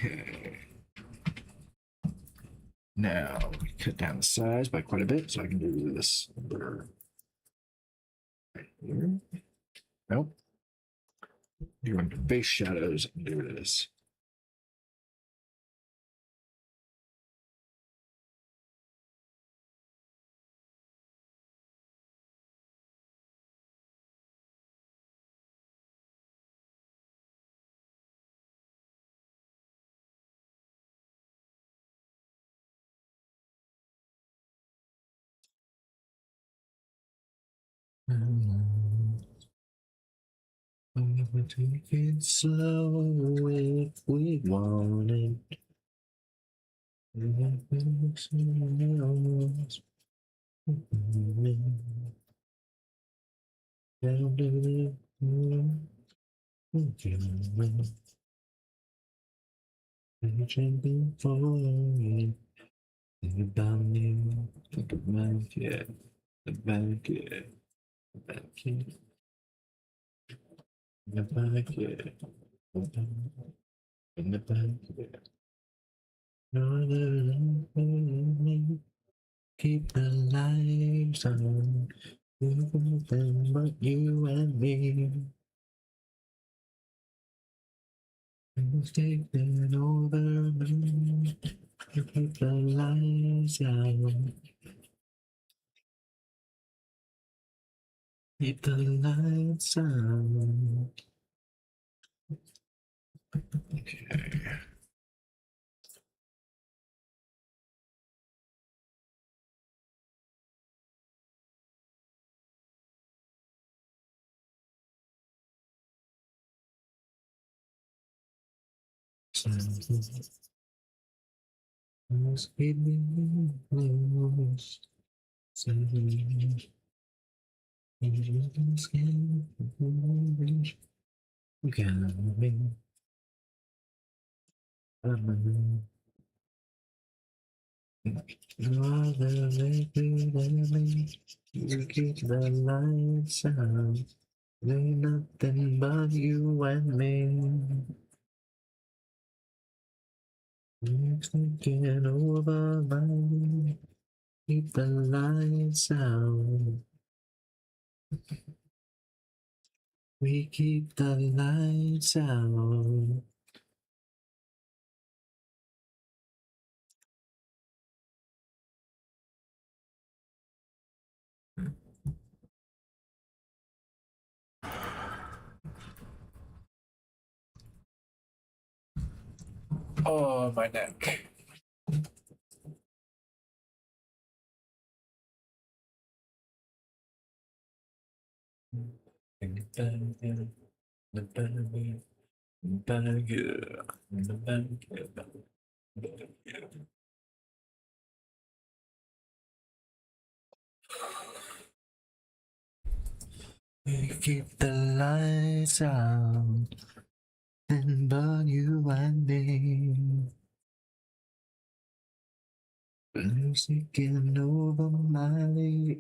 Okay. Now we cut down the size by quite a bit, so I can do this right here. Nope. Doing the base shadows, I can do this. We would take it slow if we wanted. We have been else. Down to the reaching forward. Think about me. Think about it. About it. About it. About it. About it. No, keep the lights on. Nothing but you and me. It's taking over me. You keep the lights on. Keep the lights on. Okay. Just keep me close. You keep the lights on. There's nothing but you and me. It's taking over my. Keep the lights out. We keep the lights out. Oh, my neck. We keep the lights out, and but you and me. Music in over my.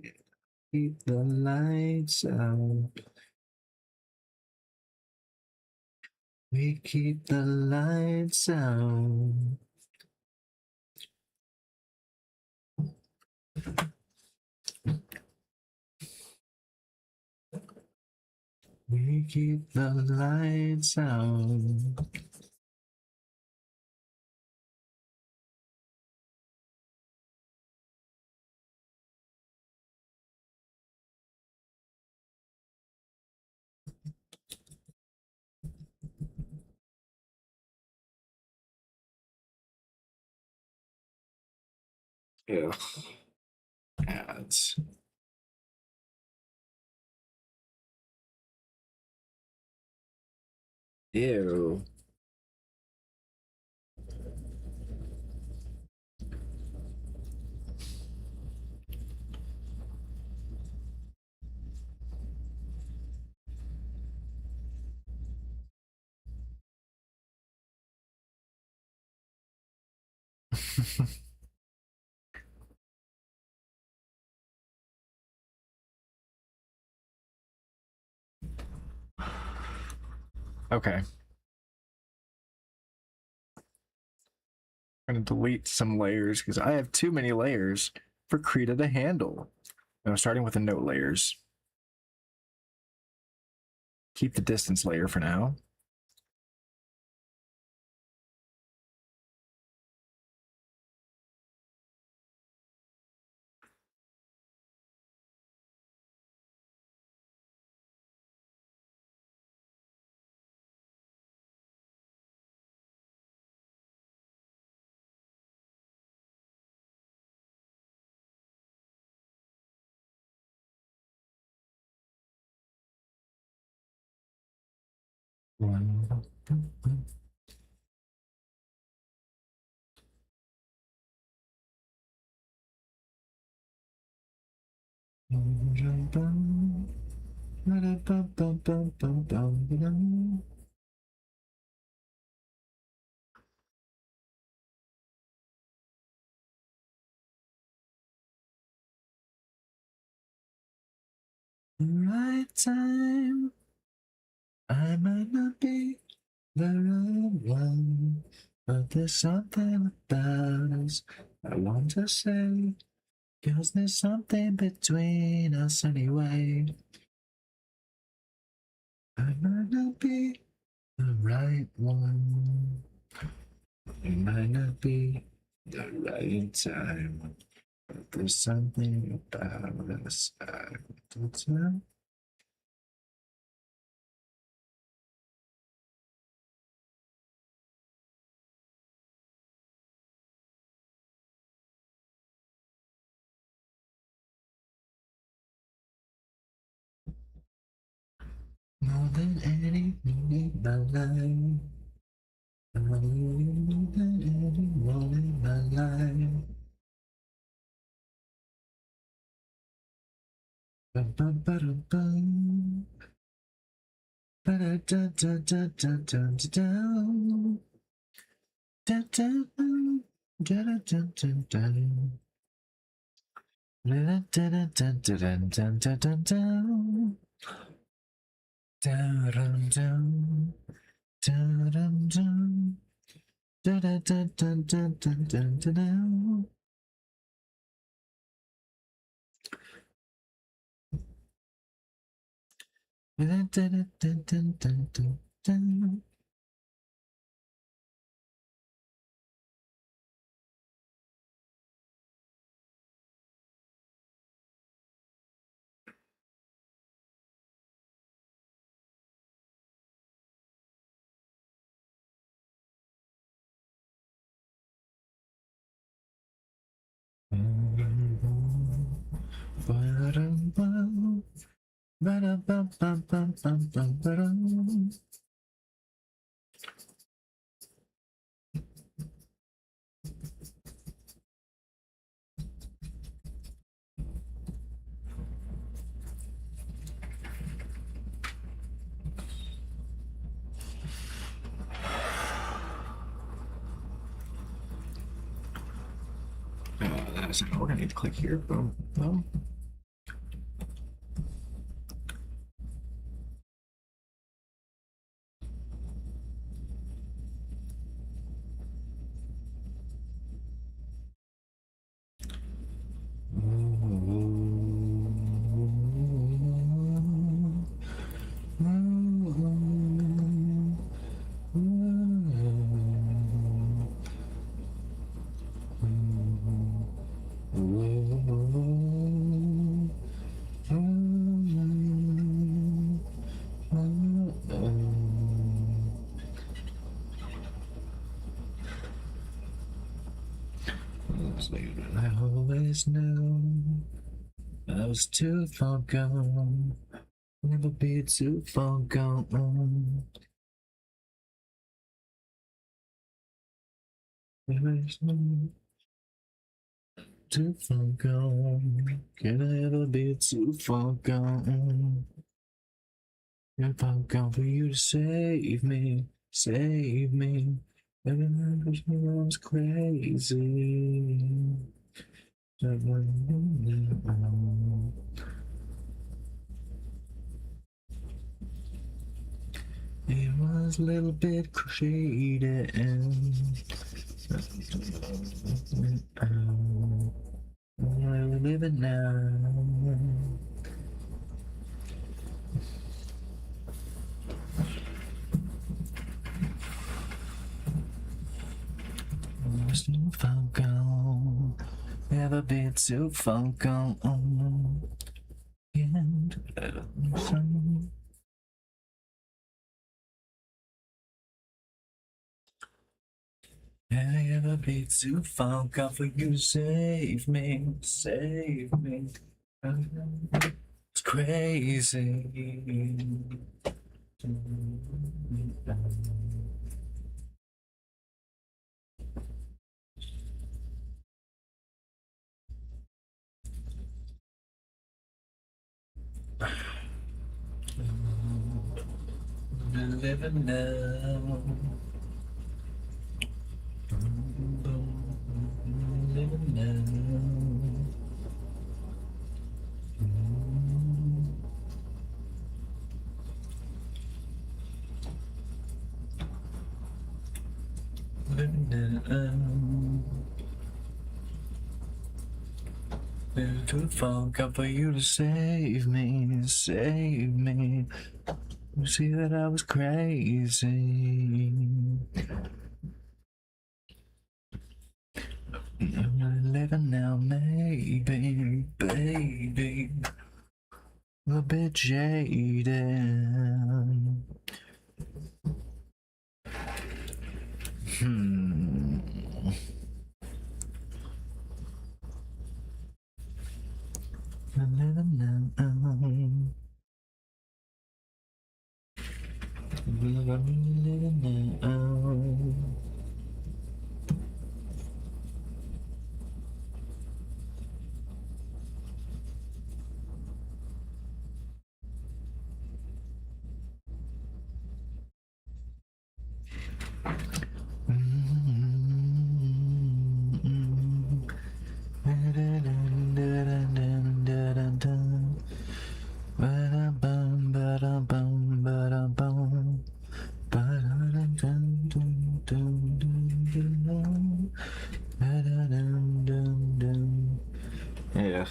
Keep the lights out. We keep the lights out. We keep the lights out. Yeah. Ads. Ew. Okay. going to delete some layers because I have too many layers for Krita to handle. I'm starting with the no layers. Keep the distance layer for now. Right time. I might not be the right one, but there's something about us I want to say. 'Cause there's something between us anyway. I might not be the right one. It might not be the right time, but there's something about us I want to tell. More than anything in my life. More than anyone in my life. Bum, bum, ba-dum, bum. Ba-da-da-da-da-da-da-da-da. Da-da-da. Da-da-da-da-da. Da-da-da-da-da-da-da-da-da. Da-dum-dum. Da-dum-dum. Da-da-da-da-da-da-da-da. Da-da-da-da-da-da-da-da. Ba-dum-bum. Ba-da-bum-bum-bum-bum-bum-ba-dum. We're gonna need to click here. Boom. Boom. I always knew I was too far gone. Never be too far gone. Always knew too far gone. Can I ever be too far gone? If I'm gone for you to save me, save me. Everyone was me I was crazy. It was a little bit shady, and Where we living now? Mr. Falcon, never been so Falcon. And some. Have I ever been too far? God, for you to save me, save me. It's crazy. Living now. Living now. Living now. Been too far, God, for you to save me, save me. You see that I was crazy. I'm living now, maybe, baby. A bit jaded. I'm living now. I'm living now. Yeah.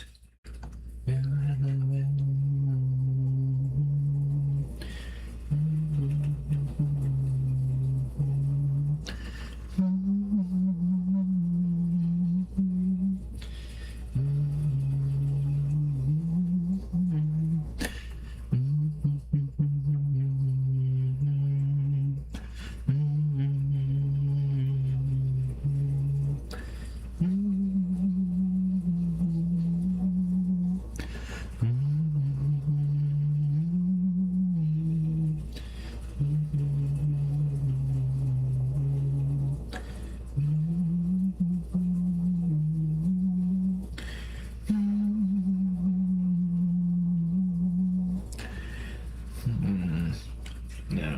No.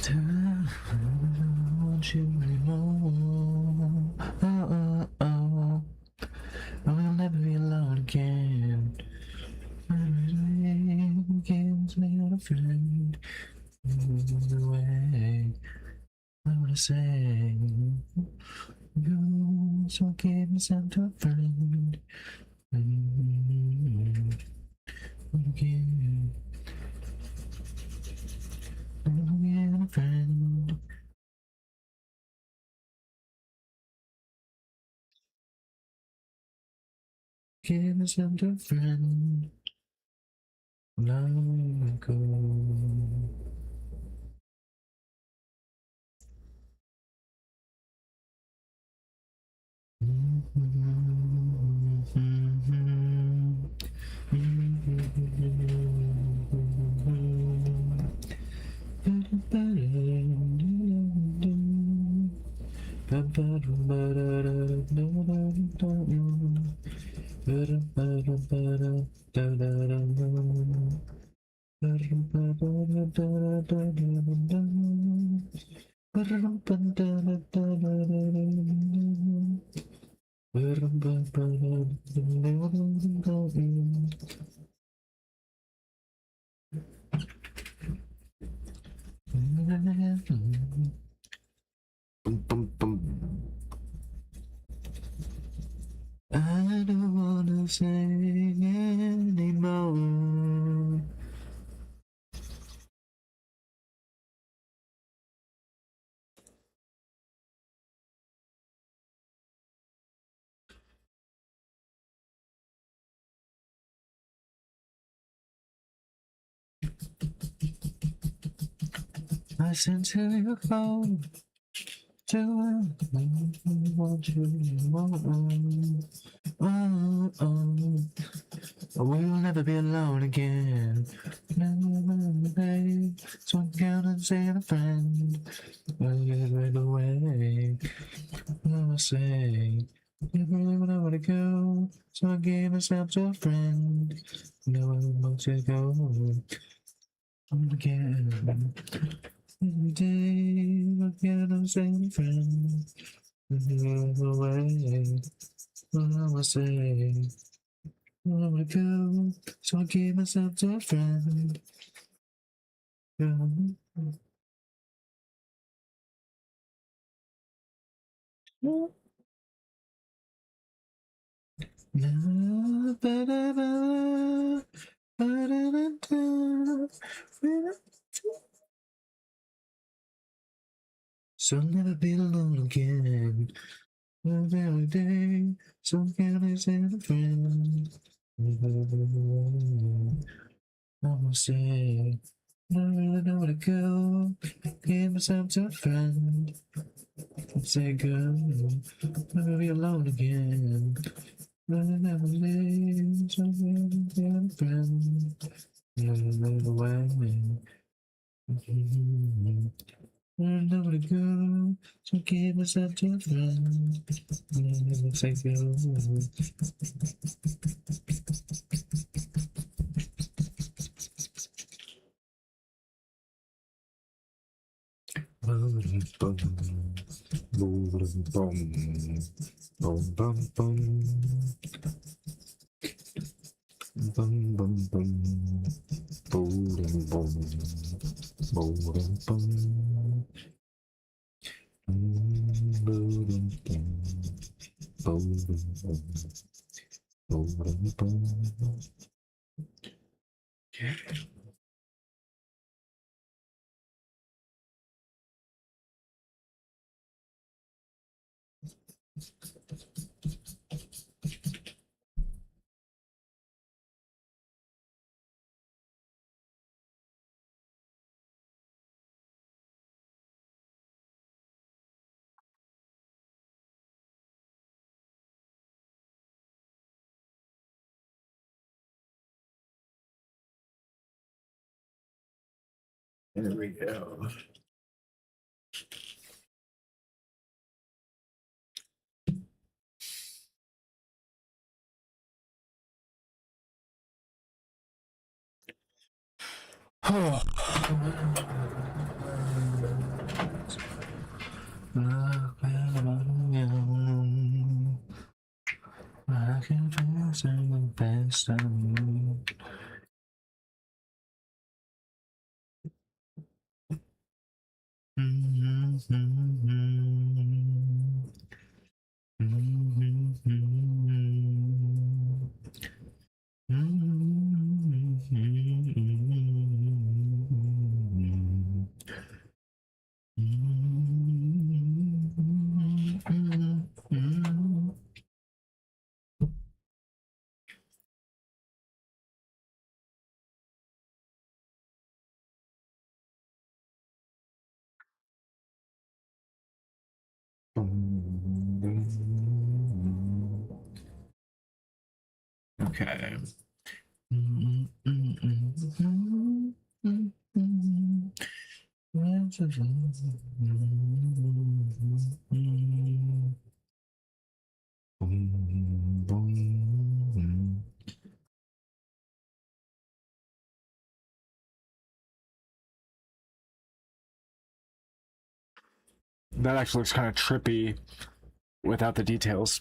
I want you anymore. Oh, oh, oh. I will never be alone again. Gives me not a friend. The way I wanna say, you so give me some to a friend. Again, a friend. Give me some to a friend. Long ago. anymore. Listen to your phone. To want you more. Oh, oh. We'll never be alone again. No, babe. So I'm gonna say a friend. I'll get right away. I'ma say. You really wanna wanna go. So I gave myself to a friend. No, I want to go. Again. Every day, I get a same friend. Move away. I was saying, where would I go? So I gave myself to a friend. So I'll never be alone again. Every day, some kind and a friend. I will say, I really know where to go. Give myself to a friend. Say go, never be alone again. Never leave, something and a friend. Never away. I know where to go, so give myself to a friend. Never say go. Boom, boom, boom, boom, boom, boom, boom. Bum bum bum, boom boom, boom boom, boom boom, boom boom. There we go. Oh. I can feel something best on you. Okay. That actually looks kind of trippy without the details.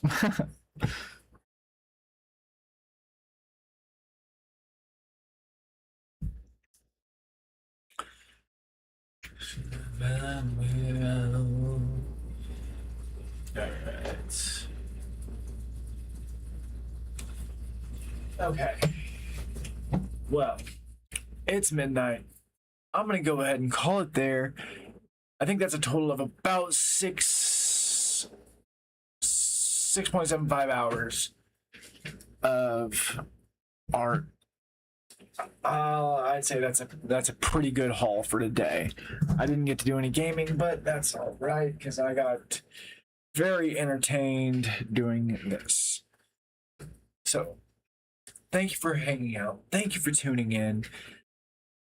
Alright. Okay. Well, it's midnight. I'm gonna go ahead and call it there. I think that's a total of about 6.75 hours of art. I'd say that's a pretty good haul for today. I didn't get to do any gaming, but that's all right because I got very entertained doing this. So, thank you for hanging out. Thank you for tuning in.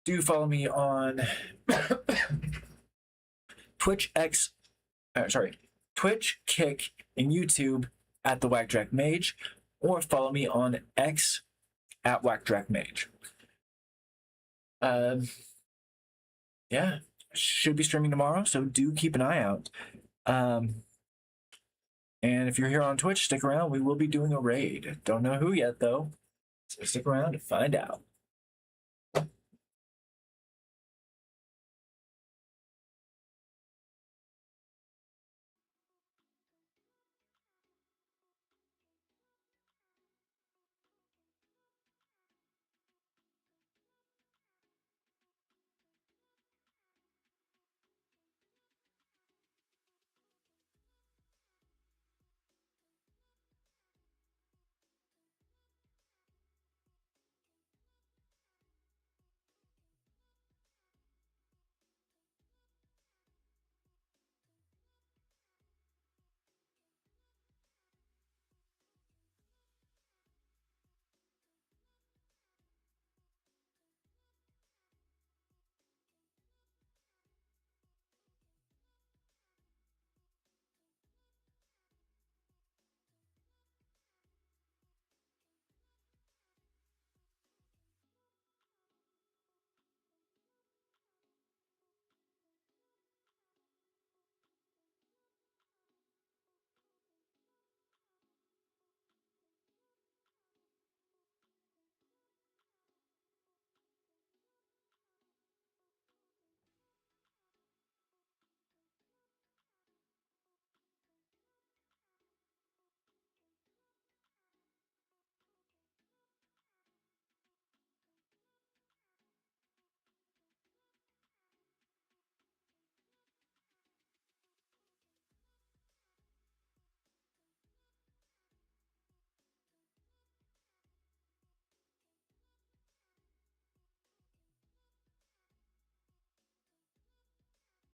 Do follow me on Twitch, Kick, and YouTube at Thewhackdracmage, or follow me on X at Thewhackdracmage. Yeah, should be streaming tomorrow, so do keep an eye out. And if you're here on Twitch, stick around. We will be doing a raid. Don't know who yet, though. So stick around to find out.